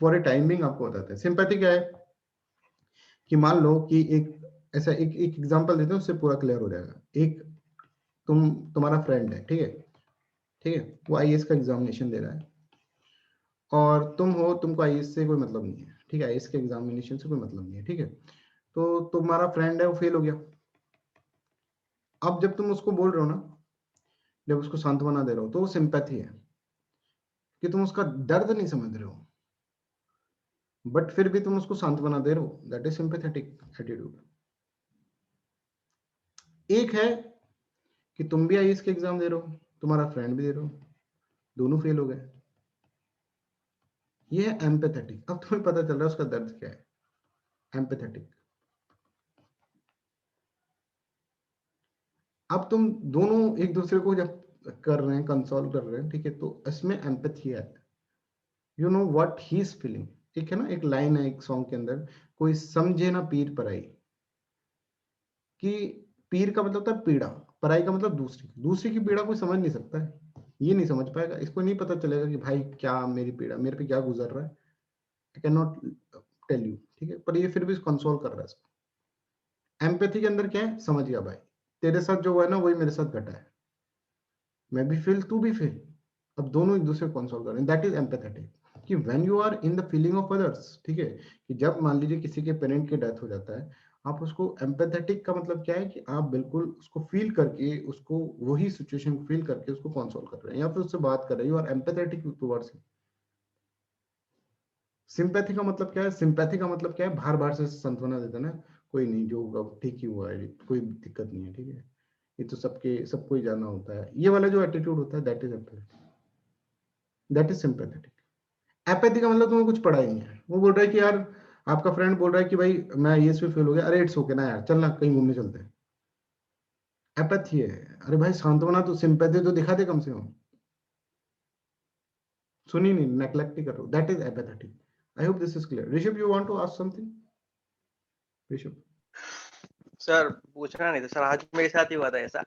फॉर ए टाइमिंग आपको बताते हैं। सिंपैथी क्या है कि मान लो कि एक ऐसा एक एग्जांपल देते हैं, उससे पूरा क्लियर हो जाएगा। एक तुम्हारा फ्रेंड है, ठीक है, ठीक है, वो आईएएस का एग्जामिनेशन दे रहा है, और तुम हो, तुमको आईएएस से कोई मतलब नहीं है, ठीक है, आईएएस के एग्जामिनेशन से कोई मतलब नहीं है, ठीक है। तो तुम्हारा फ्रेंड है वो फेल हो गया। अब जब तुम उसको बोल रहे हो ना, जब उसको सांत्वना दे रहे हो, तो वो सिंपैथी है कि तुम उसका दर्द नहीं समझ रहे हो, बट फिर भी तुम उसको सांत्वना दे रहे हो, दैट इज सिंपैथेटिक एटीट्यूड। एक है कि तुम भी आईएएस के एग्जाम दे रहे हो, तुम्हारा फ्रेंड भी दे रहे हो, दोनों फेल हो गए, ये है एम्पैथेटिक। अब तुम्हें पता चल रहा है उसका दर्द क्या है, एम्पैथेटिक। अब तुम दोनों एक दूसरे को जब कर रहे हैं, कंसोल कर रहे हैं, ठीक है, तो इसमें एम्पैथी है, you know what he is feeling. एक है ना, एक लाइन है एक सॉन्ग के अंदर, कोई समझे ना पीर पराई, कि पीर का मतलब होता है पीड़ा, पराई का मतलब दूसरी, दूसरी की पीड़ा कोई समझ नहीं सकता है, ये नहीं समझ पाएगा, इसको नहीं पता चलेगा कि भाई क्या मेरी पीड़ा, मेरे पे क्या गुजर रहा है। I can not tell you, ठीक है, पर ये फिर भी कंसोल कर रहा है। एम्पैथी के अंदर क्या है, समझ गया भाई, तेरे साथ जो हुआ है ना वही मेरे साथ घटा है, मैं भी फील तू भी फील, अब दोनों एक दूसरे को कंसोल कर रहे हैं, दैट इज एम्पैथेटिक। कि when you are in the feeling of others, ठीक है, कि जब मान लीजिए किसी के पेरेंट की डेथ हो जाता है, आप उसको एम्पैथेटिक का मतलब क्या है कि आप बिल्कुल उसको फील करके, उसको वही सिचुएशन को फील करके उसको कंसोल कर रहे हैं या फिर उससे बात कर रहे हैं, you are empathetic towards him. Sympathy का मतलब क्या है, सिंपैथी का मतलब क्या है, बार बार से सांत्वना देता ना, कोई नहीं, जो होगा ठीक ही हुआ है, कोई दिक्कत नहीं है, ठीक है, ये तो सबको ही जाना होता है, ये वाला जो एटीट्यूड होता है that is empathetic, that is sympathetic. Apathy का मतलब तुम्हें कुछ पड़ा ही नहीं है, वो बोल रहा है कि यार, आपका फ्रेंड बोल रहा है कि भाई मैं ये इसमें फेल हो गया, अरे इट्स ओके ना यार, चल ना कहीं घूमने चलते हैं, एपैथी है। अरे भाई सांत्वना तो, सिंपैथी तो दिखा दे कम से कम, सुनी नहीं, नेग्लेक्ट ही कर रहे हो, that is apathetic. I hope this is clear. Rishabh, you want to ask something? Rishabh sir पूछना नहीं था सर, आज मेरे साथ ही हुआ था ऐसा।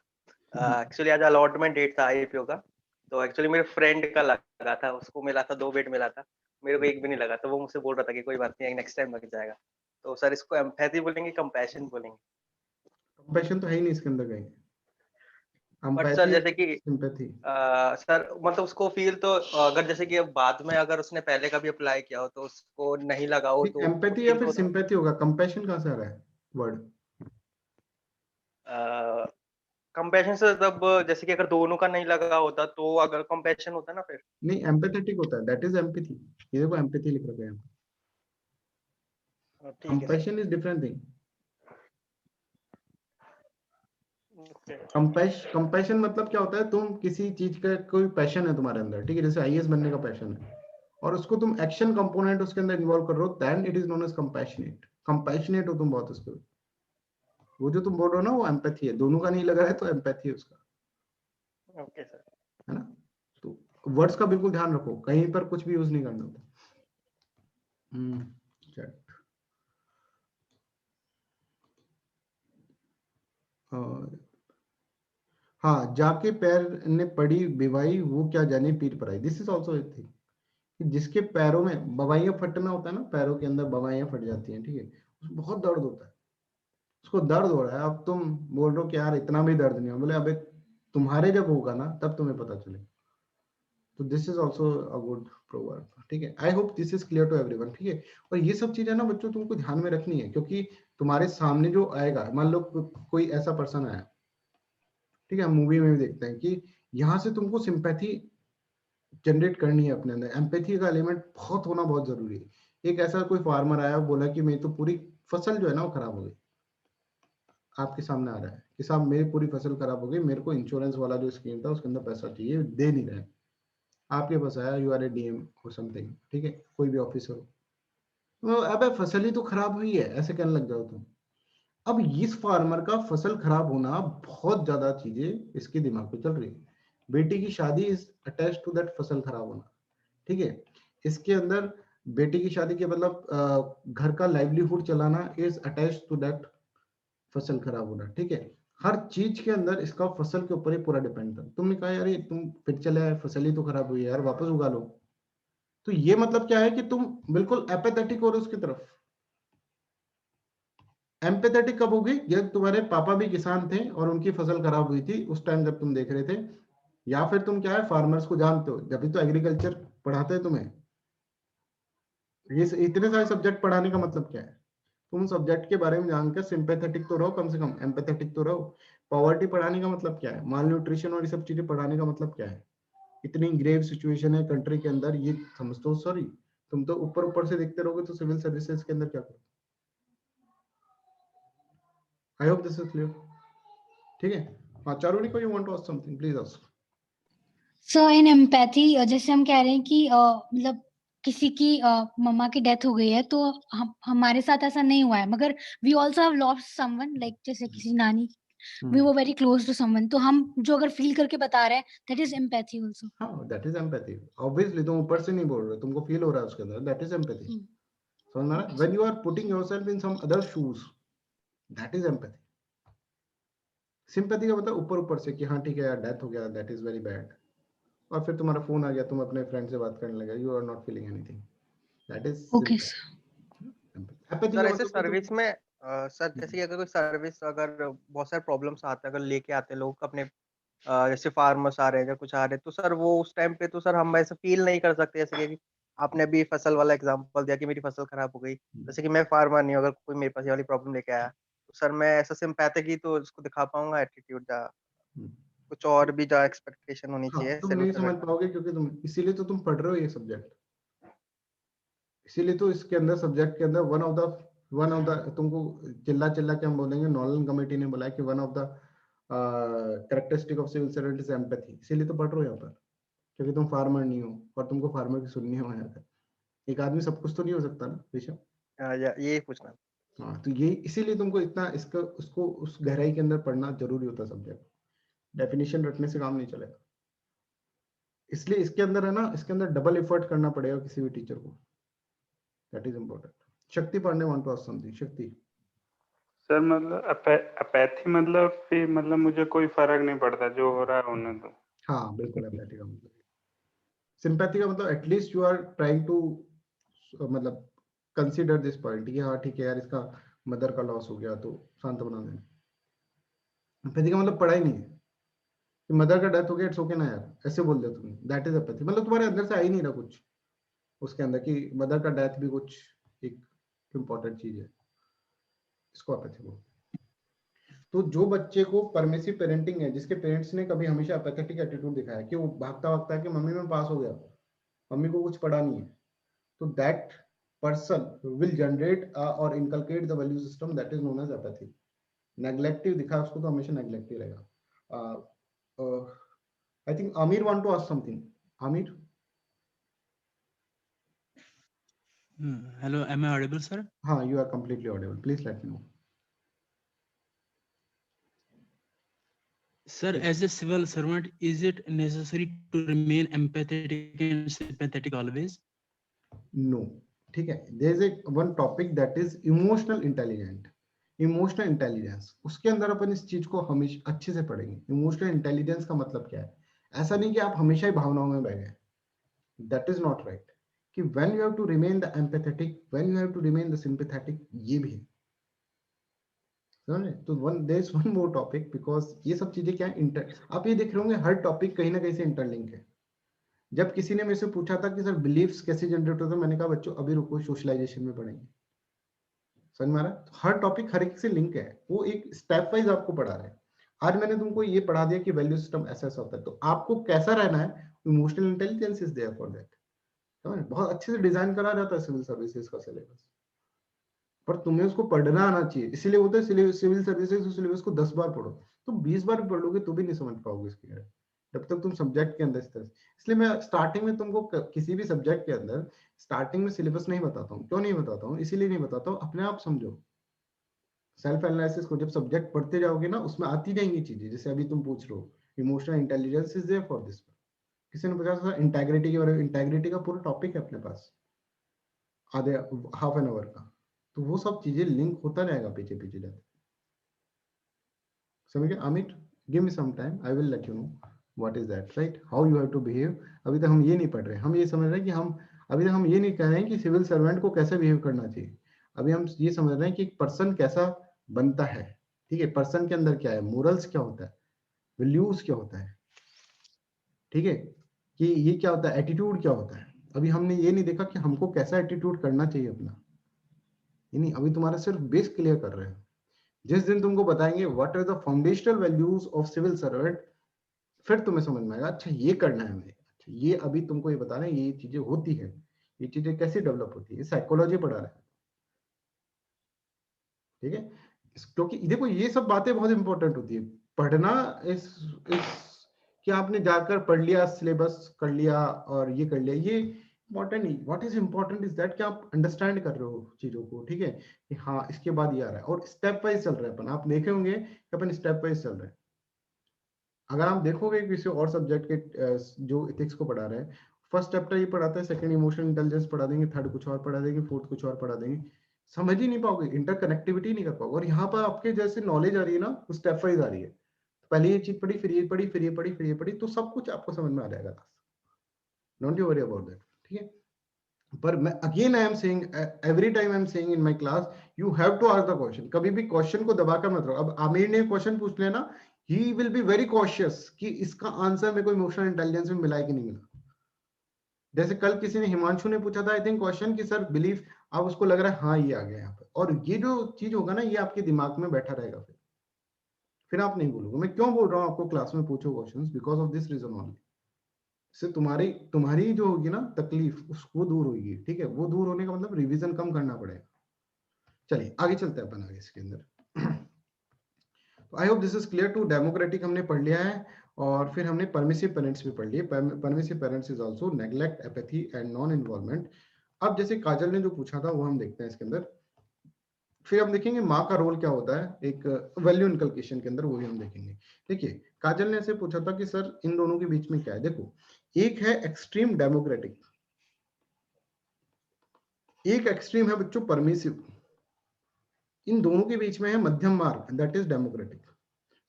एक्चुअली आज अलॉटमेंट डेट था आईपीओ का, तो एक्चुअली मेरे फ्रेंड का लगा था, उसको मिला था 2 बेड मिला था, मेरे को एक भी नहीं लगा, तो वो मुझसे बोल रहा था कि कोई बात नहीं, नेक्स्ट टाइम लग जाएगा। तो सर इसको एम्पैथी बोलेंगे, कंपैशन बोलेंगे? कंपैशन तो है ही नहीं इसके अंदर कहीं, बट सर एम्पैथी, जैसे कि सिंपैथी। सर मतलब उसको फील तो, अगर जैसे कि अब बाद में अगर उसने पहले कभी अप्लाई किया हो तो उसको नहीं लगा हो, तो उसको एम्पैथी या फील फिर तो सिंपैथी होगा, कंपैशन कहां से आ रहा है वर्ड? कंपैशन से तब जैसे कि अगर दोनों का नहीं लगा होता तो अगर कंपैशन होता ना फिर। नहीं, एम्पैथेटिक होता है, दैट इज एम्पैथी। ये देखो एम्पैथी लिख रखा है, ठीक है sir. Compassion is different thing. Okay. Compassion मतलब क्या होता है, तुम किसी चीज का कोई पैशन है तुम्हारे अंदर, ठीक है, जैसे आईएएस बनने का पैशन है, और उसको तुम एक्शन कंपोनेंट उसके अंदर इन्वॉल्व कर रहे हो, then it is known as compassionate. Compassionate हो तुम बहुत उसको, वो जो तुम बोल रहे हो ना वो एम्पैथी है, दोनों का नहीं लगा है तो एम्पैथी है उसका, ओके सर। है ना। तो वर्ड्स का बिल्कुल ध्यान रखो, कहीं पर कुछ भी यूज नहीं करना होता। चल। हाँ, जाके पैर ने पड़ी बिवाई, वो क्या जाने पीर पराई, this is also a thing, कि जिसके पैरों में बवाइयां फटना होता है ना, पैरों के अंदर बवाइयां फट जाती हैं, ठीक है, उसको बहुत दर्द होता है, उसको दर्द हो रहा है, अब तुम बोल रहे हो कि यार इतना भी दर्द नहीं हो, बोले अबे तुम्हारे जब होगा ना तब तुम्हें पता चले। तो this is also a good proverb, ठीक है। I hope this is clear to everyone, ठीक है। और ये सब चीजें ना बच्चों तुमको ध्यान में रखनी है, क्योंकि तुम्हारे सामने जो आएगा, मान लो कोई ऐसा पर्सन आया, ठीक है, हम मूवी में भी देखते हैं कि यहाँ से तुमको सिंपैथी जनरेट करनी है अपने अंदर, एम्पैथी का एलिमेंट बहुत होना बहुत जरूरी है। एक ऐसा कोई फार्मर आया, बोला कि मेरी तो पूरी फसल जो है ना वो खराब हो गई, आपके सामने आ रहा है कि साहब मेरी पूरी फसल खराब हो गई, मेरे को इंश्योरेंस वाला जो स्कीम था उसके अंदर पैसा चाहिए, दे नहीं रहे, आपके पास आया, यू आर ए डीएम और समथिंग, ठीक है, कोई भी ऑफिसर हो, तो अबे फसल ही तो खराब हुई है, ऐसे कहने लग जाओ तुम। अब इस फार्मर का फसल खराब होना, बहुत ज्यादा चीजें इसके दिमाग पे चल रही है, बेटी की शादी इज अटैच टू दैट फसल खराब होना, ठीक है, इसके अंदर बेटी की शादी के मतलब घर का लाइवलीहुड चलाना इज अटैच टू दैट फसल खराब होना, ठीक है, हर चीज के अंदर इसका फसल के ऊपर ही पूरा डिपेंड था। तुमने कहा यार ये तुम फिर चले आए, फसल ही तो खराब हुई है यार, वापस उगा लो, तो ये मतलब क्या है कि तुम बिल्कुल एपेथेटिक हो रहे हो उसकी तरफ। एम्पेथेटिक कब होगी, जब तुम्हारे पापा भी किसान थे और उनकी फसल खराब हुई थी उस टाइम जब तुम देख रहे थे, या फिर तुम क्या है फार्मर्स को जानते हो, जब भी तो एग्रीकल्चर पढ़ाते हैं तुम्हें। ये इतने सारे सब्जेक्ट पढ़ाने का मतलब क्या है, तुम सब्जेक्ट के बारे में जानकर सिंपैथेटिक तो रहो, कम से कम एम्पैथेटिक तो रहो। पॉवर्टी पढ़ाने का मतलब क्या है, माल न्यूट्रिशन और ये सब चीजें पढ़ाने का मतलब क्या है, इतनी ग्रेव सिचुएशन है कंट्री के अंदर, ये समझते हो। सॉरी, तुम तो ऊपर ऊपर से देखते रहोगे तो सिविल सर्विसेज के अंदर क्या करो। I hope this is clear, ठीक है। हाँ चारुनी को, you want to ask something, please ask. So in empathy जैसे हम कह रहे हैं कि मतलब किसी की मम्मा की डेथ हो गई है, तो हमारे साथ ऐसा नहीं हुआ है, मगर we also have lost someone, like जैसे किसी नानी, we were very close to someone, तो हम जो अगर फील करके बता रहे हैं, दैट इज एम्पैथी आल्सो। हाँ, दैट इज एम्पैथी, ऑब्वियसली तुम ऊपर से नहीं बोल रहे, तुमको फील हो रहा है उसके अंदर, दैट इज एम्पैथी। समझ में आ रहा है, when you are putting yourself in some other shoes, that is empathy. Sympathy का मतलब ऊपर ऊपर से कि हाँ ठीक है यार डेथ हो गया, दैट इज वेरी बैड, और फिर तुम्हारा फोन आ गया, तुम अपने फ्रेंड से बात करने लगे, you are not feeling anything, that is okay sympathy. Apathy sir का ऐसे मतलब कि सर्विस में सर जैसे कि अगर कोई सर्विस अगर बहुत सारे प्रॉब्लम्स आते हैं अगर लेके आते हैं लोग अपने जैसे फार्मर्स आ रहे हैं या कुछ आ रहे हैं तो सर वो उस टाइम पे तो सर हम ऐसे फील नहीं कर सकते जैसे कि आपने अभी फसल वाला एग्जांपल दिया कि मेरी फसल खराब हो गई जैसे कि मैं फार्मर नहीं हूँ अगर कोई मेरे पास ये वाली प्रॉब्लम लेके आया तो सर मैं ऐसा सिंपैथेटिक ही तो उसको दिखा पाऊंगा एटीट्यूड का कुछ और भी जो एक्सपेक्टेशन होनी हाँ, चाहिए तुम सिविल नहीं समझ सर्वेंट। पाओगे क्योंकि तुम इसीलिए तो तुम पढ़ रहे हो ये सब्जेक्ट। इसीलिए तो इसके अंदर सब्जेक्ट के अंदर वन ऑफ द तुमको चिल्ला चिल्ला के हम बोलेंगे, नॉलेज कमेटी ने बोला है कि one of the characteristic of civil servant is empathy. इसीलिए तो पढ़ रहे हो यहाँ पर, क्योंकि तुम फार्मर नहीं हो और तुमको फार्मर की सुननी हो यहाँ पर। एक आदमी सब कुछ तो नहीं हो सकता ना ऋषभ। यही पूछना। हाँ, तो ये इसीलिए तुमको इतना इसका उसको उस गहराई के अंदर पढ़ना जरूरी होता है सब्जेक्ट। डेफिनेशन रटने से काम नहीं चलेगा। इसलिए इसके अंदर है ना, इसके अंदर डबल एफर्ट करना पड़ेगा किसी भी टीचर को। That is important. Shakti Pandey want to ask something. Shakti. Sir मतलब अपैथी मतलब फिर मतलब मुझे कोई फर्क नहीं पड़ता, जो हो रहा है होने दो। हाँ बिल्कुल, एम्पैथी का मतलब, सिंपैथी का मतलब at least you are trying to मतलब कंसीडर दिस पॉइंट कि हाँ ठीक है यार, इसका मदर का लॉस हो गया तो सांत्वना देना। एम्पैथी का मतलब पढ़ाई नहीं है कि मदर का डेथ हो गया, इट्स ओके ना यार, ऐसे बोल दिया तुमने, दैट इज एम्पैथी। मतलब तुम्हारे अंदर से आ ही नहीं रहा कुछ उसके अंदर कि मदर का डेथ भी कुछ एक इम्पोर्टेंट चीज है, इसको एम्पैथी बोलते हैं। तो जो बच्चे को परमिसिव पेरेंटिंग है, जिसके पेरेंट्स ने कभी हमेशा एपैथेटिक एटीट्यूड दिखाया कि वो भागता भागता है कि मम्मी मैं पास हो गया, मम्मी को कुछ पढ़ा नहीं है, तो that person will generate or inculcate the value system that is known as apathy. Neglective दिखा उसको तो हमेशा नेग्लेक्टिव रहेगा। I think Amir want to ask something. Amir? Hello, am I audible, sir? हाँ, you are completely audible. Please let me know. Sir, as a civil servant, is it necessary to remain empathetic and sympathetic always? No. ठीक है, there is a one topic that is emotional intelligent. Emotional intelligence, उसके अंदर अपन इस चीज को हमेशा अच्छे से पढ़ेंगे। इमोशनल इंटेलिजेंस का मतलब क्या है? ऐसा नहीं कि आप हमेशा ही भावनाओं में बह गए, दैट इज नॉट राइट। कि when you have to remain the empathetic, when you have to remain the sympathetic, ये भी है, समझ रहे? तो there is one more topic, because ये सब चीजें क्या है, आप ये देख रहे होंगे हर टॉपिक कहीं ना कहीं से इंटरलिंक है। जब किसी ने मेरे से पूछा था कि सर बिलीफ्स कैसे जनरेट होते हैं, मैंने कहा बच्चों अभी रुको, सोशलाइजेशन में पढ़ेंगे। समझ में आ रहा है? तो हर टॉपिक हर एक से लिंक है, वो एक स्टेप वाइज आपको पढ़ा रहे हैं। आज मैंने तुमको ये पढ़ा दिया कि वैल्यू सिस्टम ऐसा ऐसा होता है, तो आपको कैसा रहना है, emotional intelligence is there for that. समझ? बहुत अच्छे से डिजाइन करा जाता है सिविल सर्विसेज का सिलेबस, पर तुम्हें उसको पढ़ना आना चाहिए। इसीलिए होता है सिविल सर्विसेज सिलेबस को 10 बार पढ़ो, तुम 20 बार भी पढ़ लोगे तो भी नहीं समझ पाओगे इसके बारे में, जब तक तुम सब्जेक्ट के अंदर इस तरह। इसलिए मैं स्टार्टिंग में तुमको किसी भी सब्जेक्ट के अंदर स्टार्टिंग में सिलेबस नहीं बताता हूँ। क्यों नहीं बताता हूँ? इसीलिए नहीं बताता हूँ, अपने आप समझो। सेल्फ एनालिसिस को जब सब्जेक्ट पढ़ते जाओगे ना, उसमें आती जाएंगी चीजें, जैसे अभी तुम पूछ रहे हो emotional intelligence is there for this. किसी ने पूछा था इंटेग्रिटी के बारे में, इंटेग्रिटी का पूरा टॉपिक है अपने पास आधे हाफ एन आवर का, तो वो सब चीजें लिंक होता रहेगा पीछे पीछे जाते। समझ गए? Amit, give me some time, I will let you know what is that, right, how you have to behave. अभी तक हम ये नहीं पढ़ रहे, हम ये समझ रहे हैं कि हम अभी तक हम ये नहीं कह रहे हैं कि सिविल सर्वेंट को कैसे बिहेव करना चाहिए। अभी हम ये समझ रहे हैं कि एक पर्सन कैसा बनता है। ठीक है, पर्सन के अंदर क्या है, मोरल्स क्या होता है, वैल्यूज क्या होता है, ठीक है, कि ये क्या होता है, एटीट्यूड क्या होता है। अभी हमने ये नहीं देखा कि हमको कैसा एटीट्यूड करना चाहिए अपना, ये नहीं, अभी तुम्हारा सिर्फ बेस क्लियर कर रहे हैं। जिस दिन तुमको बताएंगे what are the foundational values of civil servant, फिर तुम्हें समझ में आएगा अच्छा ये करना है हमें। अच्छा, ये अभी तुमको ये बता रहे हैं ये चीजें होती है, ये चीजें कैसे डेवलप होती है, साइकोलॉजी पढ़ा रहे हैं। ठीक है, क्योंकि देखो ये सब बातें बहुत इंपॉर्टेंट होती है। पढ़ना इस कि आपने जाकर पढ़ लिया, सिलेबस कर लिया और ये कर लिया, ये इंपॉर्टेंट नहीं। What is important is that कि आप अंडरस्टैंड कर रहे हो चीजों को। ठीक है, कि हाँ इसके बाद ये आ रहा है, और स्टेप वाइज चल रहा है अपन। आप देखे होंगे कि अपन स्टेप वाइज चल रहे हैं। अगर आप देखोगे किसी और सब्जेक्ट के जो इथिक्स को पढ़ा रहे हैं, फर्स्ट चैप्टर ये पढ़ाता है, सेकंड इमोशनल इंटेलिजेंस पढ़ा देंगे, थर्ड कुछ और पढ़ा देंगे, फोर्थ कुछ और पढ़ा देंगे, समझ ही नहीं पाओगे, इंटरकनेक्टिविटी नहीं कर पाओगे। और यहाँ पर आपके जैसे नॉलेज आ रही है ना, वो स्टेप वाइज आ रही है। पहले ये चीज पढ़ी, फिर ये पढ़ी, फिर ये पढ़ी, फिर ये पढ़ी, तो सब कुछ आपको समझ में आ जाएगा। Don't you worry about that. ठीक है, पर मैं again I am saying, every time I am saying in my class, you have to ask the question. कभी भी क्वेश्चन को दबाकर मत रहो। अब आमिर ने क्वेश्चन पूछ लिया ना, he will be very cautious कि इसका आंसर मेरे को इमोशनल इंटेलिजेंस में मिला है कि नहीं मिला। जैसे कल किसी ने, हिमांशु ने पूछा था आई थिंक क्वेश्चन कि सर बिलीफ, अब उसको लग रहा है हाँ ये आ गया यहाँ पे, और ये जो चीज होगा ना ये आपके दिमाग में बैठा रहेगा। फिर आप नहीं बोलोगे। मैं क्यों बोल रहा हूँ आपको क्लास में पूछो questions, because of this reason only. इससे तुम्हारी तुम्हारी जो होगी ना तकलीफ उसको दूर होगी, ठीक है। वो दूर होने का मतलब रिवीजन कम करना पड़ेगा। चलिए आगे चलते हैं अपन आगे इसके अंदर। तो I hope this is clear to. Democratic हमने पढ़ लिया है, और फिर हमने परमिसिव पेरेंट्स भी पढ़ लिए। Permissive parents is also neglect, apathy and non involvement. अब जैसे काजल ने जो पूछा था वो हम देखते हैं इसके अंदर। फिर हम देखेंगे माँ का रोल क्या होता है एक वैल्यू इनकलकेशन के अंदर, वो भी हम देखेंगे। देखिए काजल ने ऐसे पूछा था कि सर इन दोनों के बीच में क्या है। देखो एक है एक्सट्रीम डेमोक्रेटिक, एक एक्सट्रीम है बच्चों परमिसिव। इन दोनों के बीच में है मध्यम मार्ग, दैट इज डेमोक्रेटिक।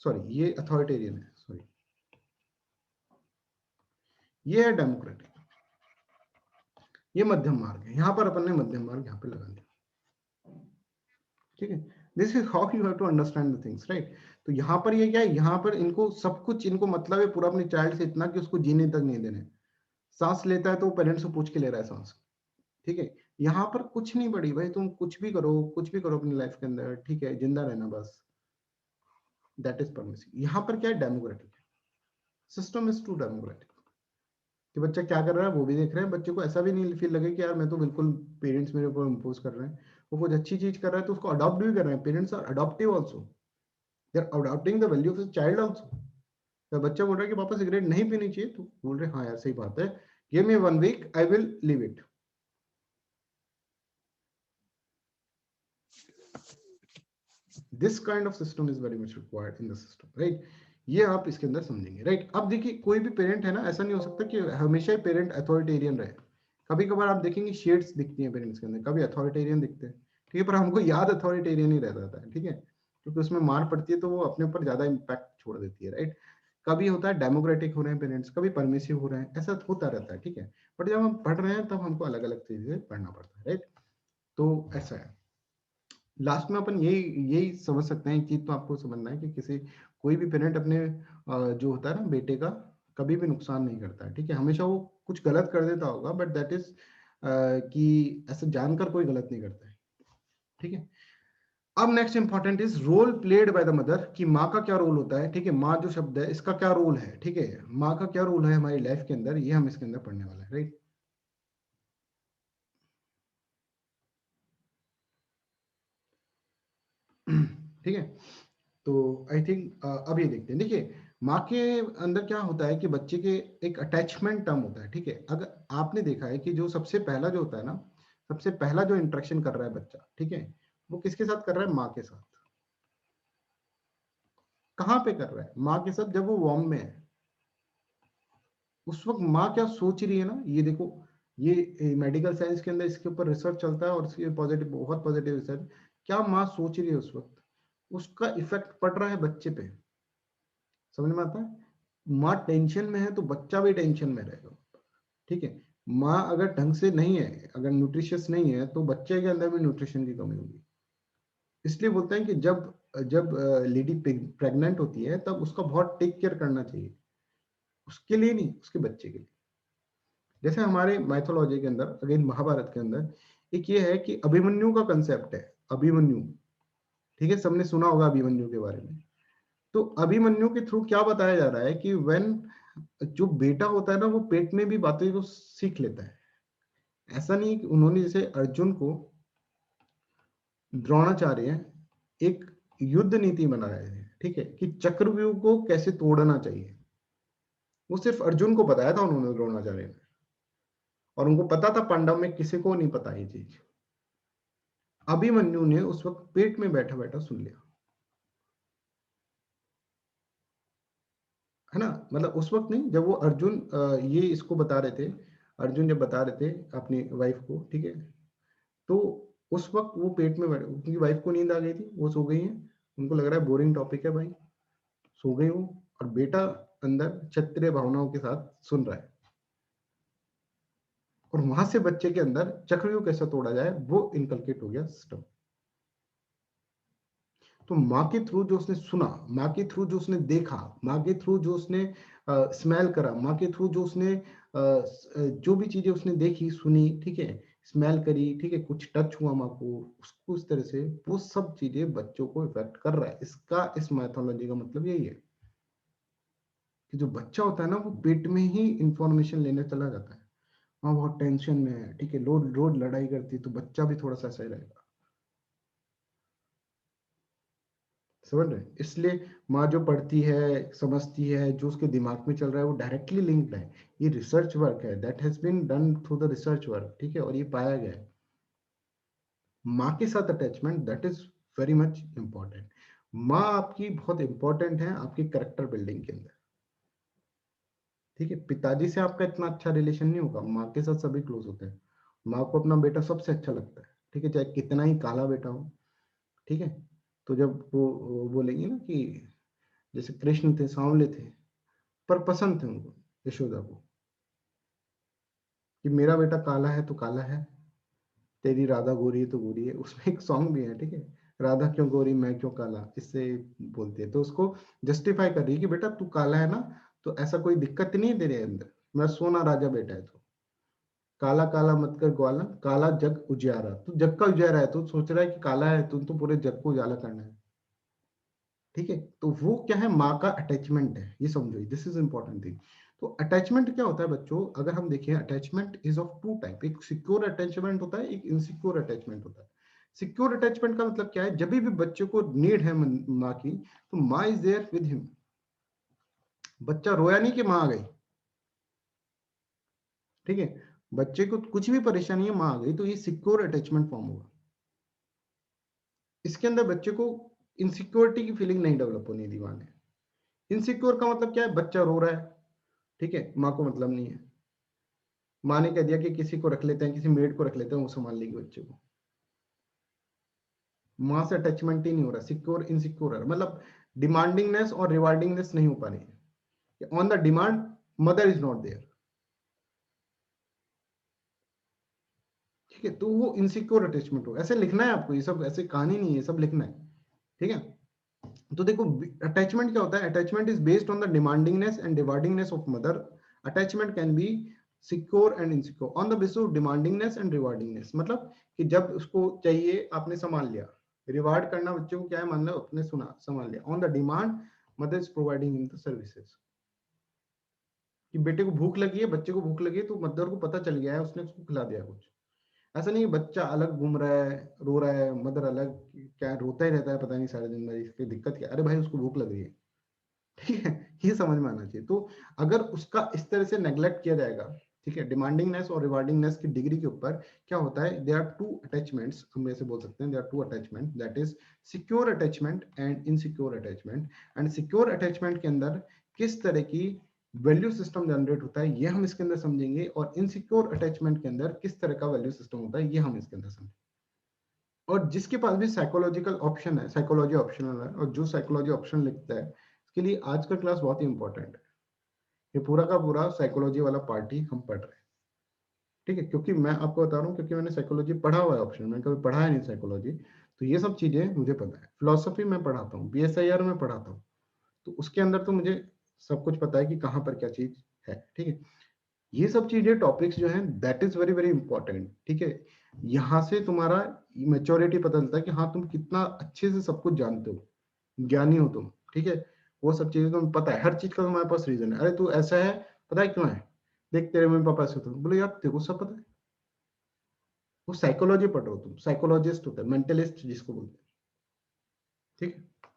सॉरी ये अथॉरिटेरियन है, सॉरी ये है डेमोक्रेटिक, ये मध्यम मार्ग है। यहां पर अपन ने मध्यम मार्ग यहां पे लगा दिया, ठीक है। This is how you have to understand the things, right. तो यहाँ पर ये क्या है, यहाँ पर इनको सब कुछ, इनको मतलब है पूरा अपने चाइल्ड से इतना कि उसको जीने तक नहीं देने। सांस लेता है तो पेरेंट्स से पूछ के ले रहा है सांस, ठीक है। यहाँ पर कुछ नहीं पड़ी भाई, तुम कुछ भी करो, कुछ भी करो अपनी लाइफ के अंदर, ठीक है, जिंदा रहना बस, दैट इज परमिसिव। यहाँ पर क्या है, democratic system is too democratic, कि बच्चा क्या कर रहा है वो भी देख रहे हैं। बच्चे को ऐसा भी नहीं फील लगे कि यार मैं तो बिल्कुल, पेरेंट्स मेरे ऊपर इम्पोज कर रहे हैं। वो कुछ अच्छी चीज कर रहा है तो उसको अडॉप्ट भी कर रहे हैं। Parents are adoptive also, they are adopting the value of the child also. तो बच्चा बोल रहा है कि पापा सिगरेट नहीं पीनी चाहिए, तो बोल रहे हाँ यार सही बात है, give me 1 week I will leave it. This kind of system is very much required in the system, right. ये आप इसके अंदर समझेंगे, राइट। अब देखिए कोई भी पेरेंट है ना, ऐसा नहीं हो सकता कि हमेशा ही पेरेंट अथॉरिटेरियन रहे। कभी कभार आप देखेंगे शेड्स दिखती हैं पेरेंट्स के अंदर, कभी अथॉरिटेरियन दिखते हैं, ठीक है, पर हमको याद अथॉरिटेरियन ही रह जाता है, ठीक है, क्योंकि उसमें मार पड़ती है तो वो अपने ऊपर ज्यादा इम्पैक्ट छोड़ देती है, राइट। कभी होता है डेमोक्रेटिक हो रहे हैं पेरेंट्स, कभी परमिसिव हो रहे हैं, ऐसा होता रहता है, ठीक है। बट जब हम पढ़ रहे हैं तब हमको अलग अलग चीजें पढ़ना पड़ता है, राइट। तो ऐसा है। लास्ट में अपन यही समझ सकते हैं, एक चीज तो आपको समझना है कि किसी, कोई भी पेरेंट अपने जो होता है ना बेटे का, कभी भी नुकसान नहीं करता है, ठीक है। हमेशा वो कुछ गलत कर देता होगा, बट दैट इज कि ऐसे जानकर कोई गलत नहीं करता है, ठीक है। अब next important is role played by the mother, कि माँ का क्या रोल होता है, ठीक है। माँ जो शब्द है इसका क्या रोल है, ठीक है, माँ का क्या रोल है हमारी लाइफ के अंदर, ये हम इसके अंदर पढ़ने वाले हैं, राइट। ठीक है। तो आई थिंक अब ये देखते हैं। देखिए माँ के अंदर क्या होता है कि बच्चे के एक अटैचमेंट टर्म होता है, ठीक है। अगर आपने देखा है कि जो सबसे पहला जो होता है ना, सबसे पहला जो इंटरेक्शन कर रहा है बच्चा, ठीक है, वो किसके साथ कर रहा है, माँ के साथ। कहाँ पे कर रहा है, माँ के साथ, जब वो वॉर्म में है। उस वक्त माँ क्या सोच रही है ना, ये देखो, ये मेडिकल साइंस के अंदर इसके ऊपर रिसर्च चलता है, और इसके पॉजिटिव, बहुत पॉजिटिव रिसर्च। क्या माँ सोच रही है उस वक्त, उसका इफेक्ट पड़ रहा है बच्चे पे। समझ में आता है। माँ टेंशन में है तो बच्चा भी टेंशन में रहेगा, ठीक है। माँ अगर ढंग से नहीं है, अगर न्यूट्रिशियस नहीं है, तो बच्चे के अंदर भी न्यूट्रिशन की कमी होगी। इसलिए बोलते हैं कि जब जब लेडी प्रेग्नेंट होती है तब उसका बहुत टेक केयर करना चाहिए, उसके लिए नहीं, उसके बच्चे के लिए। जैसे हमारे माइथोलॉजी के अंदर, अगेन महाभारत के अंदर एक ये है कि अभिमन्यु का कंसेप्ट है, अभिमन्यु, ठीक है, सबने सुना होगा अभिमन्यु के बारे में। तो अभिमन्यु के थ्रू क्या बताया जा रहा है कि व्हेन, जो बेटा होता है ना वो पेट में भी बातें को सीख लेता है। ऐसा नहीं कि उन्होंने जैसे अर्जुन को, द्रोणाचार्य एक युद्ध नीति बना रहे थे, ठीक है, कि चक्रव्यूह को कैसे तोड़ना चाहिए, वो सिर्फ अर्जुन को बताया था उन्होंने, द्रोणाचार्य ने। और उनको पता था, पांडव में किसी को नहीं पता ये चीज। अभिमन्यु ने उस वक्त पेट में बैठा बैठा सुन लिया, है ना। मतलब उस वक्त नहीं, जब वो अर्जुन ये इसको बता रहे थे, अर्जुन जब बता रहे थे अपनी वाइफ को, ठीक है, तो उस वक्त वो पेट में बैठे, उनकी वाइफ को नींद आ गई थी, वो सो गई है, उनको लग रहा है बोरिंग टॉपिक है भाई, सो गई वो, और बेटा अंदर क्षत्रिय भावनाओं के साथ सुन रहा है। और वहां से बच्चे के अंदर चक्रव्यूह कैसे तोड़ा जाए वो इनकलकेट हो गया सिस्टम। तो माँ के थ्रू जो उसने सुना, माँ के थ्रू जो उसने देखा, माँ के थ्रू जो उसने स्मेल करा, माँ के थ्रू जो उसने जो भी चीजें उसने देखी सुनी, ठीक है, स्मेल करी, ठीक है, कुछ टच हुआ माँ को, उसको इस तरह से वो सब चीजें बच्चों को इफेक्ट कर रहा है। इसका इस मैथोलॉजी का मतलब यही है कि जो बच्चा होता है ना वो पेट में ही इंफॉर्मेशन लेने चला जाता है। हाँ बहुत टेंशन में है, ठीक है, रोज रोज लड़ाई करती है, तो बच्चा भी थोड़ा सा ऐसा ही रहेगा। समझ रहे हैं? इसलिए माँ जो पढ़ती है, समझती है, जो उसके दिमाग में चल रहा है वो डायरेक्टली लिंक्ड है। ये रिसर्च वर्क है, that has been done through the research work, ठीक है, और ये पाया गया है। माँ के साथ attachment that is very much important. माँ आपकी बहुत इंपॉर्टेंट है आपकी कैरेक्टर बिल्डिंग के अंदर, ठीक है। पिताजी से आपका इतना अच्छा रिलेशन नहीं होगा, माँ के साथ सभी क्लोज होते हैं। माँ को अपना बेटा सबसे अच्छा लगता है, ठीक है, चाहे कितना ही काला बेटा हो, ठीक है। तो जब वो बोलेंगे ना कि जैसे कृष्ण थे, सांवले थे, पर पसंद थे उनको, यशोदा को, कि मेरा बेटा काला है तो काला है, तेरी राधा गोरी है तो गोरी है। उसमें एक सॉन्ग भी है, ठीक है, राधा क्यों गोरी मैं क्यों काला, इससे बोलते हैं। तो उसको जस्टिफाई कर रही है कि बेटा तू काला है ना, तो ऐसा कोई दिक्कत नहीं है तेरे अंदर, मैं सोना राजा बेटा है, तो काला काला मत कर ग्वाला, काला जग उजियारा, तो जग का उजियारा है, तो सोच रहा है कि काला है तो पूरे जग को उजाला करना है, ठीक है। तो वो क्या है, माँ का अटैचमेंट है, ये समझो, दिस इज इंपॉर्टेंट थिंग। तो अटैचमेंट क्या होता है बच्चों, अगर हम देखें attachment is of two type, एक सिक्योर अटैचमेंट होता है, एक इनसिक्योर अटैचमेंट होता है। सिक्योर अटैचमेंट का मतलब क्या है, जब भी बच्चे को नीड है माँ की, तो माँ इज देयर विद हिम। बच्चा रोया नहीं कि माँ आ गई, ठीक है, बच्चे को कुछ भी परेशानी है, माँ आ गई, तो ये सिक्योर अटैचमेंट फॉर्म होगा। इसके अंदर बच्चे को इनसिक्योरिटी की फीलिंग नहीं डेवलप होनी दी माँ ने। इनसिक्योर का मतलब क्या है, बच्चा रो रहा है, ठीक है, माँ को मतलब नहीं है, माँ ने कह दिया कि किसी को रख लेते हैं, किसी मेड को रख लेते हैं, वो संभाल लेगी बच्चे को। माँ से अटैचमेंट ही नहीं हो रहा, सिक्योर इनसिक्योर है, मतलब डिमांडिंगनेस और रिवार्डिंगनेस नहीं हो पा रही है। On the demand mother is not there, ठीक है, तो वो इनसिक्योर अटैचमेंट हो। ऐसे लिखना है आपको, ये सब ऐसे कहानी नहीं है, सब लिखना है, ठीक है। तो देखो अटैचमेंट क्या होता है, attachment is based on the demandingness and rewardingness of mother. Attachment can be secure and insecure on the basis of demandingness and rewardingness, मतलब कि जब उसको चाहिए आपने संभाल लिया, रिवार्ड करना बच्चे को क्या है, मान लो अपने सुना संभाल लिया। On the demand mother is providing in the services, कि बेटे को भूख लगी है, बच्चे को भूख लगी है, तो मदर को पता चल गया है, उसने उसको खिला दिया कुछ। ऐसा नहीं बच्चा अलग घूम रहा है, रो रहा है, मदर अलग, क्या रोता ही रहता है पता नहीं सारे दिन भर, इसकी दिक्कत क्या, अरे भाई उसको भूख लग रही है, ठीक है, ये समझ में आना चाहिए। तो अगर उसका इस तरह से नेग्लेक्ट किया जाएगा, ठीक है, डिमांडिंगनेस और रिवार्डिंगनेस की डिग्री के ऊपर क्या होता है, दे आर टू अटैचमेंट्स, हम ऐसे बोल सकते हैं, they are two attachment, that is secure attachment and insecure attachment. And secure attachment के अंदर किस तरह की वैल्यू सिस्टम जनरेट होता है ये हम इसके अंदर समझेंगे, और इनसिक्योर अटैचमेंट के अंदर किस तरह का वैल्यू सिस्टम होता है ये हम इसके अंदर समझेंगे। और जिसके पास भी साइकोलॉजिकल ऑप्शन है, साइकोलॉजी ऑप्शनल है, और जो साइकोलॉजी ऑप्शन लिखता है उसके लिए आज का क्लास बहुत ही इंपॉर्टेंट है। ये पूरा का पूरा साइकोलॉजी वाला पार्ट ही हम पढ़ रहे हैं, ठीक है, क्योंकि मैं आपको बता रहा हूँ, क्योंकि मैंने साइकोलॉजी पढ़ा हुआ है ऑप्शन, मैंने कभी पढ़ा है नहीं साइकोलॉजी, तो ये सब चीजें मुझे पता है। फिलोसफी में पढ़ाता हूँ, बीएसआईआर में पढ़ाता हूँ, तो उसके अंदर तो मुझे सब कुछ पता है कि कहाँ पर क्या चीज है, ठीक है। ये सब चीजें टॉपिक्स जो हैं that is very very important, ठीक है। यहाँ से तुम्हारा मेच्योरिटी पता चलता है कि हाँ तुम कितना अच्छे से सब कुछ जानते हो, ज्ञानी हो तुम, ठीक है। वो सब चीजें तुम्हें पता है, हर चीज का तुम्हारे पास रीजन है। अरे तू ऐसा है, पता है क्यों है, देख तेरे मम्मी पापा ऐसे होते हैं, बोले यार तेरे को सब पता है। वो साइकोलॉजी पढ़ रहे हो तुम, साइकोलॉजिस्ट होता है, मेंटलिस्ट जिसको बोलते हैं, ठीक है।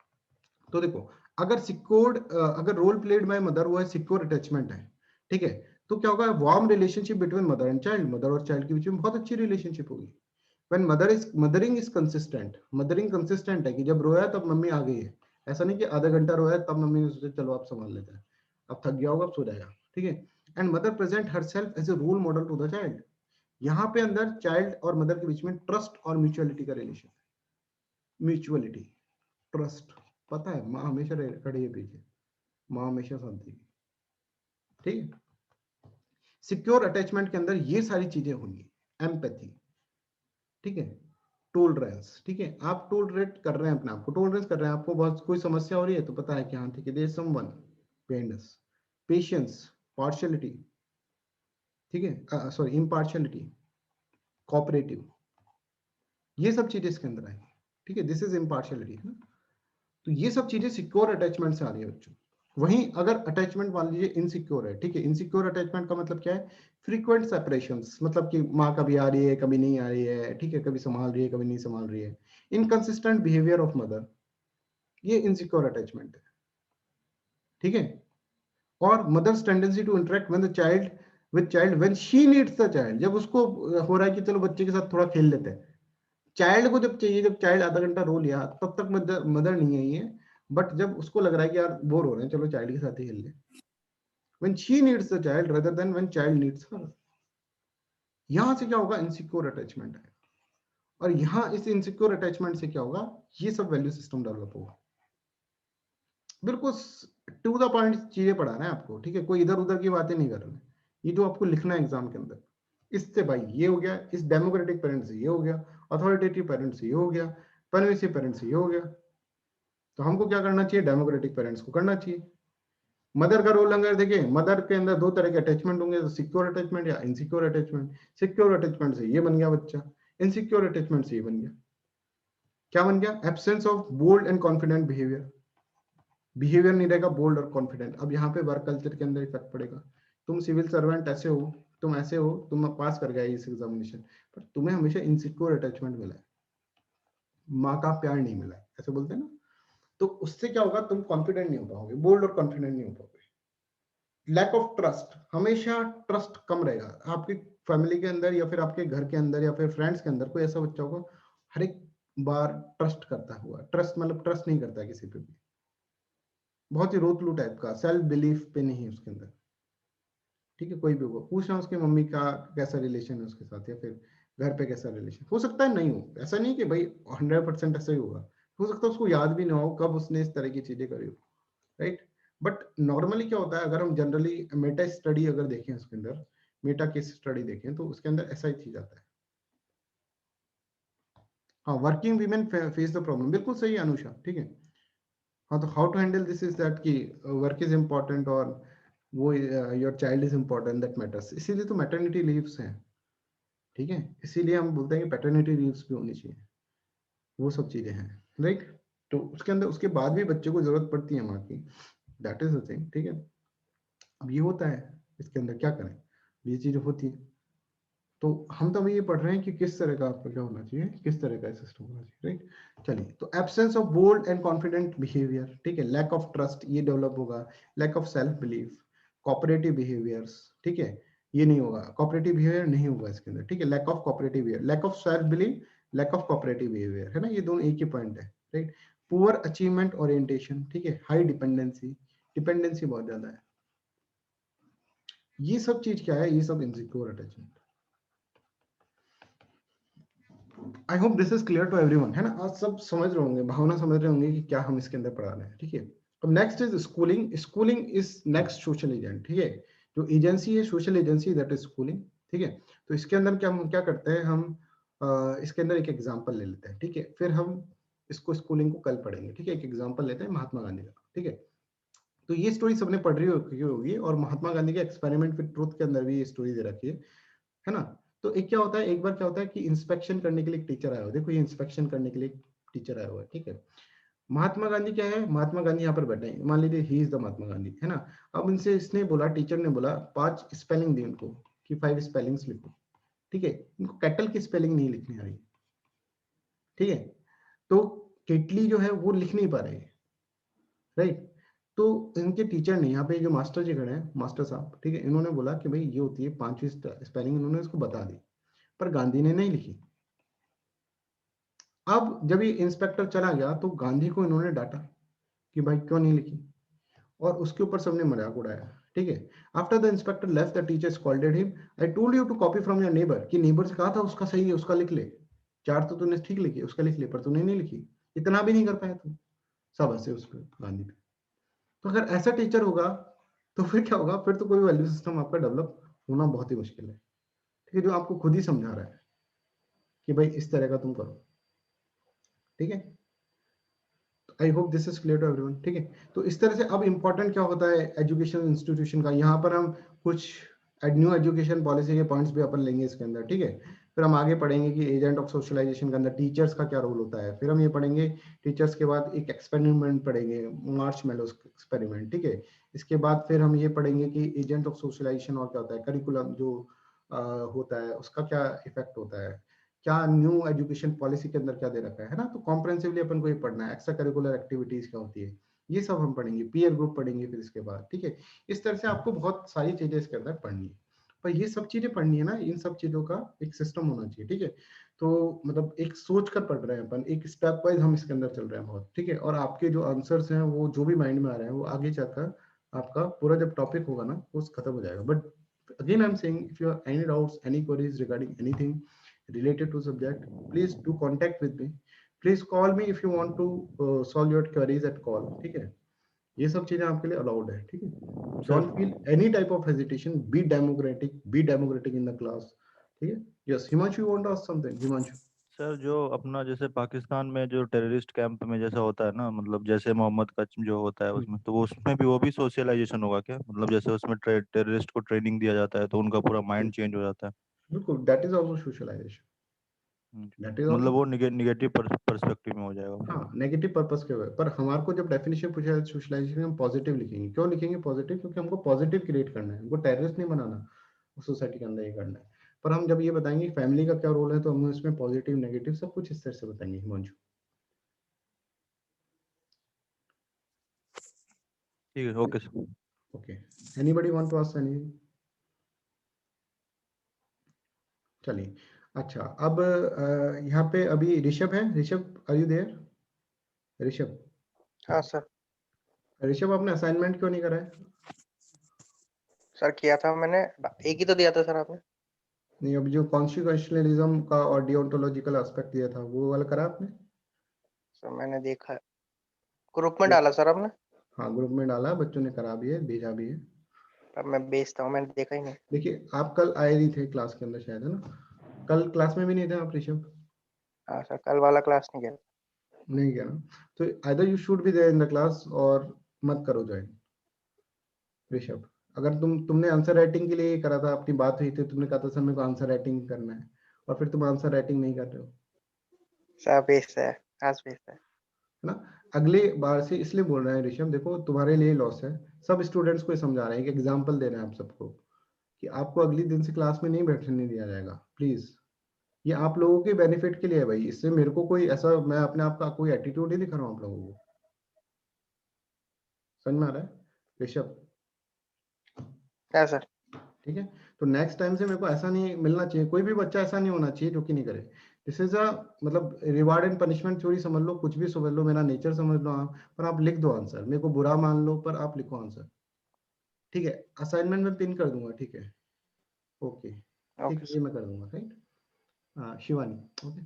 तो देखो अगर सिक्योर्ड, अगर रोल प्लेड बाय मदर वो है सिक्योर अटैचमेंट है, ठीक है, तो क्या होगा, warm relationship between mother and child, mother और चाइल्ड के बीच में बहुत अच्छी रिलेशनशिप होगी। When mothering is consistent, mothering consistent है कि जब रोया तब मम्मी आ गई है, ऐसा नहीं कि आधा घंटा रोया तब मम्मी ने सोचा चलो आप संभाल लेते हैं, अब थक गया होगा अब सो जाएगा, ठीक है। And mother present herself as a role model to the child. यहाँ पे अंदर चाइल्ड और मदर के बीच में ट्रस्ट और म्यूचुअलिटी का रिलेशन, म्यूचुअलिटी, ट्रस्ट, पता है माँ हमेशा खड़ी है पीछे, माँ हमेशा साथ देगी, ठीक है। सिक्योर अटैचमेंट के अंदर ये सारी चीजें होंगी, एम्पैथी, ठीक है, टोलरेंस, ठीक है, आप टोलरेट कर रहे हैं अपने आप को, टोलरेंस कर रहे हैं, आपको बहुत कोई समस्या हो रही है तो पता है कि हाँ ठीक है, there is someone behind us, patience, partiality, ठीक है, सॉरी इम्पार्शियलिटी, कोऑपरेटिव, ये सब चीजें इसके अंदर आएंगी, ठीक है, दिस इज इम्पार्शियलिटी, है ना। तो ये सब चीजें सिक्योर अटैचमेंट से आ रही है बच्चों। वहीं अगर अटैचमेंट मान लीजिए इनसिक्योर है, ठीक है, इनसिक्योर अटैचमेंट का मतलब क्या है, फ्रीक्वेंट सेपरेशंस, मतलब कि माँ कभी आ रही है कभी नहीं आ रही है, ठीक है, कभी संभाल रही है कभी नहीं संभाल रही है, इनकंसिस्टेंट बिहेवियर ऑफ मदर, ये इनसिक्योर अटैचमेंट है, ठीक है। और mother's tendency to interact when the child with child when she needs the child, जब उसको हो रहा है कि चलो बच्चे के साथ थोड़ा खेल लेते हैं, चाइल्ड को जब चाहिए, जब चाइल्ड आधा घंटा रो लिया तब तक मदर नहीं आई है, बट जब उसको लग रहा है कि यार बोर हो रहे हैं चलो चाइल्ड के साथ ही खेल ले, when she needs the child rather than when child needs her, यहां से क्या होगा, इनसिक्योर अटैचमेंट है। और यहां इस इनसिक्योर अटैचमेंट से क्या होगा, ये सब वैल्यू सिस्टम डेवलप होगा। बिल्कुल टू द पॉइंट चीजें पढ़ा रहे हैं आपको, ठीक है, कोई इधर उधर की बातें नहीं कर रहे हैं, ये जो आपको लिखना है एग्जाम के अंदर, इससे भाई ये हो गया, इस डेमोक्रेटिक पेरेंट से ये हो गया, अथॉरिटेटिव पेरेंट से ये हो गया, परमिसिव पेरेंट से ये हो गया, तो हमको क्या करना चाहिए, डेमोक्रेटिक पेरेंट्स को करना चाहिए। मदर का रोल अगर देखें, मदर के अंदर दो तरह के अटैचमेंट होंगे, तो सिक्योर अटैचमेंट या इनसिक्योर अटैचमेंट। सिक्योर अटैचमेंट से ये बन गया बच्चा, इनसिक्योर अटैचमेंट से ये बन गया, क्या बन गया, absence of bold and confident behaviour, behaviour नहीं रहेगा बोल्ड और कॉन्फिडेंट। अब यहाँ पे वर्क कल्चर के अंदर इफेक्ट पड़ेगा, तुम सिविल सर्वेंट ऐसे हो, तुम ऐसे हो, तुम पास कर गए इस एग्जामिनेशन, पर तुम्हें हमेशा इनसिक्योर अटैचमेंट मिला है, माँ का प्यार नहीं मिला है, ऐसे बोलते हैं ना, तो उससे क्या होगा, तुम कॉन्फिडेंट नहीं हो पाओगे, बोल्ड और कॉन्फिडेंट नहीं हो पाओगे। लैक ऑफ ट्रस्ट, हमेशा ट्रस्ट कम रहेगा आपकी फैमिली के अंदर या फिर आपके घर के अंदर या फिर फ्रेंड्स के अंदर। कोई ऐसा बच्चा होगा हर एक बार ट्रस्ट करता हुआ, ट्रस्ट मतलब ट्रस्ट नहीं करता है किसी पे भी, बहुत ही रोतलू टाइप का, सेल्फ बिलीफ पे नहीं है उसके अंदर, ठीक है। कोई भी होगा, पूछना उसकी मम्मी का कैसा रिलेशन है उसके साथ, या फिर घर पे कैसा रिलेशन, हो सकता है नहीं हो, ऐसा नहीं कि भाई 100% ऐसा ही होगा, हो सकता है उसको याद भी ना हो कब उसने इस तरह की चीजें करी हो, राइट। बट नॉर्मली क्या होता है, अगर हम जनरली मेटा स्टडी अगर देखें, उसके अंदर मेटा केस स्टडी देखें, तो उसके अंदर ऐसा ही चीज आता है। हाँ, working women face the problem, बिल्कुल सही है अनुषा, ठीक है। हाँ, तो how to handle this is that कि वर्क इज इम्पोर्टेंट और वो your child is important, that matters, इसीलिए तो मैटरनिटी लीव्स हैं, ठीक है, इसीलिए हम बोलते हैं कि पैटर्निटी लीव्स भी होनी चाहिए, वो सब चीजें हैं, राइट। तो उसके अंदर उसके बाद भी बच्चे को जरूरत पड़ती है माँ की, दैट इज द थिंग, ठीक है। अब ये होता है, इसके अंदर क्या करें, ये चीजें होती है, तो हम तो अभी ये पढ़ रहे हैं कि किस तरह का आपका क्या होना चाहिए, किस तरह का सिस्टम होना चाहिए, राइट। चलिए, तो absence of bold and confident behaviour, ठीक है, लैक ऑफ ट्रस्ट ये डेवलप होगा, lack of self belief, cooperative behaviours, ठीक है, ये नहीं होगा, कोऑपरेटिव बिहेवियर नहीं होगा इसके अंदर, ठीक है, lack of cooperative behaviour, lack of self belief, lack of cooperative behaviour, है ना, ये दोनों एक ही पॉइंट है, राइट। पुअर अचीवमेंट ओरिएंटेशन, ठीक है, हाई डिपेंडेंसी, डिपेंडेंसी बहुत ज्यादा है, ये सब चीज क्या है, ये सब insecure attachment. I hope this is clear to everyone, है ना, आज सब समझ रहे होंगे, भावना समझ रहे होंगे कि क्या हम इसके अंदर पढ़ा रहे हैं, ठीक है। अब next is schooling, schooling is next social agent, ठीक है, जो एजेंसी है social agency, that is schooling, ठीक है। तो इसके अंदर क्या हम क्या करते हैं, हम इसके अंदर एक एग्जांपल ले लेते हैं, ठीक है, फिर हम इसको स्कूलिंग को कल पढ़ेंगे, ठीक है। एक एग्जांपल लेते हैं महात्मा गांधी का, ठीक है। तो ये स्टोरी सबने पढ़ रही होगी, और महात्मा गांधी के एक्सपेरिमेंट विद ट्रूथ के अंदर भी ये स्टोरी दे रखी है ना। तो एक क्या होता है, एक बार क्या होता है कि इंस्पेक्शन करने के लिए एक टीचर आया हुआ, देखो ये इंस्पेक्शन करने के लिए एक टीचर आया हुआ है, ठीक है। महात्मा गांधी क्या है, महात्मा गांधी यहाँ पर बैठे हैं, मान लीजिए he is the Mahatma Gandhi, है ना। अब इनसे इसने बोला, टीचर ने बोला 5 स्पेलिंग दी उनको कि 5 स्पेलिंग्स लिखो, ठीक है। इनको कैटल की स्पेलिंग नहीं लिखनी आ रही, ठीक है, तो केटली जो है वो लिख नहीं पा रहे, राइट। तो इनके टीचर ने, यहाँ पे जो मास्टर जी खड़े हैं, मास्टर साहब, ठीक है, इन्होंने बोला कि भाई ये होती है 5वीं स्पेलिंग, इन्होंने इसको बता दी, पर गांधी ने नहीं लिखी। अब जब ये इंस्पेक्टर चला गया तो गांधी को इन्होंने डांटा कि भाई क्यों नहीं लिखी, और उसके ऊपर सबने मजाक उड़ाया, ठीक है। After the inspector left the teacher scolded him, I told you to copy from your neighbour, कि नेबर से कहा था उसका सही है, उसका लिख ले, 4 तो तूने ठीक लिखी, उसका लिख ले, पर तूने नहीं लिखी, इतना भी नहीं कर पाया तू, सब हंसे उस पर, गांधी पे। तो अगर ऐसा टीचर होगा तो फिर क्या होगा, फिर तो कोई वैल्यू सिस्टम आपका डेवलप होना बहुत ही मुश्किल है, ठीक है, जो आपको खुद ही समझा रहा है कि भाई इस तरह का तुम करो, ठीक है। I hope this is clear to everyone, ठीक है। तो इस तरह से अब इंपॉर्टेंट क्या होता है एजुकेशन इंस्टीट्यूशन का, यहाँ पर हम कुछ न्यू एजुकेशन पॉलिसी के पॉइंट्स भी अपन लेंगे इसके अंदर, ठीक है। फिर हम आगे पढ़ेंगे कि एजेंट ऑफ सोशलाइजेशन के अंदर टीचर्स का क्या रोल होता है। फिर हम ये पढ़ेंगे टीचर्स के बाद एक एक्सपेरिमेंट पढ़ेंगे, मार्च मेलो एक्सपेरिमेंट, ठीक है। इसके बाद फिर हम ये पढ़ेंगे कि एजेंट ऑफ सोशलाइजेशन और क्या होता है, करिकुलम जो होता है उसका क्या इफेक्ट होता है, क्या न्यू एजुकेशन पॉलिसी के अंदर क्या दे रखा है ना। तो कॉम्प्रिहेंसिवली अपन को ये पढ़ना है, एक्स्ट्रा करिकुलर एक्टिविटीज क्या होती है, ये सब हम पढ़ेंगे, पीयर ग्रुप पढ़ेंगे फिर इसके बाद, ठीक है। इस तरह से आपको बहुत सारी चीजें इसके अंदर पढ़नी है, पर ये सब चीजें पढ़नी है ना, इन सब चीजों का एक सिस्टम होना चाहिए, ठीक है। तो मतलब एक सोच कर पढ़ रहे हैं अपन, एक स्टेप वाइज हम इसके अंदर चल रहे हैं बहुत, ठीक है। और आपके जो आंसर्स हैं वो जो भी माइंड में आ रहे हैं वो आगे जाकर आपका पूरा जब टॉपिक होगा ना वो खत्म हो जाएगा। But again I am saying, if you have any doubts, any queries regarding anything related to subject, please do contact with me. Please call me if you want to solve your queries at call, ठीक है। ये सब चीजें आपके लिए allowed है, ठीक है। Don't feel any type of hesitation. Be democratic in the class, ठीक है। Yes, Himanshu, you want to ask something? Himanshu. Sir जो अपना जैसे पाकिस्तान में जो टेररिस्ट कैंप में जैसा होता है ना, मतलब जैसे मोहम्मद का जो होता है उसमें, तो उसमें भी वो भी सोशलाइजेशन होगा क्या? मतलब जैसे उसमें टेररिस्ट को ट्रेनिंग दिया जाता है तो उनका पूरा माइंड चेंज हो जाता है। बिल्कुल, that is also socialization. That is मतलब also, वो निगेटिव पर्सपेक्टिव में हो जाएगा। हाँ, नेगेटिव पर्पस के हुए। पर हमारे को जब डेफिनेशन पूछा है सोशलाइजेशन, हम पॉजिटिव लिखेंगे। क्यों लिखेंगे पॉजिटिव? क्योंकि हमको पॉजिटिव क्रिएट करना है, हमको टेररिस्ट नहीं बनाना, सोसाइटी के अंदर ये करना है। पर हम जब ये बताएंगे फैमिली का क्या रोल है, तो हम इसमें पॉजिटिव नेगेटिव सब कुछ इस तरह से बताएंगे। हिमांशु, ठीक है, okay sir. Okay, anybody want to ask anything? चलिए, अच्छा, अब यहाँ पे अभी ऋषभ है। Rishabh, are you there? Rishabh, हाँ सर। ऋषभ आपने असाइनमेंट क्यों नहीं करा है? सर किया था मैंने, एक ही तो दिया था सर आपने। नहीं, अब जो कॉन्स्टिट्यूशनलिज्म का और डिओन्टोलॉजिकल एस्पेक्ट दिया था वो वाला करा आपने? सर मैंने देखा है, ग्रुप में डाला सर आपने? हाँ, ग्रुप में डाला, बच्चों ने करा भी है, भेजा भी है। अब मैं भेजता हूँ, मैंने देखा ही नहीं। देखिए, आप कल आए नहीं थे क्लास के अंदर शायद, है ना? कल क्लास में भी नहीं थे आप ऋषभ? हाँ सर, कल वाला क्लास नहीं गया। नहीं गया ना? तो either you should be there in the class और मत करो ज्वाइन ऋषभ। अगर तुमने आंसर राइटिंग के लिए करा था, अपनी बात हुई थी, तुमने कहा था सर मेरे को आंसर राइटिंग करना है, और फिर तुम आंसर राइटिंग नहीं कर रहे हो, सर भेजता है, आज भेजता है है ना? अगले बार से इसलिए बोल रहे हैं ऋषभ, देखो तुम्हारे लिए लॉस है, सब स्टूडेंट्स को समझा रहे हैं, एक एग्जाम्पल दे रहे हैं आप सबको कि आपको अगले दिन से क्लास में नहीं बैठने दिया जाएगा, प्लीज। ये आप लोगों के बेनिफिट के लिए है भाई, इससे मेरे को कोई ऐसा, मैं अपने आप का कोई एटीट्यूड नहीं दिखा रहा हूँ आप लोगों को। समझ में आ रहा है ऋषभ? क्या सर? ठीक है, तो नेक्स्ट टाइम से मेरे को ऐसा नहीं मिलना चाहिए, कोई भी बच्चा ऐसा नहीं होना चाहिए जो कि नहीं करे। दिस इज अ, मतलब रिवार्ड एंड पनिशमेंट थ्योरी समझ लो, कुछ भी समझ लो, मेरा नेचर समझ लो आप, पर आप लिख दो आंसर, मेरे को बुरा मान लो पर आप लिखो आंसर, ठीक है। असाइनमेंट में पिन कर दूंगा, ठीक है, ओके, ठीक है, ये मैं कर दूंगा, राइट? हाँ Shivani, okay.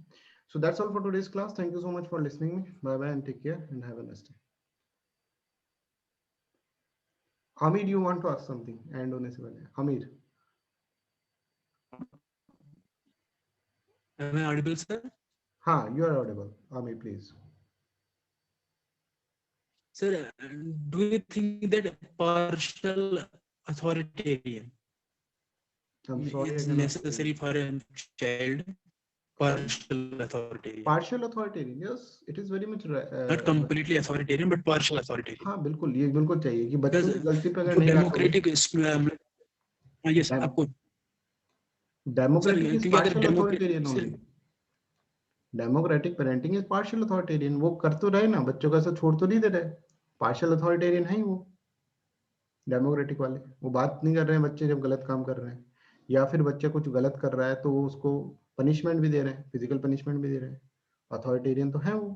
So that's all for today's class. Thank you so much for listening me. Bye bye and take care and have a nice day. Amir, do you want to ask something? And होने से पहले Amir. Am I audible, sir? हाँ, you are audible. Amir, please. Sir, do you think that partial authoritarian I'm sorry. is necessary for a child? Partial authoritarian. Partial authoritarian, yes, it is very much. Not completely authoritarian, but partial authoritarian. हाँ बिल्कुल, ये बिल्कुल चाहिए कि बच्चों की गलती पे अगर जो नहीं डेमोक्रेटिक, yes, आपको democratic is partial democratic- authoritarian only. Democratic parenting is partial authoritarian, वो कर तो रहे ना, बच्चों का ऐसा छोड़ तो नहीं दे रहे, पार्शियल अथॉरिटेरियन है ही वो। डेमोक्रेटिक वाले वो बात नहीं कर रहे हैं बच्चे जब गलत काम कर रहे हैं, या फिर बच्चा कुछ गलत कर रहा है तो वो उसको पनिशमेंट भी दे रहे हैं, फिजिकल पनिशमेंट भी दे रहे हैं। अथॉरिटेरियन तो है वो,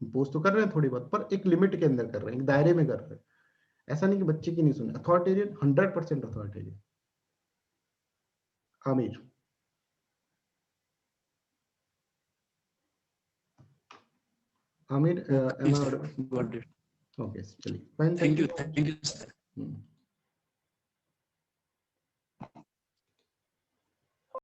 इम्पोज तो कर रहे हैं थोड़ी बहुत, पर एक लिमिट के अंदर कर रहे हैं, एक दायरे में कर रहे हैं। ऐसा नहीं कि बच्चे की नहीं सुने। Authoritarian 100% authoritarian. Aamir, Amir, am I audible? got it. Okay, चलिए, fine, Thank you, so much. thank you, sir.